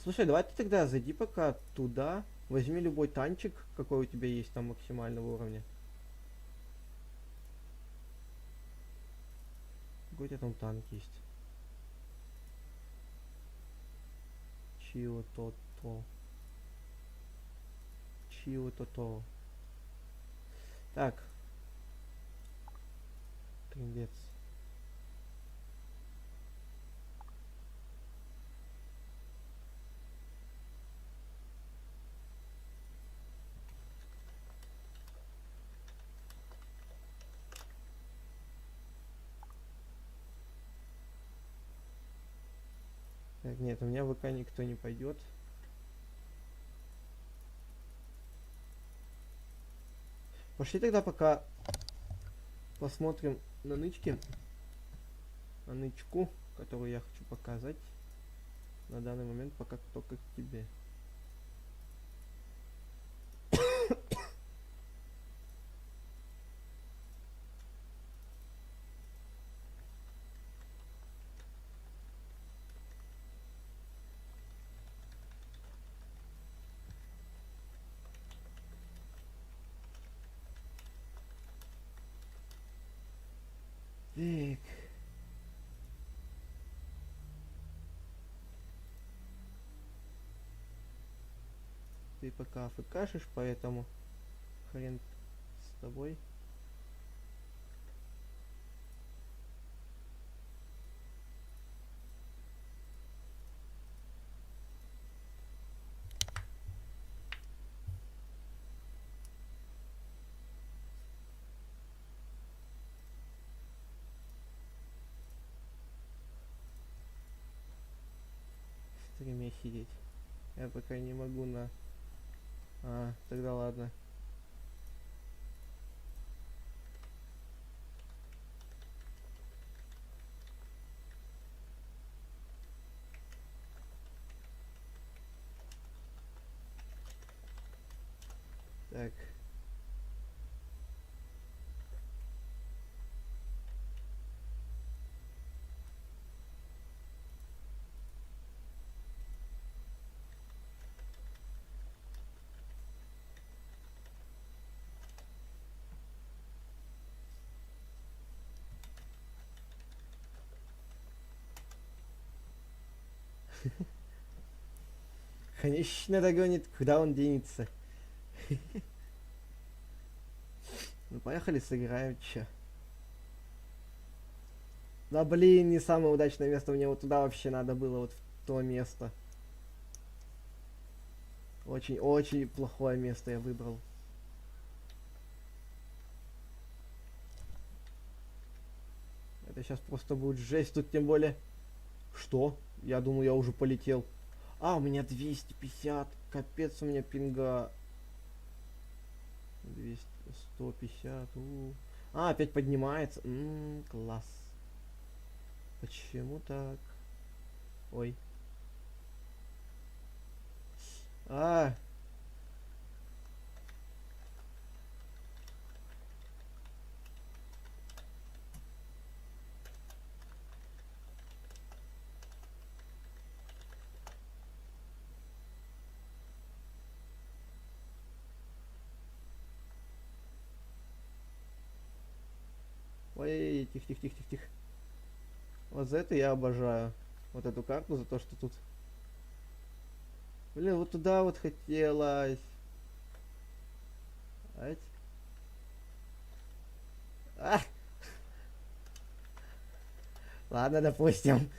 [SPEAKER 1] Слушай, давай ты тогда зайди пока туда, возьми любой танчик, какой у тебя есть там максимального уровня. Какой у тебя там танк есть? Чио-то-то. Чио-то-то. Так. Трындец. Так, нет, у меня в ВК никто не пойдет. Пошли тогда пока посмотрим на нычки. На нычку, которую я хочу показать. На данный момент пока только к тебе. Так. Ты пока афкашишь, поэтому хрен с тобой. В стриме сидеть. Я пока не могу на... тогда ладно. Так. Конечно догонит, куда он денется. Ну поехали, сыграем, чё. Да блин, не самое удачное место, мне вот туда вообще надо было, вот в то место. Очень плохое место я выбрал. Это сейчас просто будет жесть, тут тем более... Что? Я думаю, я уже полетел. У меня 250. Капец, у меня пинга. 200, 150. Опять поднимается. Класс. Почему так? Ой. А. Ой, тихо. Вот за это я обожаю. Вот эту карту, за то, что тут... Блин, вот туда вот хотелось. Ать. Ладно, допустим.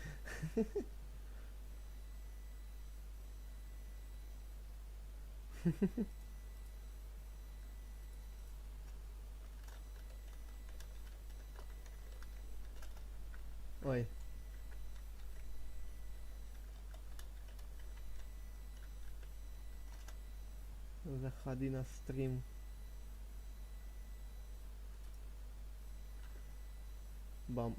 [SPEAKER 1] Ой. Заходи на стрим. Бам.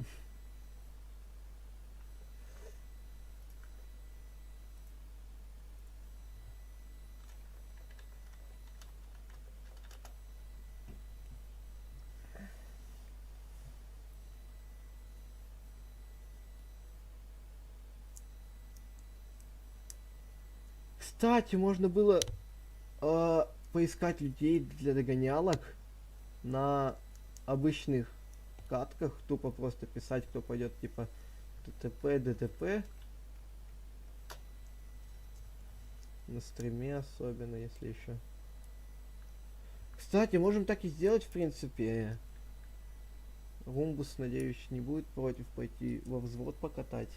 [SPEAKER 1] Кстати, можно было поискать людей для догонялок на обычных катках, тупо просто писать, кто пойдет, типа ТТП, ДТП. На стриме особенно, если еще. Кстати, можем так и сделать, в принципе. Румбус, надеюсь, не будет против пойти во взвод покатать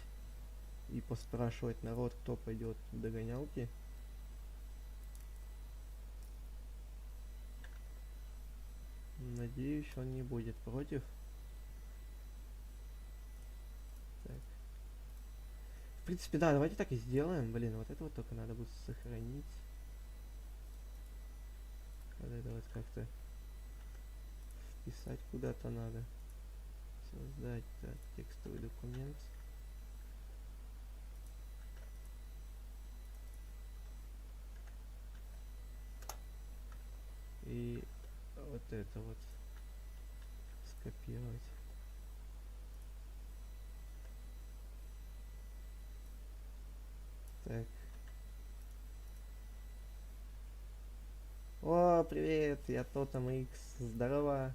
[SPEAKER 1] и поспрашивать народ, кто пойдет в догонялки. Надеюсь, он не будет против. Так. В принципе, да, давайте так и сделаем. Блин, вот это вот только надо будет сохранить. Вот это вот как-то вписать куда-то надо. Создать, так, текстовый документ. И вот это вот скопировать. Так. О, привет, я Тотем Икс, здорово.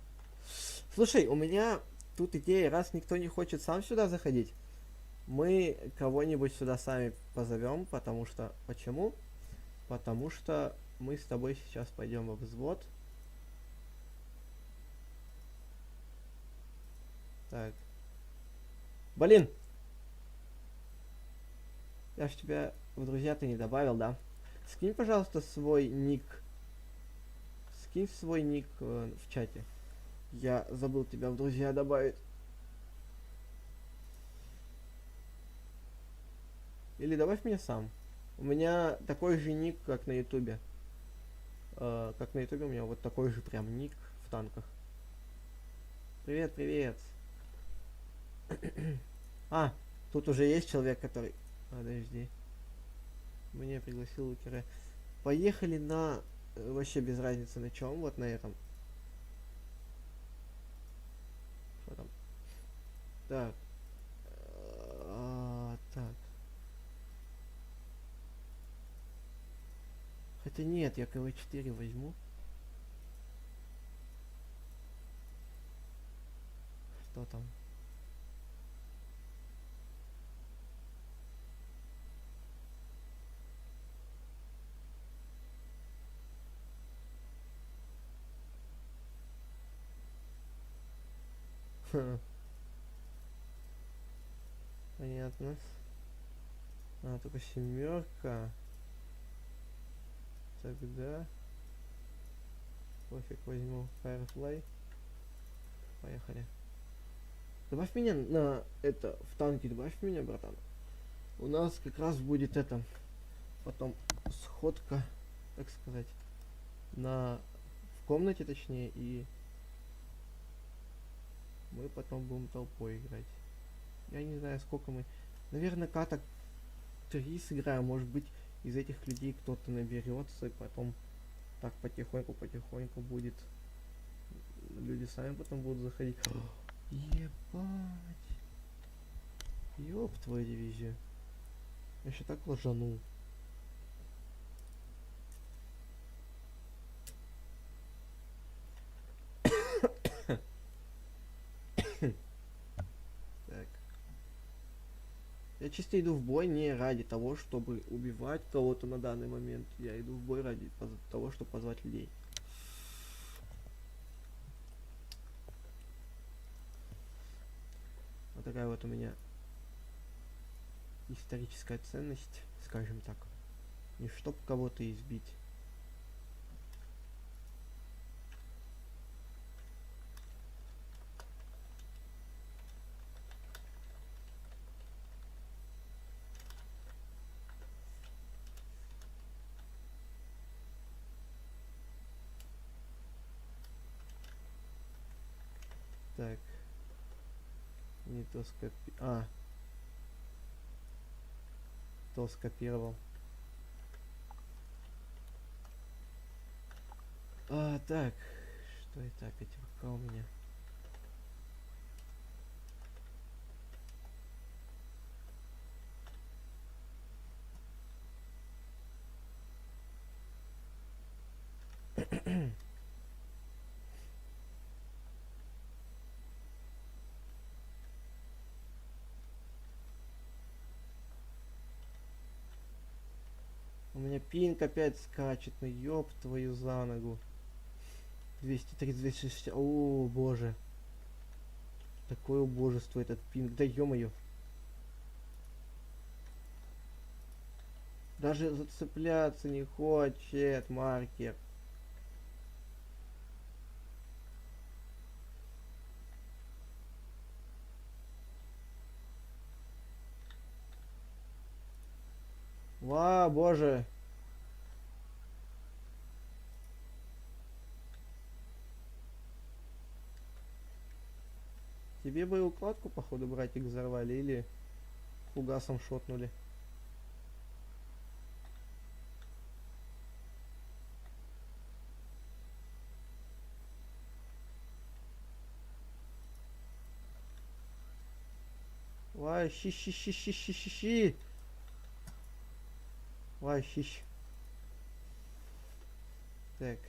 [SPEAKER 1] Слушай, у меня тут идея, раз никто не хочет сам сюда заходить, мы кого-нибудь сюда сами позовем, потому что... Почему? Потому что мы с тобой сейчас пойдем во взвод. Так. Блин! Я ж тебя в друзья-то не добавил, да? Скинь, пожалуйста, свой ник. Скинь свой ник в чате. Я забыл тебя в друзья добавить. Или добавь меня сам. У меня такой же ник, как на ютубе. Как на ютубе у меня вот такой же прям ник в танках. Привет, привет. А, тут уже есть человек, который... Подожди. Меня пригласил Лукера. Поехали на... Вообще без разницы на чем, вот на этом. Что там? Так. Так. Хотя нет, я КВ-4 возьму. Что там? Понятно. Только семерка. Тогда пофиг, возьму Firefly. Поехали. Добавь меня на это, в танке добавь меня, братан. У нас как раз будет это, потом сходка, так сказать, в комнате точнее, и мы потом будем толпой играть. Я не знаю, сколько мы, наверное, каток 3 сыграем, может быть, из этих людей кто-то наберется, и потом так потихоньку будет. Люди сами потом будут заходить. Ебать. Ёб твою дивизию. Я еще так ложанул. Так. Я чисто иду в бой не ради того, чтобы убивать кого-то на данный момент. Я иду в бой ради того, чтобы позвать людей. Вот такая вот у меня историческая ценность, скажем так. Не чтоб кого-то избить. Так. Не то скопи... то скопировал. Так. Что это опять ВК у меня? У меня пинг опять скачет, ну ёб твою за ногу. 230, 260, о боже. Такое убожество этот пинг, да ё-моё. Даже зацепляться не хочет маркер. Боже. Тебе бы укладку, походу, братик, взорвали или фугасом шотнули. Щи. Щищ. Так.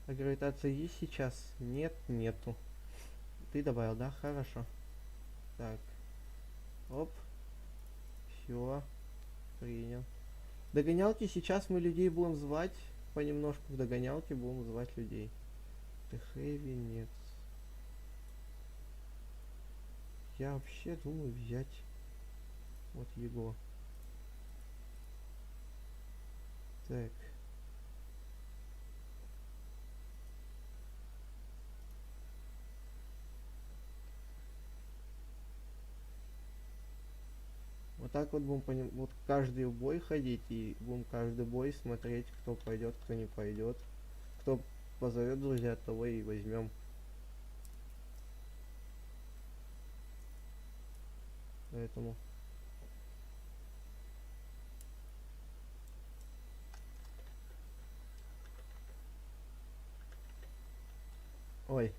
[SPEAKER 1] А гравитация есть сейчас? Нет, нету. Ты добавил, да? Хорошо. Так. Оп. Все. Принял. Догонялки сейчас мы людей будем звать. Понемножку в догонялке будем звать людей. Ты хэви, нет. Я вообще думаю взять вот его. Так. Вот так вот будем вот каждый бой ходить и будем каждый бой смотреть, кто пойдет, кто не пойдет. Кто позовет друзья, того и возьмем. Поэтому. Ой.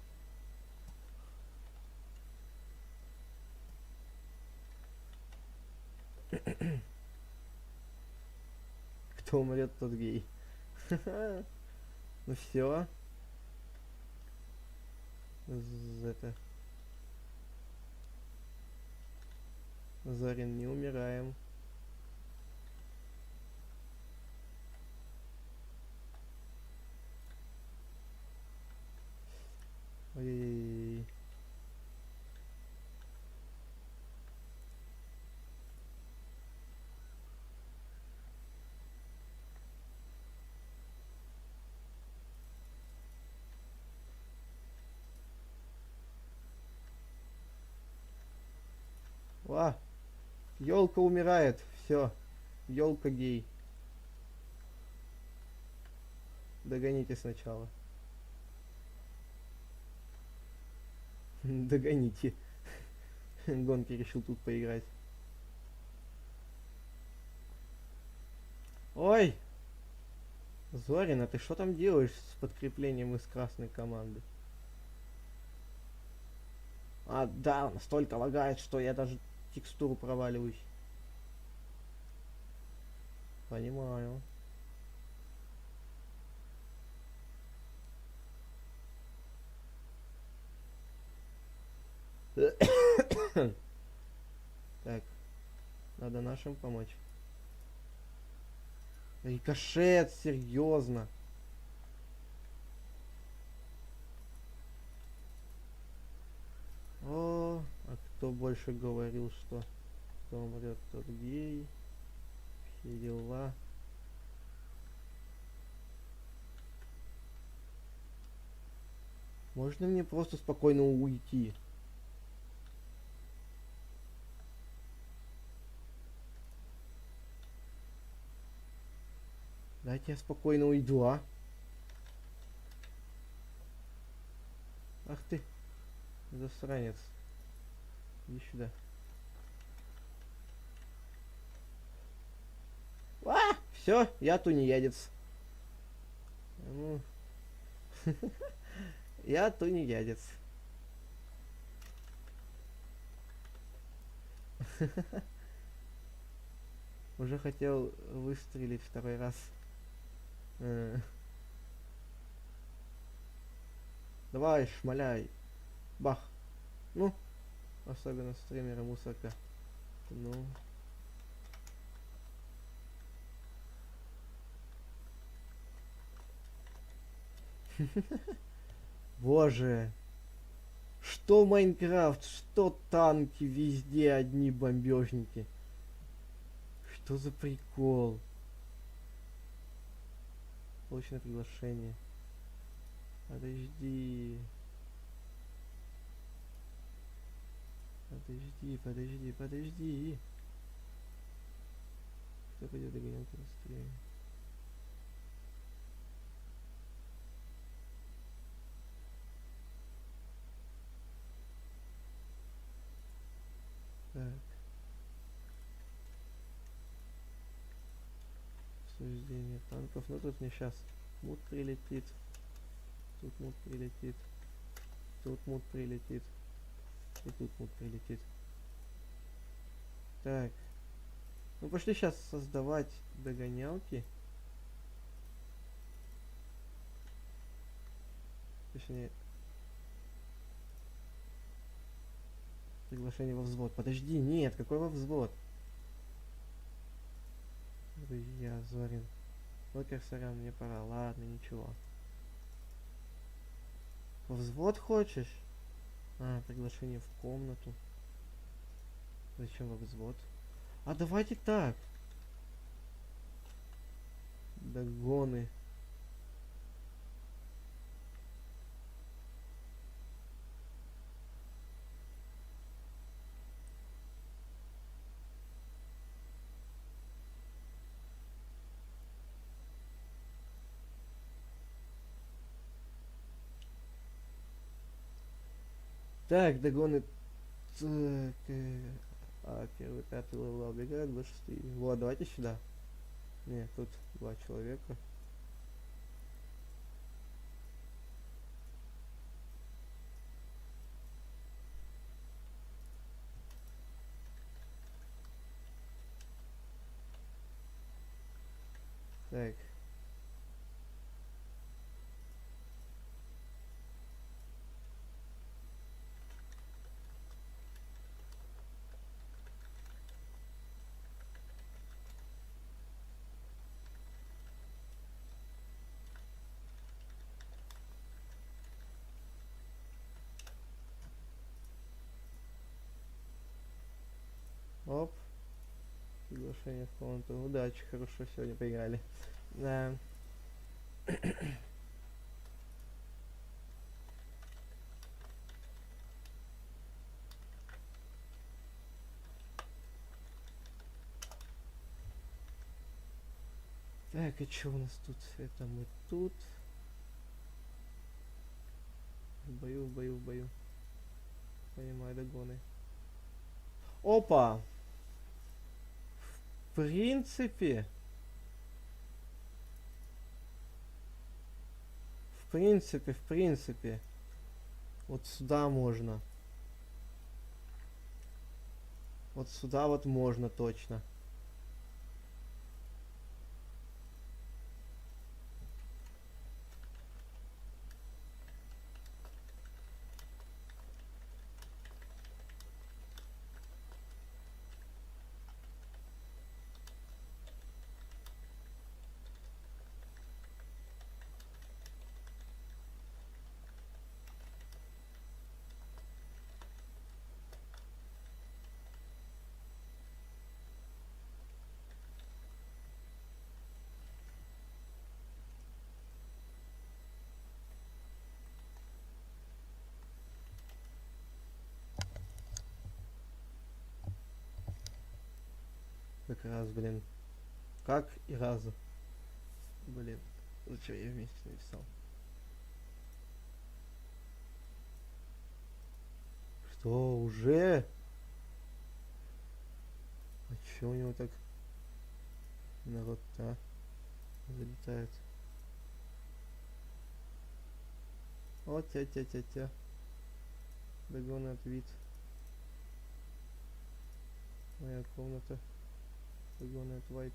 [SPEAKER 1] Кто умрет, тот гей. Ну все. Это. Зарин, не умираем. Ой. Елка умирает. Все. Елка гей. Догоните сначала. Догоните. Гонки решил тут поиграть. Ой! Зорин, а ты что там делаешь с подкреплением из красной команды? Да, настолько лагает, что я даже текстуру проваливаюсь. Понимаю. Так, надо нашим помочь. Рикошет, серьезно. А кто больше говорил, что Кто умрет, тот гей. Все дела. Можно мне просто спокойно уйти? Дайте я спокойно уйду, а? Ах ты, засранец. Иди сюда. Все, я тунеядец. Ну, я тунеядец. Уже хотел выстрелить второй раз. Давай, шмаляй. Бах. Ну, особенно стримера мусорка. Ну. Боже. Что Майнкрафт, что танки, везде одни бомбежники. Что за прикол? Получено приглашение. Подожди. Подожди. Кто пойдет догонялки быстрее? Так. Обсуждение танков. Ну тут мне сейчас мут прилетит. Тут мут прилетит. Тут мут прилетит. И тут мут прилетит. Так. Ну пошли сейчас создавать догонялки. Точнее. Приглашение во взвод. Подожди, нет, какой во взвод? Я Зорин. Локер, сорян, мне пора. Ладно, ничего. Во взвод хочешь? А, приглашение в комнату. Зачем во взвод? А давайте так. Догоны. Так, догоны. Так, первый, пятый левел убегают, 26. Вот, давайте сюда. Нет, тут два человека. Так. Оп. Приглашение в комнату. Удачи, хорошо сегодня поиграли. Да. Так, и что у нас тут? Это мы тут. В бою. Понимаю, догоны. Опа! В принципе... В принципе. Вот сюда можно. Вот сюда вот можно точно. раз, блин. Как и раз. Блин. Зачем я вместе написал? Что, уже? А чё у него так народ-то залетает? О, тя-тя-тя-тя. Догонят вид. Моя комната. Догонят вайт.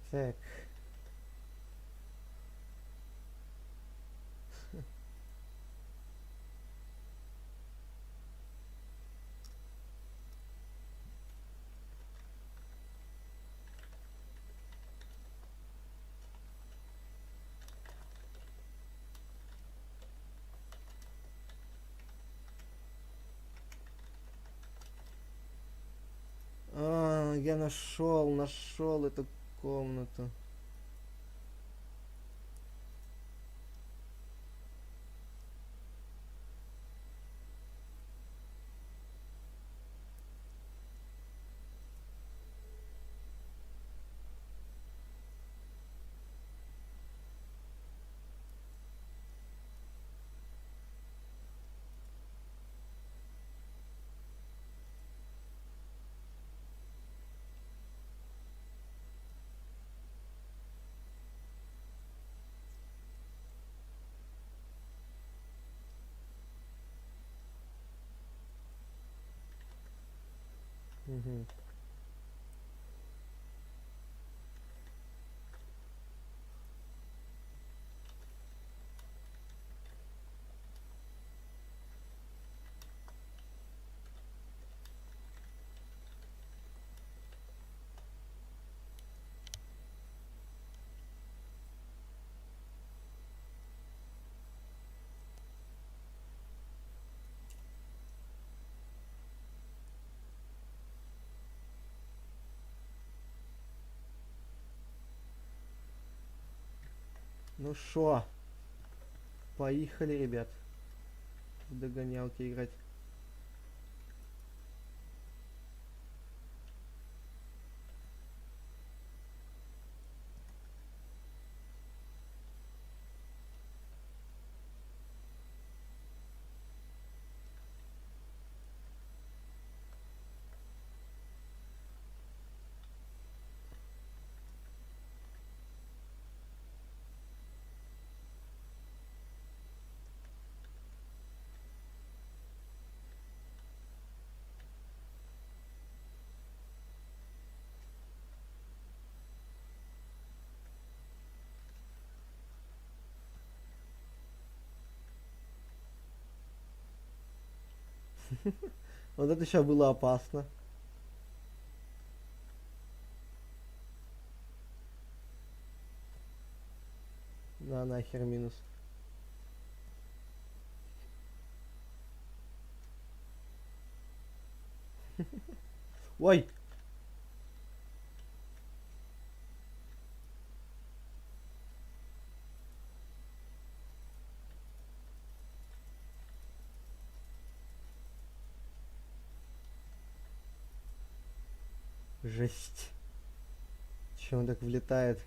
[SPEAKER 1] Так. А, я нашел эту комнату. Угу. Ну шо? Поехали, ребят. В догонялки играть. Вот это сейчас было опасно. На нахер минус. Ой! Жесть. Че он так влетает?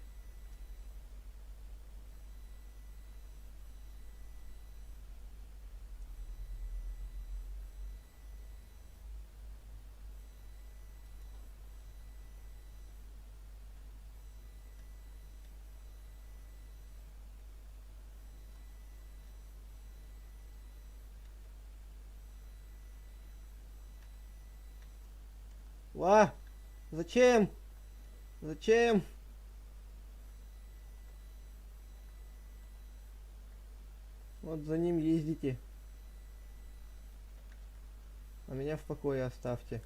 [SPEAKER 1] Ва! Зачем? Зачем? Вот за ним ездите. А меня в покое оставьте.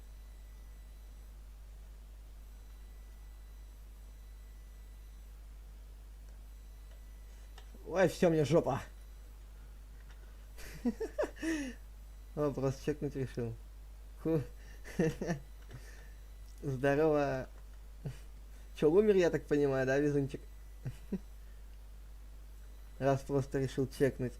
[SPEAKER 1] Ой, все, мне жопа. О, просто чекнуть решил. Здорово. Че, умер, я так понимаю, да, везунчик? Раз просто решил чекнуть.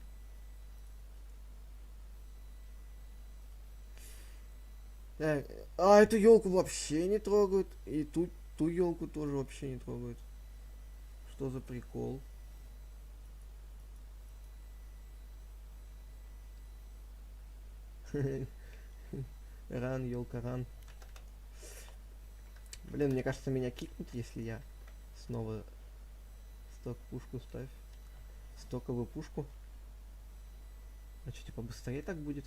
[SPEAKER 1] Так, а эту елку вообще не трогают. И ту елку тоже вообще не трогают. Что за прикол? Ран, елка, ран. Блин, мне кажется, меня кикнут, если я снова сток-пушку ставь. Стоковую пушку. А что, типа, быстрее так будет?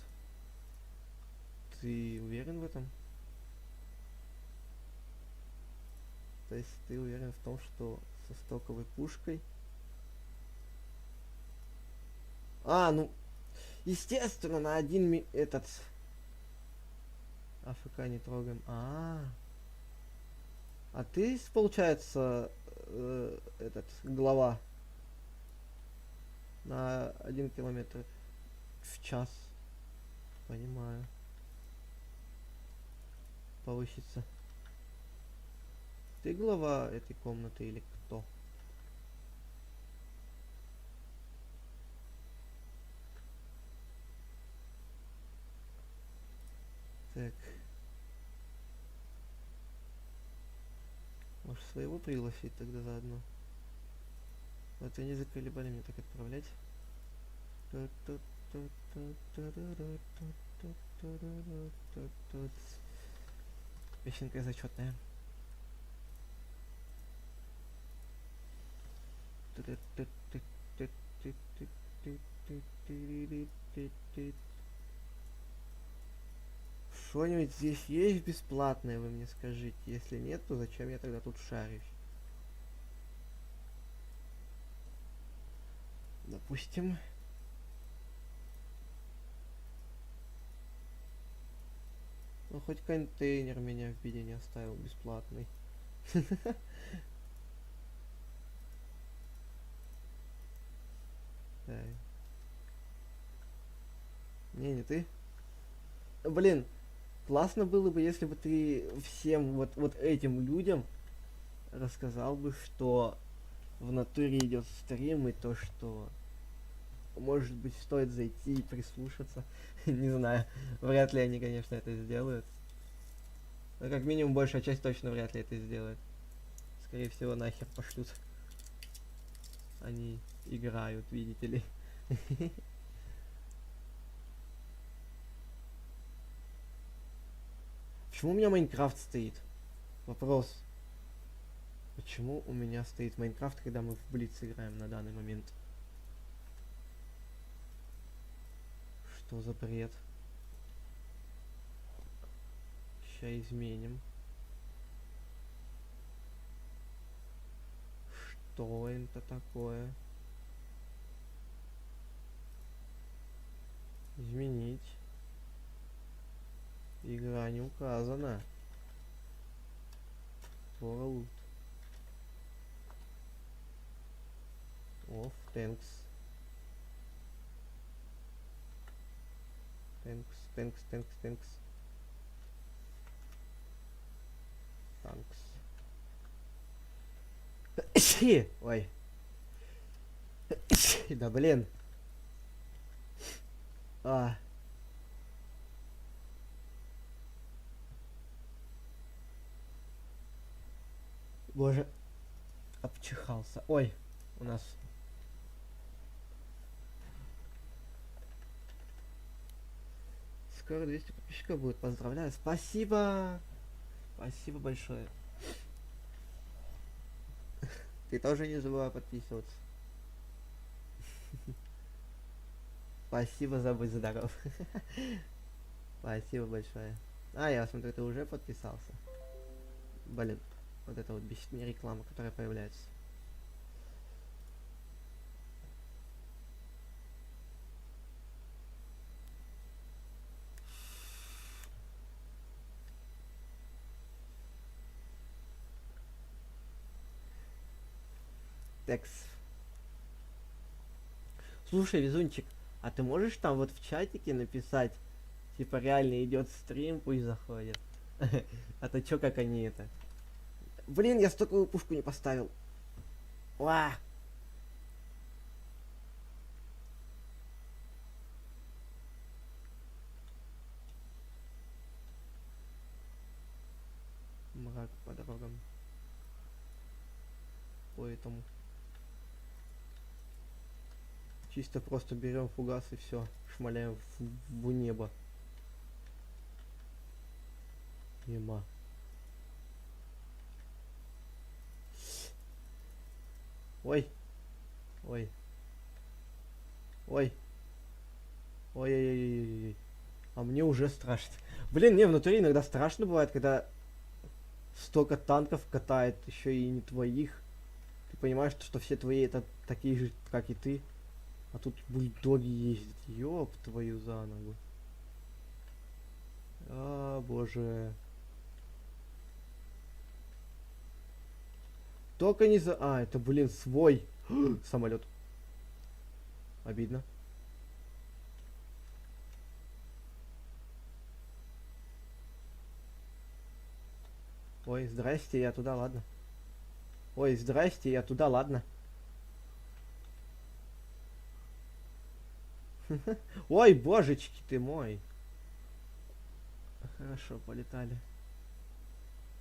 [SPEAKER 1] Ты уверен в этом? То есть ты уверен в том, что со стоковой пушкой... А, ну, естественно, на этот... АФК не трогаем. А ты, получается, этот, глава на 1 километр в час. Понимаю. Повысится. Ты глава этой комнаты или кто? Так. Может, своего пригласить тогда заодно? Вот они заколебали меня так отправлять. Песенка зачетная. Что-нибудь здесь есть бесплатное, вы мне скажите. Если нет, то зачем я тогда тут шарюсь? Допустим. Ну, хоть контейнер меня в беде не оставил бесплатный. Не ты. Блин, классно было бы, если бы ты всем вот этим людям рассказал бы, что в натуре идет стрим, и то, что может быть стоит зайти и прислушаться. Не знаю. Вряд ли они, конечно, это сделают. Но как минимум большая часть точно вряд ли это сделает. Скорее всего, нахер пошлют. Они играют, видите ли. Почему у меня Майнкрафт стоит? Вопрос. Почему у меня стоит Майнкрафт, когда мы в Блиц играем на данный момент? Что за бред? Сейчас изменим. Что это такое? Изменить. Игра не указана. World. Of tanks. Tanks. Ой. Да блин. Боже. Обчихался. Ой. У нас... Скоро 200 подписчиков будет. Поздравляю. Спасибо. Спасибо большое. Ты тоже не забывай подписываться. Спасибо за «Будь здоров». Спасибо большое. Я смотрю, ты уже подписался. Блин, вот это вот бесит меня реклама, которая появляется. Текс. Слушай, Везунчик, а ты можешь там вот в чатике написать, типа реально идет стрим, пусть заходит. А то чё, как они это? Блин, я стоковую пушку не поставил. Ва! Мрак по дорогам. Поэтому чисто просто берем фугас и все, шмаляем в небо. Ема. Ой. Ой. Ой. Ой-ой-ой-ой-ой. А мне уже страшно. Блин, мне внутри иногда страшно бывает, когда столько танков катает, еще и не твоих. Ты понимаешь, что все твои это такие же, как и ты. А тут бульдоги ездят. Ёб твою за ногу. А, боже. Только не за... А, это, блин, свой самолет. Обидно. Ой, здрасте, я туда, ладно. Ой, здрасте, я туда, ладно. Ой, божечки ты мой. Хорошо, полетали.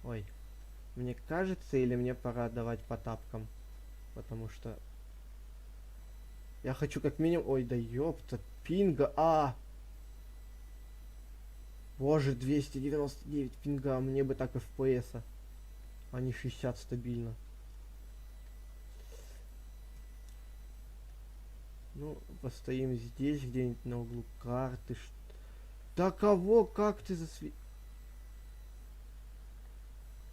[SPEAKER 1] Ой, мне кажется, или мне пора давать по тапкам? Потому что... Я хочу как минимум... Ой, да ёпта, пинга, Боже, 299 пинга, мне бы так FPS-а. А не 60 стабильно. Ну, постоим здесь, где-нибудь на углу карты. Да кого? Как ты засви...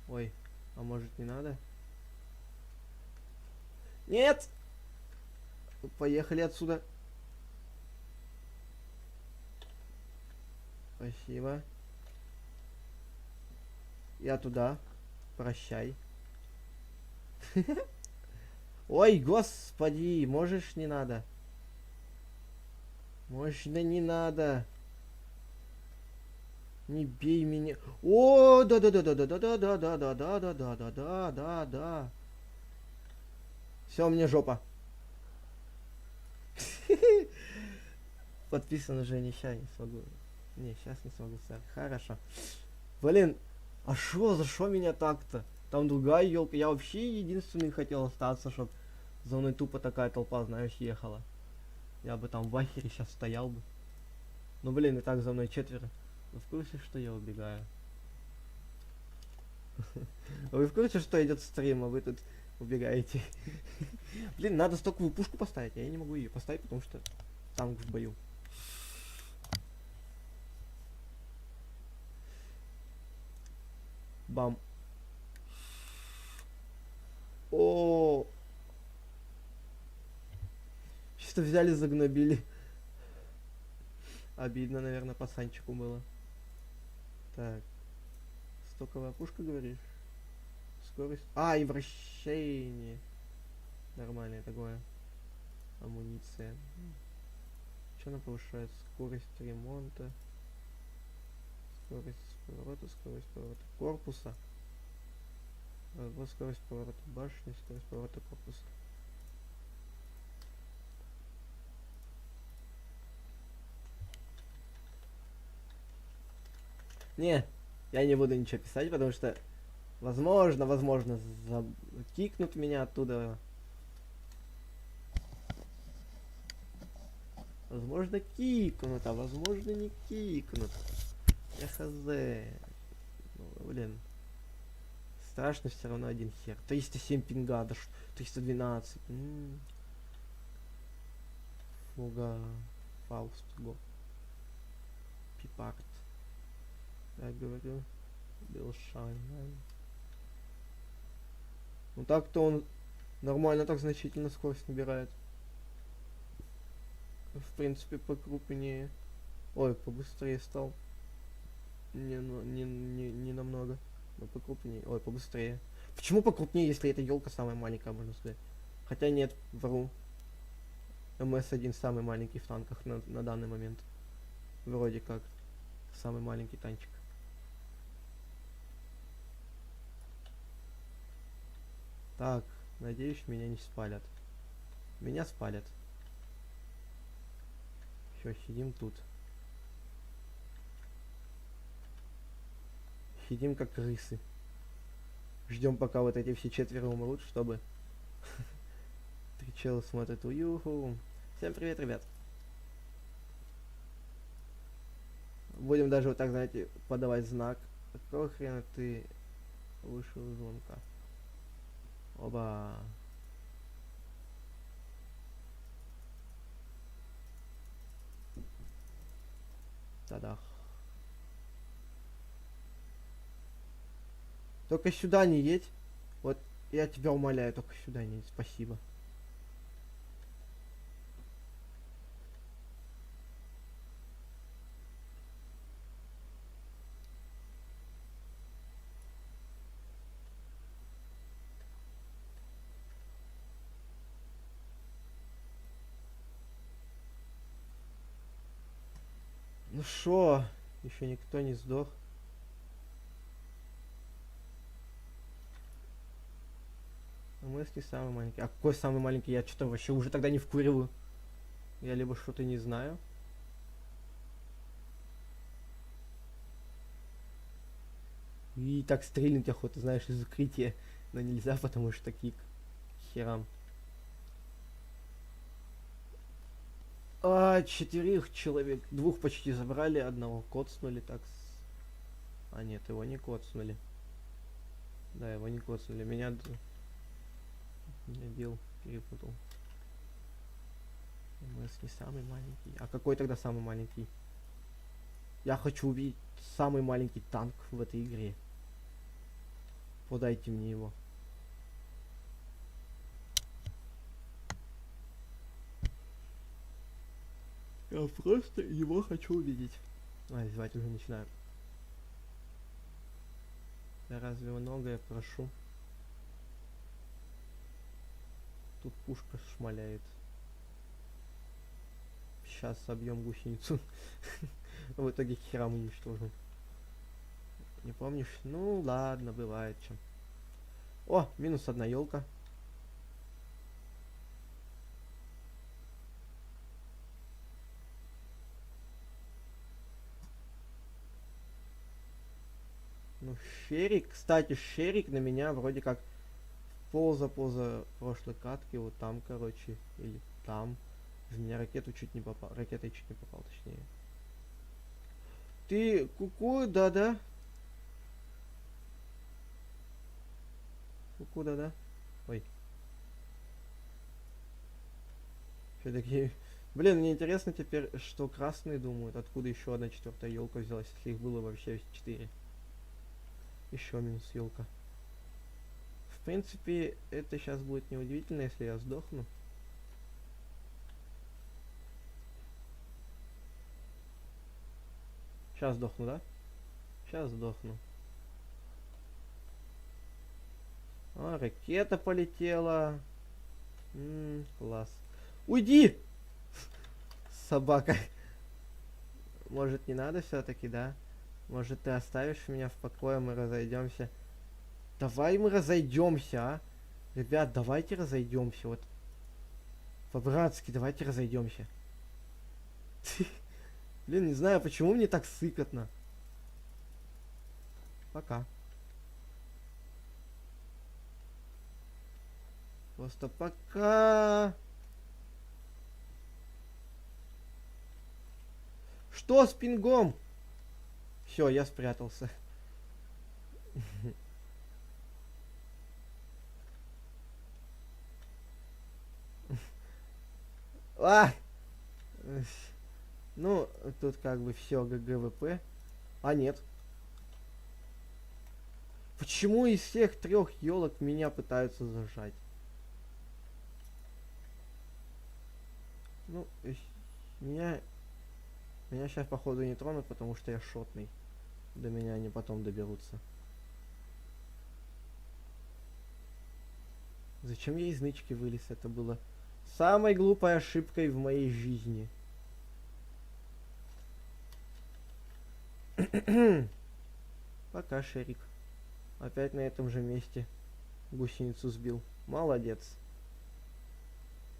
[SPEAKER 1] Ой, а может не надо? Нет! Поехали отсюда. Спасибо. Я туда. Прощай. Ой, господи, можешь не надо? Можешь, да не надо. Не бей меня. О, да. Все, мне жопа. Подписан уже, не ща не смогу. Не, сейчас не смогу, сэр. Хорошо. Блин, а шо, за шо меня так-то? Там другая елка. Я вообще единственный хотел остаться, чтоб за мной тупо такая толпа, знаешь, ехала. Я бы там в ахере сейчас стоял бы. Ну блин, и так за мной четверо. Вы в курсе, что я убегаю? Вы в курсе, что идет стрим, а вы тут убегаете? Блин, надо стоковую пушку поставить, а я не могу ее поставить, потому что танк в бою. Бам. О, чисто взяли, загнобили. Обидно, наверное, пацанчику было. Так. Стоковая пушка, говоришь? Скорость. А, и вращение. Нормальное такое. Амуниция. Что она повышает? Скорость ремонта. Скорость поворота корпуса. Вот скорость поворота башни, скорость поворота корпуса. Не, я не буду ничего писать, потому что возможно, кикнут меня оттуда. Возможно, кикнут, а возможно, не кикнут. Я хз. Ну, блин. Страшно все равно один хер. 307 пинга, да 312. Фуга. Фауст, го. Пипарт. Я говорю. Билшайн. Ну так-то он нормально так значительно скорость набирает. В принципе, покрупнее. Ой, побыстрее стал. Не намного. Но покрупнее. Ой, побыстрее. Почему покрупнее, если эта елка самая маленькая, можно сказать? Хотя нет, вру. МС-1 самый маленький в танках на данный момент. Вроде как. Самый маленький танчик. Так, надеюсь, меня не спалят. Меня спалят. Все, сидим тут. Сидим как крысы. Ждем, пока вот эти все четверо умрут, чтобы... Три чела смотрят. Уюху. Всем привет, ребят. Будем даже вот так, знаете, подавать знак. Какого хрена ты вышел из звонка? Оба. Та-дах. Только сюда не едь. Вот я тебя умоляю, только сюда не едь. Спасибо. Ну шо? Еще никто не сдох. МС не самый маленький. А какой самый маленький? Я что-то вообще уже тогда не вкуриваю. Я либо что-то не знаю. И так стрельнуть охота, знаешь, из укрытия. Но нельзя, потому что такие херам. А, 4 человек. 2 почти забрали, одного коцнули так. А нет, его не коцнули. Да, его не коцнули. Меня бил, перепутал. МС не самый маленький. А какой тогда самый маленький? Я хочу увидеть самый маленький танк в этой игре. Подайте мне его. Я просто его хочу увидеть. Ай, звать уже начинаю. Да разве много я прошу? Тут пушка шмаляет. Сейчас собьем гусеницу. В итоге херам уничтожим. Не помнишь? Ну ладно, бывает чем. О, минус одна елка. Ну, Шерик, кстати, Шерик на меня вроде как поза прошлой катки, вот там, короче, или там. В меня ракету чуть не попал, ракетой чуть не попал, точнее. Ты куку, да-да? Куку, да-да? Ой. Все-таки... Блин, мне интересно теперь, что красные думают, откуда еще одна четвертая елка взялась, если их было вообще 4. Еще минус елка. В принципе, это сейчас будет неудивительно, если я сдохну. Сейчас сдохну, да? Сейчас сдохну. А, ракета полетела. Класс. Уйди! Собака. Может, не надо все-таки, да? Может, ты оставишь меня в покое, мы разойдемся. Давай мы разойдемся, а? Ребят, давайте разойдемся. Вот. По-братски, давайте разойдемся. Блин, не знаю, почему мне так сыкотно. Пока. Просто пока. Что с пингом? Все, я спрятался. А! Ну, тут как бы все ГГВП. А, нет. Почему из всех 3 елок меня пытаются зажать? Ну, меня сейчас походу не тронут, потому что я шотный. До меня они потом доберутся. Зачем я из нычки вылез? Это было самой глупой ошибкой в моей жизни. Пока, Шерик. Опять на этом же месте гусеницу сбил. Молодец.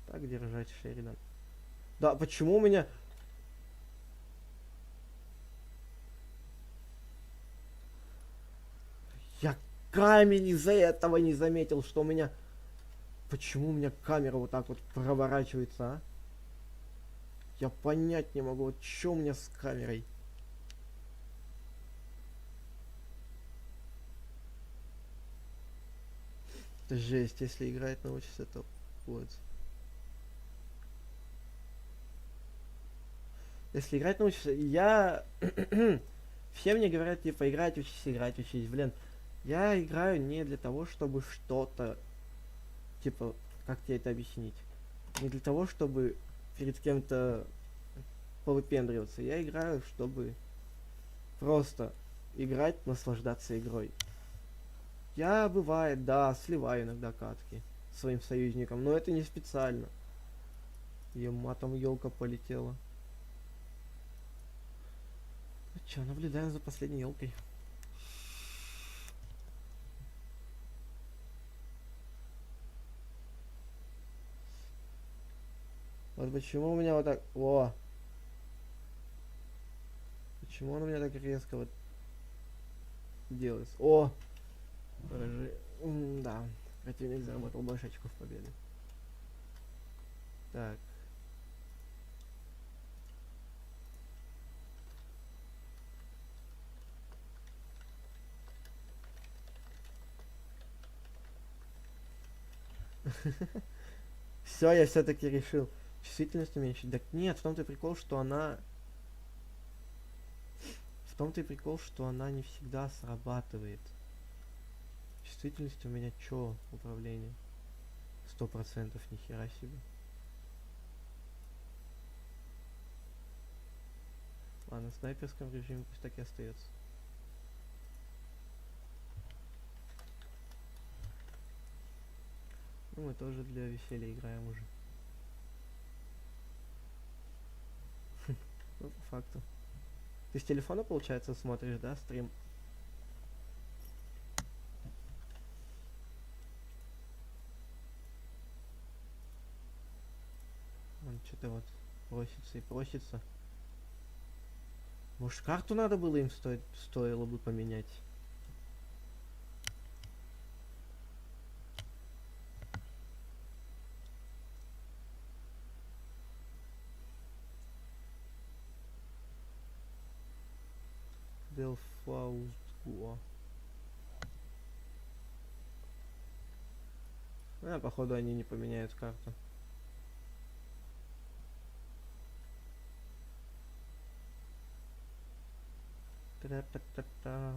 [SPEAKER 1] Так держать, Шеридан. Да, почему у меня... Я камень из-за этого не заметил, что у меня... Почему у меня камера вот так вот проворачивается, а? Я понять не могу, вот что у меня с камерой. Это жесть, если играть научишься, то вот. Если играть научишься, я... Все мне говорят, типа, играть, учись, блин. Я играю не для того, чтобы что-то... Типа, как тебе это объяснить? Не для того, чтобы перед кем-то повыпендриваться. Я играю, чтобы просто играть, наслаждаться игрой. Я, бывает, да, сливаю иногда катки своим союзникам, но это не специально. Матом елка полетела. Ну чё, наблюдаем за последней елкой. Вот почему у меня вот так... О! Почему он у меня так резко вот делается? О! Да. Противник заработал больше очков победы. Так. Все, я все-таки решил. Чувствительность уменьшить. Так нет, в том-то и прикол, что она... В том-то и прикол, что она не всегда срабатывает. Чувствительность у меня чё? Управление. 100%, нихера себе. Ладно, в снайперском режиме пусть так и остается. Ну, мы тоже для веселья играем уже. Ну, по факту. Ты с телефона, получается, смотришь, да, стрим? Он что-то вот просится и просится. Может, карту надо было им стоило бы поменять? Белфаустгуа. Походу они не поменяют карту. Та-та-та-та.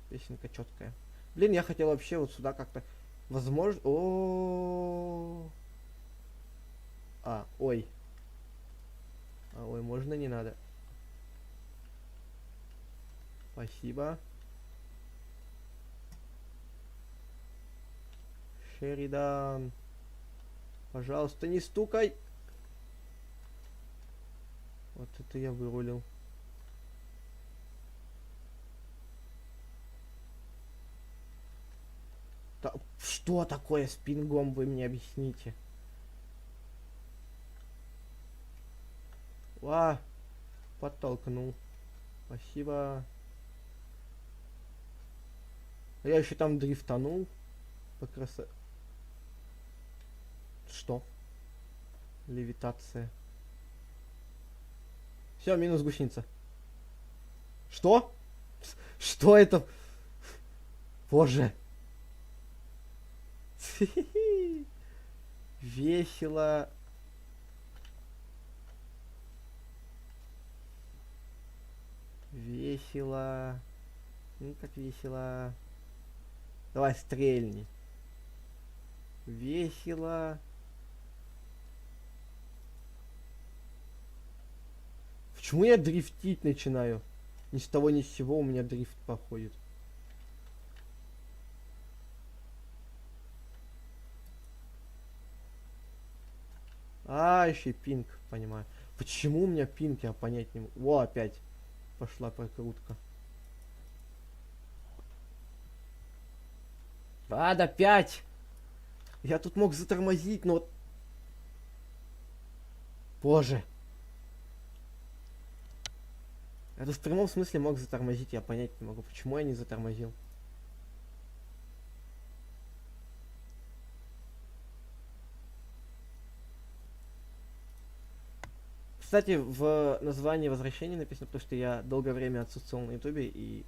[SPEAKER 1] Песенка четкая. Блин, я хотел вообще вот сюда как-то... Возможно... Ой. Ой, можно, не надо. Спасибо. Шеридан. Пожалуйста, не стукай. Вот это я вырулил. Да, что такое с пингом, вы мне объясните? Подтолкнул. Спасибо. Я еще там дрифтанул. По красоте. Что? Левитация. Все, минус гусеница. Что? Что это? Боже. Весело. Весело. Как весело. Давай, стрельни. Весело. Почему я дрифтить начинаю? Ни с того ни с сего у меня дрифт походит. Еще пинг, понимаю. Почему у меня пинг, я понять не могу. О, опять пошла прокрутка. Ладно, 5. Я тут мог затормозить, но... Боже. Я тут в прямом смысле мог затормозить, я понять не могу. Почему я не затормозил? Кстати, в названии возвращения написано, потому что я долгое время отсутствовал на ютубе и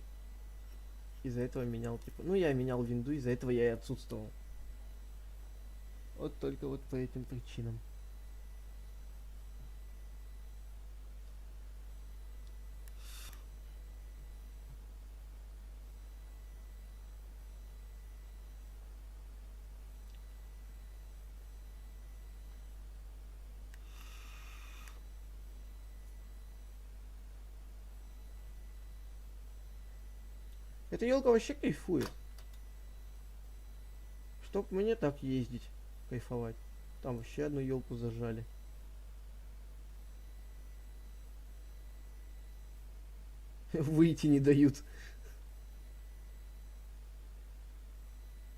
[SPEAKER 1] из-за этого менял, типа, ну я менял винду, из-за этого я и отсутствовал. Вот только вот по этим причинам. Эта елка вообще кайфует. Чтоб мне так ездить, кайфовать. Там вообще одну елку зажали. Выйти не дают.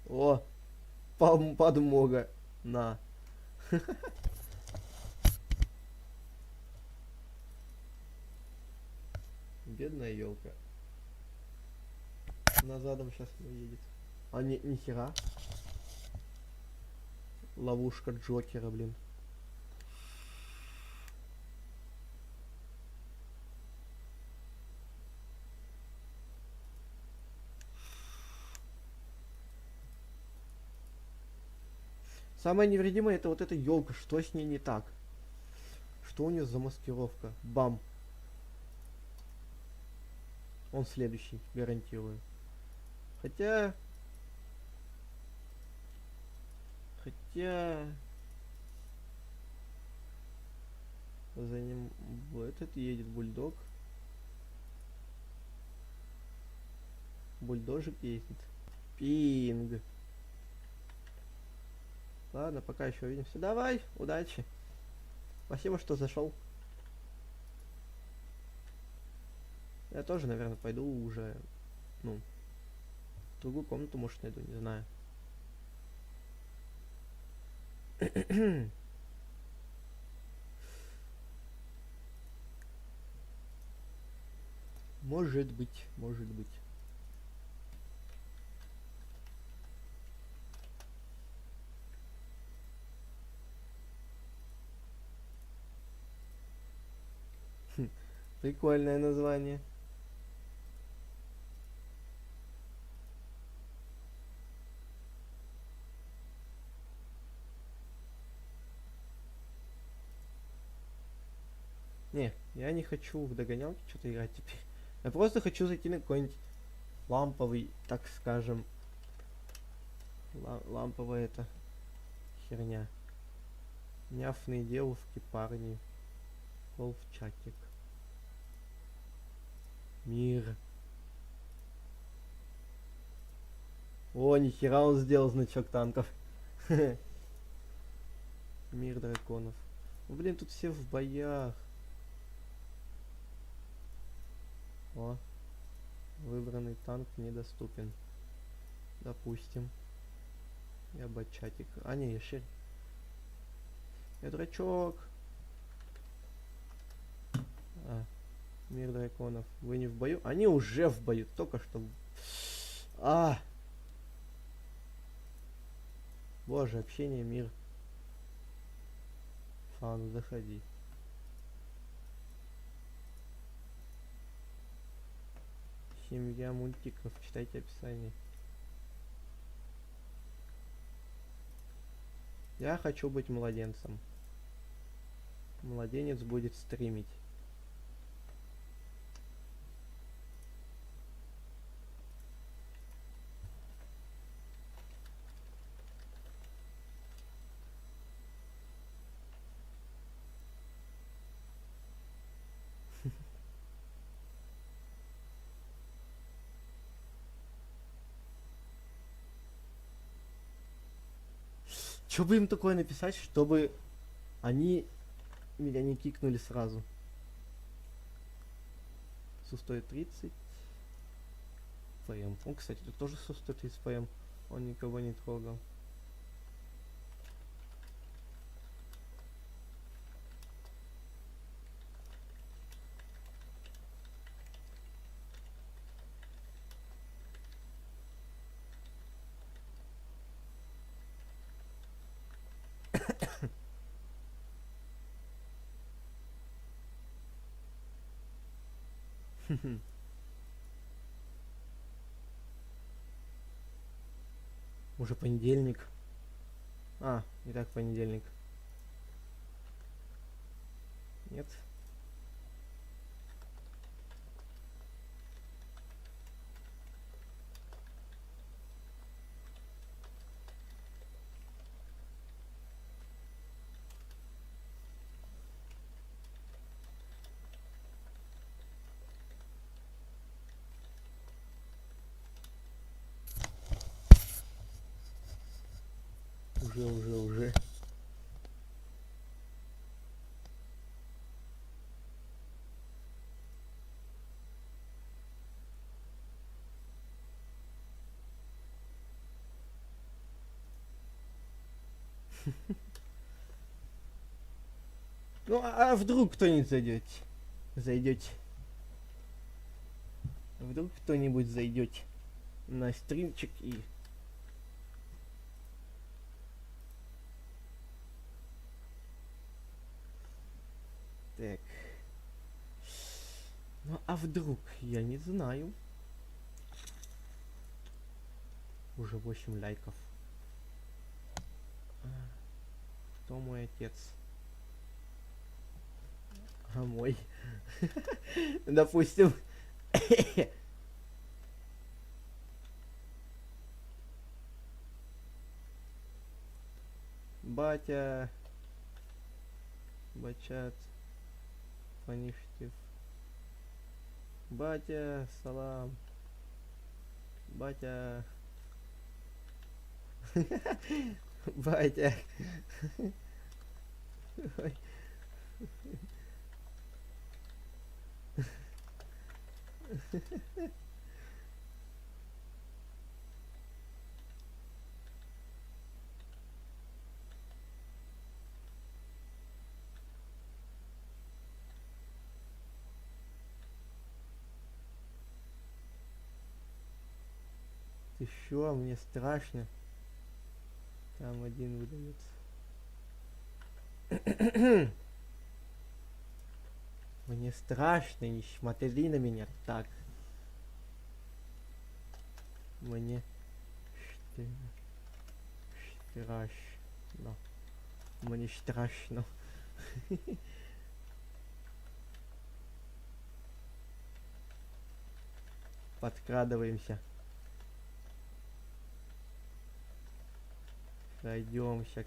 [SPEAKER 1] О, подмога. На. Бедная елка. Она задом сейчас уедет. А ни хера. Ловушка Джокера, блин. Самое невредимое это вот эта елка. Что с ней не так? Что у нее за маскировка? Бам. Он следующий, гарантирую. Хотя... За ним этот едет бульдог. Бульдожик ездит. Пинг. Ладно, пока еще увидимся. Давай, удачи. Спасибо, что зашел. Я тоже, наверное, пойду уже, ну, в другую комнату, может, найду, не знаю. Может быть, может быть. Прикольное название. Не, я не хочу в догонялки что-то играть теперь. Я просто хочу зайти на какой-нибудь ламповый, так скажем, ламповая это херня. Няфные девушки, парни. Голф-чатик. Мир. О, нихера он сделал значок танков. Мир драконов. Блин, тут все в боях. О, выбранный танк недоступен. Допустим. Я бачатик. А, не, я щель. Я дурачок. Мир драконов. Вы не в бою? Они уже в бою. Только что. Боже, общение, мир. Фан, заходи. Семья мультиков. Читайте описание. Я хочу быть младенцем. Младенец будет стримить. Что бы им такое написать, чтобы они меня не кикнули сразу? Су стоит 30. ПМ. Он, кстати, тут тоже Су 130 ПМ. Он никого не трогал. Уже понедельник. А, не так понедельник. Нет. Уже. Ну, а вдруг кто-нибудь зайдет? Зайдете? Вдруг кто-нибудь зайдете на стримчик и... Так. Ну, а вдруг? Я не знаю. Уже 8 лайков. Кто мой отец? А мой. Допустим. Батя. Бачат. Панифтив. Батя, салам. Батя. Батя. Ты шо, мне страшно. Там один выдается. Мне страшно, не смотри на меня так. Мне страшно. Мне страшно. Подкрадываемся. Крадемся.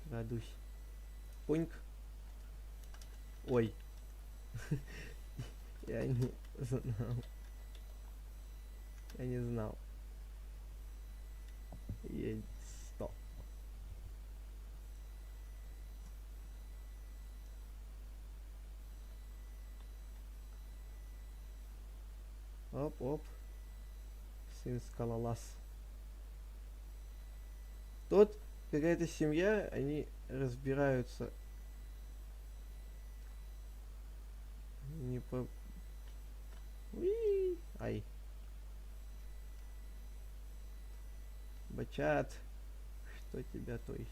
[SPEAKER 1] Крадусь. Пуньк. Ой. Я не знал. Есть 100. Оп. Сын скалолаз. Тут какая-то семья, они разбираются. Не по... Уи! Ай. Бачат. Что тебя, то есть?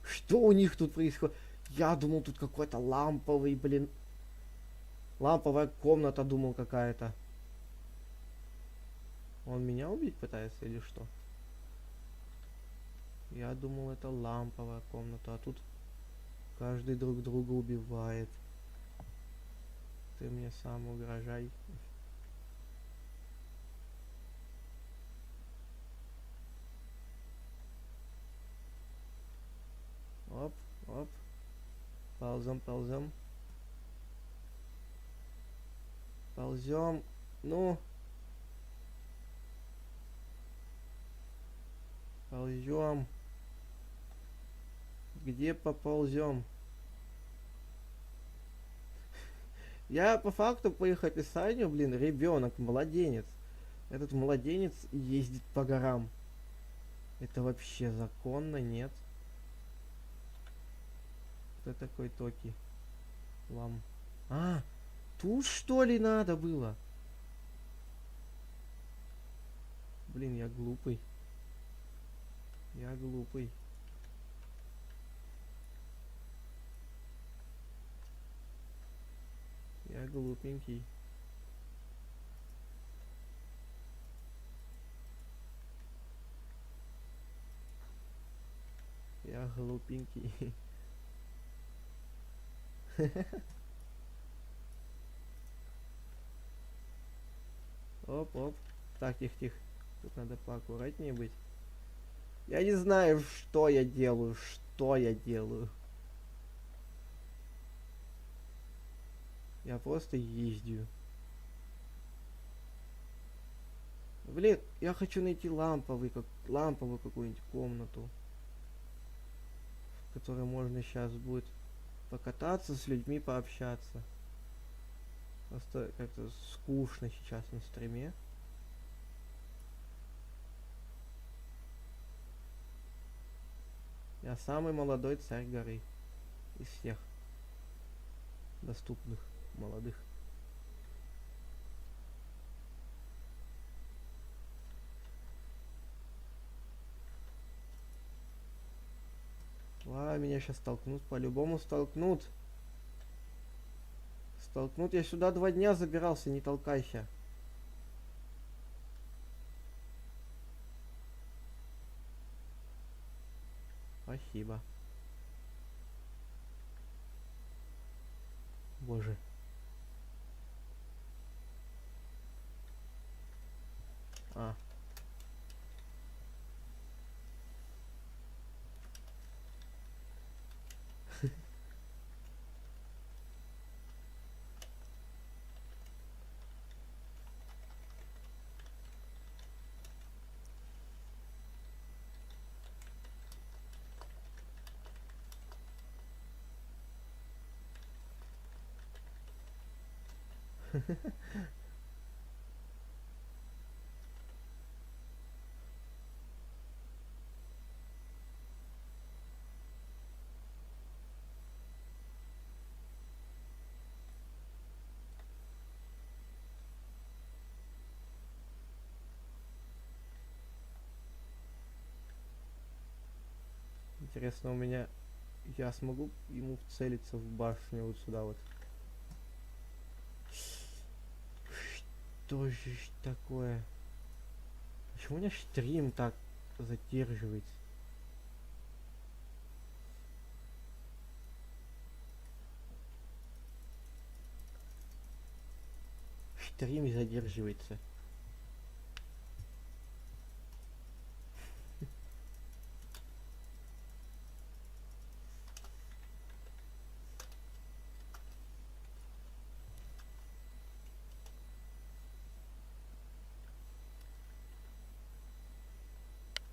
[SPEAKER 1] Что у них тут происходит? Я думал, тут какой-то ламповый, блин. Ламповая комната, думал, какая-то. Он меня убить пытается или что? Я думал, это ламповая комната, а тут каждый друг друга убивает. Ты мне сам угрожай. Оп. Ползем. Ну. Ползем. Где поползем? Я по факту по их описанию, блин, ребенок, младенец. Этот младенец ездит по горам. Это вообще законно, нет? Кто такой Токи? Лам. А, тут что ли надо было? Блин, я глупый. Я глупый. Я глупенький. Я глупенький. Оп, оп. Так, тихо. Тут надо поаккуратнее быть. Я не знаю, что я делаю. Что я делаю. Я просто ездю. Блин, я хочу найти ламповую какую-нибудь комнату, в которой можно сейчас будет покататься, с людьми пообщаться. Просто как-то скучно сейчас на стриме. Я самый молодой царь горы из всех доступных молодых. Меня сейчас столкнут, по-любому столкнут. Столкнут, я сюда 2 дня забирался, не толкайся. Спасибо. Боже. А. Интересно, у меня... Я смогу ему вцелиться в башню вот сюда вот? Что же такое? Почему у меня стрим так задерживается? Стрим задерживается.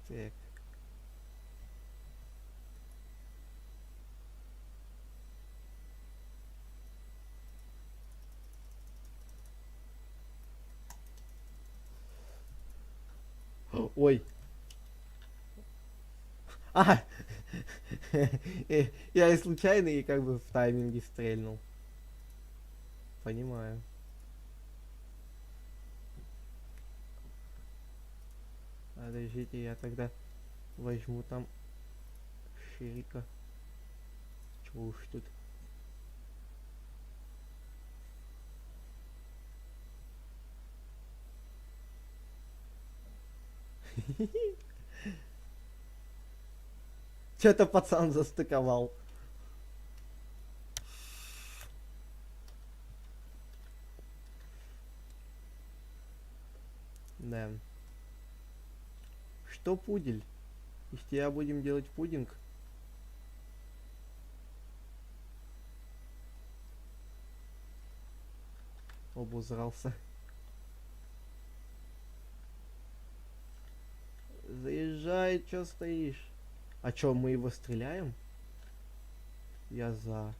[SPEAKER 1] Так. Ой. А! Я и случайно, и как бы в тайминге стрельнул. Понимаю. Подождите, я тогда возьму там Ширика. Чего уж тут. Что-то пацан застыковал. Да. Что пудель? Из тебя будем делать пудинг? Обузрался. Заезжай чё стоишь? А чё, мы его стреляем? Я за.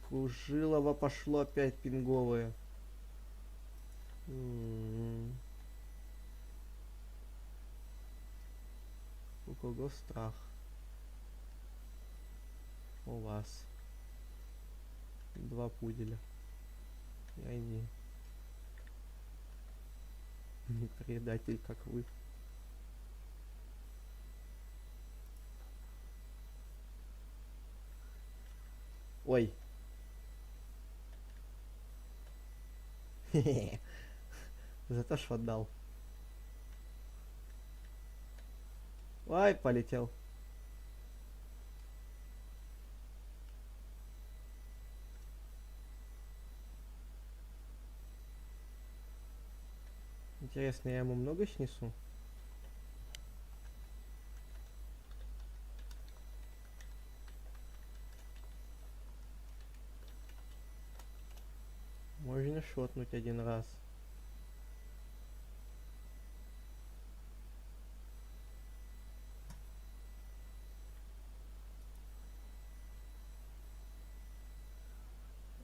[SPEAKER 1] Кружилово пошло опять пинговое. У кого страх? У вас. 2 пуделя. Я не предатель, как вы. Ой. Зато ж отдал. Ой, полетел. Интересно, я ему много снесу? Можно шотнуть 1 раз.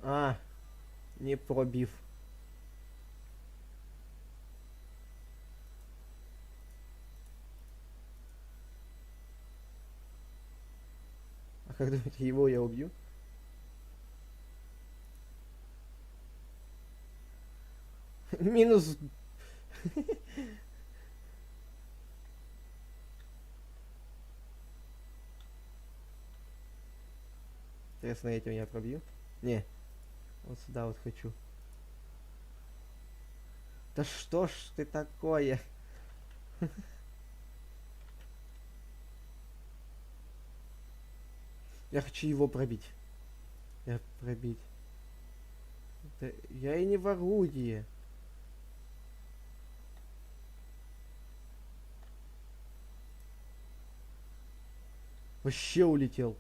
[SPEAKER 1] А, не пробив. А как думаете, его я убью? Минус. Интересно, этим я пробью? Не. Вот сюда вот хочу. Да что ж ты такое? Я хочу его пробить. Я пробить. Да я и не в орудие. Вообще улетел.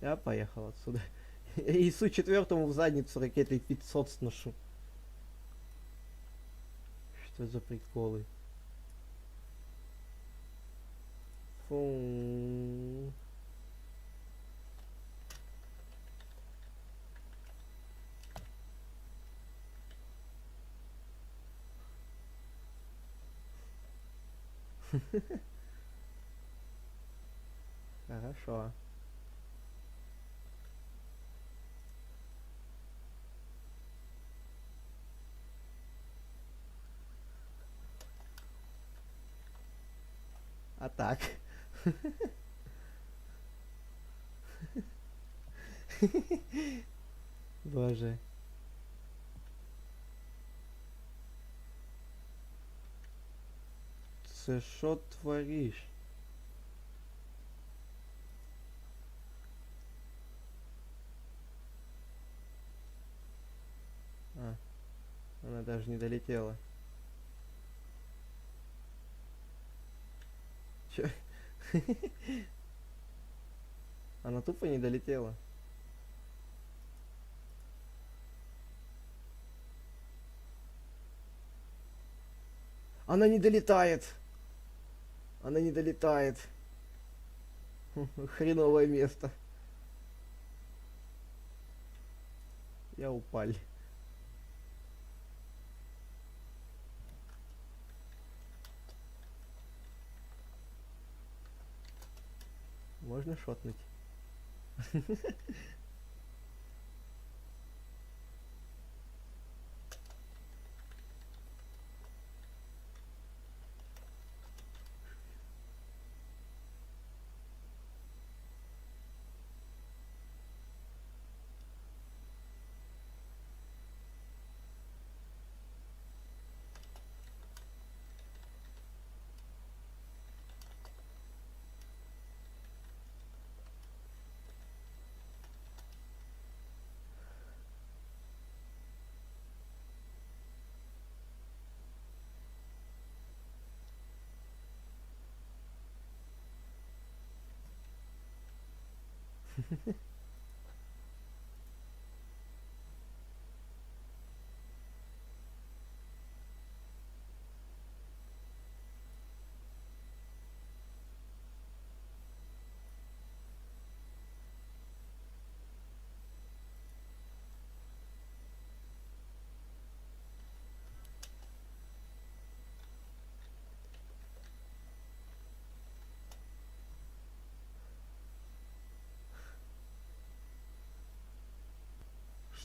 [SPEAKER 1] Я поехал отсюда. И Су-4 в задницу ракетой 500 сношу. Что за приколы? Фу. Хорошо. А так. Боже. Це що твориш? А, она даже не долетела. Чё? Она тупо не долетела. Она не долетает. Она не долетает. Хреновое место. Я упал. Можно шотнуть?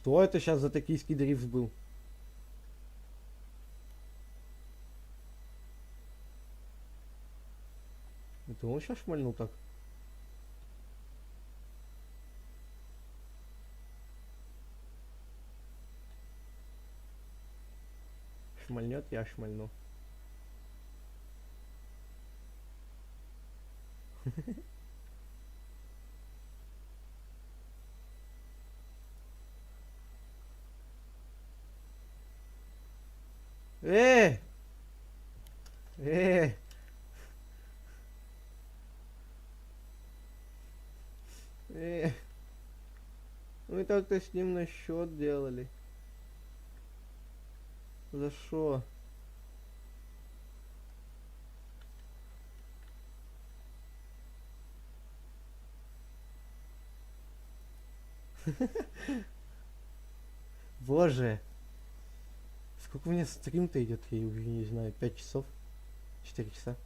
[SPEAKER 1] Что это сейчас за токийский дрифт был? Это он сейчас шмальнул так? Шмальнет, я шмальну. Э! Э! Э! Мы так-то с ним на счет делали. За что? Боже. Сколько у меня стрим-то идет, я уже не знаю, 5 часов? 4 часа?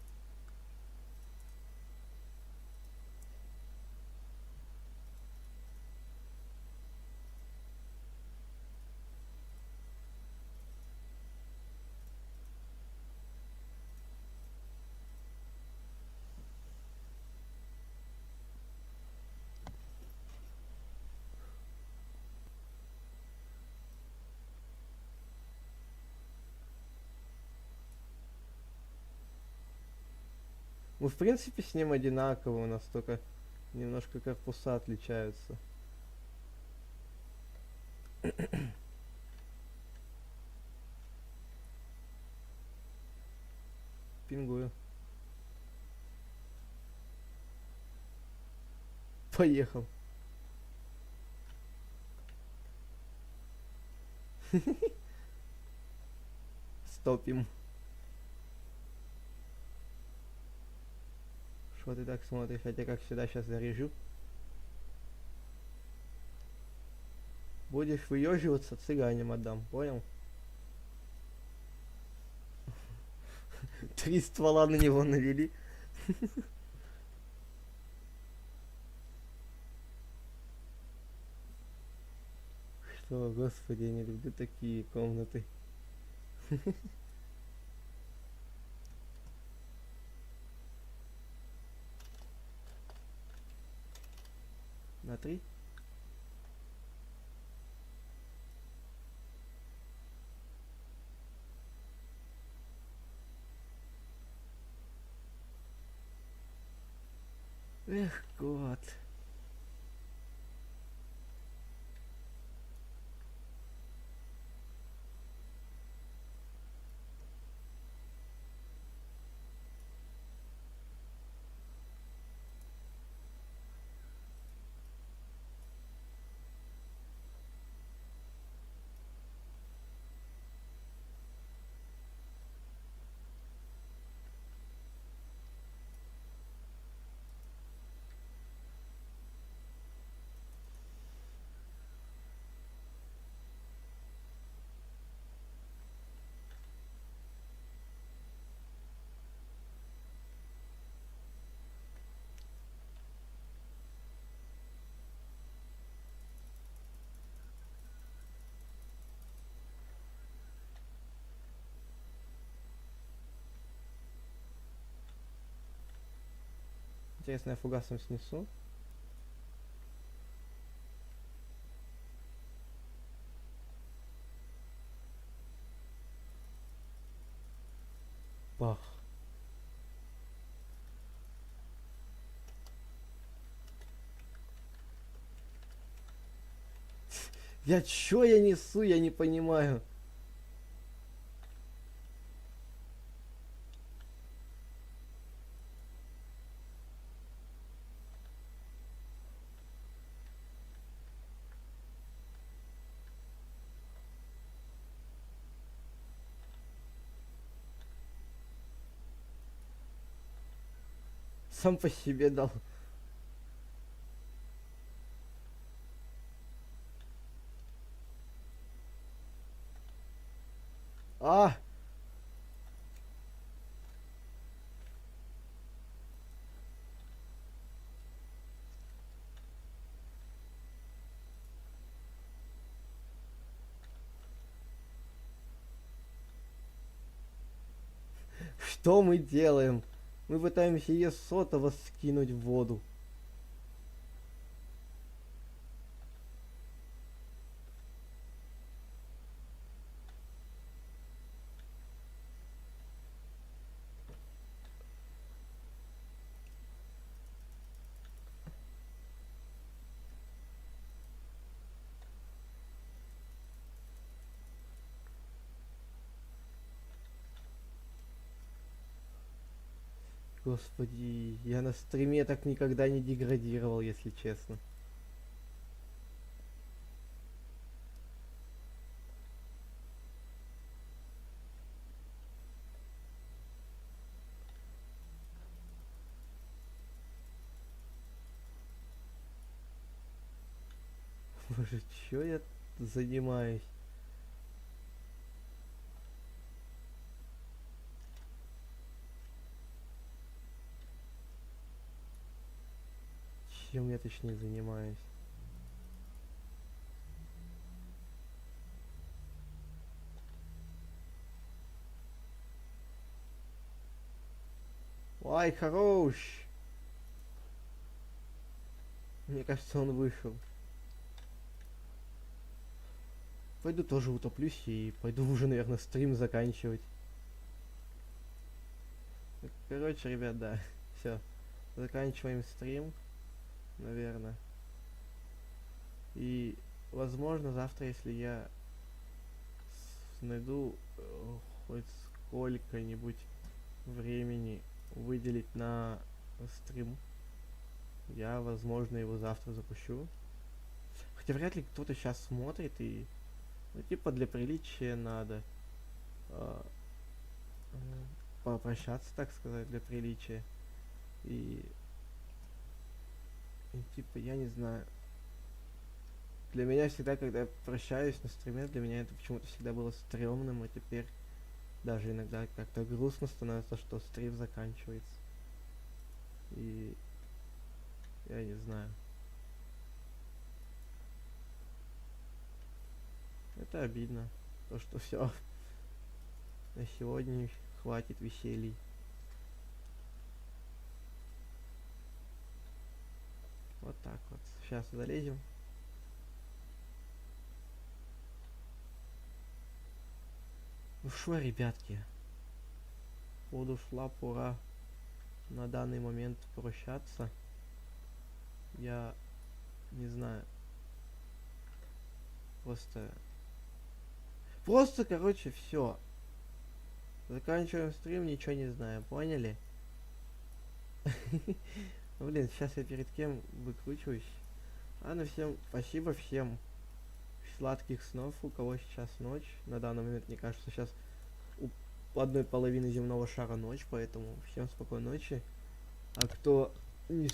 [SPEAKER 1] Ну, в принципе, с ним одинаково, у нас только немножко корпуса отличаются. Пингую. Поехал. Стопим. Что ты так смотришь? Я тебя как всегда сейчас заряжу. Будешь выеживаться, цыганям отдам, понял? 3 ствола на него навели. Что, господи, я не люблю такие комнаты. На 3? Эх, год. Интересно, я фугасом снесу. Бах. Я несу, я не понимаю. сам по себе дал. А! Что мы делаем? Мы пытаемся Есотова скинуть в воду. Господи, я на стриме так никогда не деградировал, если честно. Боже, чё я занимаюсь? Чем я точнее занимаюсь? Ай, хорош! Мне кажется, он вышел. Пойду тоже утоплюсь и пойду уже, наверное, стрим заканчивать. Короче, ребят, да. Все. Заканчиваем стрим, наверное. И, возможно, завтра, если я найду хоть сколько-нибудь времени выделить на стрим, я, возможно, его завтра запущу. Хотя вряд ли кто-то сейчас смотрит и, ну, типа, для приличия надо попрощаться, так сказать, для приличия. И типа, я не знаю. Для меня всегда, когда я прощаюсь на стриме, для меня это почему-то всегда было стрёмным, а теперь даже иногда как-то грустно становится, что стрим заканчивается. И я не знаю. Это обидно. То, что все. На сегодня хватит веселий. Вот так вот. Сейчас залезем. Ну шо, ребятки. Подошла пора на данный момент прощаться. Я не знаю. Просто, короче, все. Заканчиваем стрим, ничего не знаю, поняли? Блин, сейчас я перед кем выкручиваюсь. Ладно, всем спасибо, всем сладких снов, у кого сейчас ночь. На данный момент, мне кажется, сейчас у одной половины земного шара ночь, поэтому всем спокойной ночи. А кто не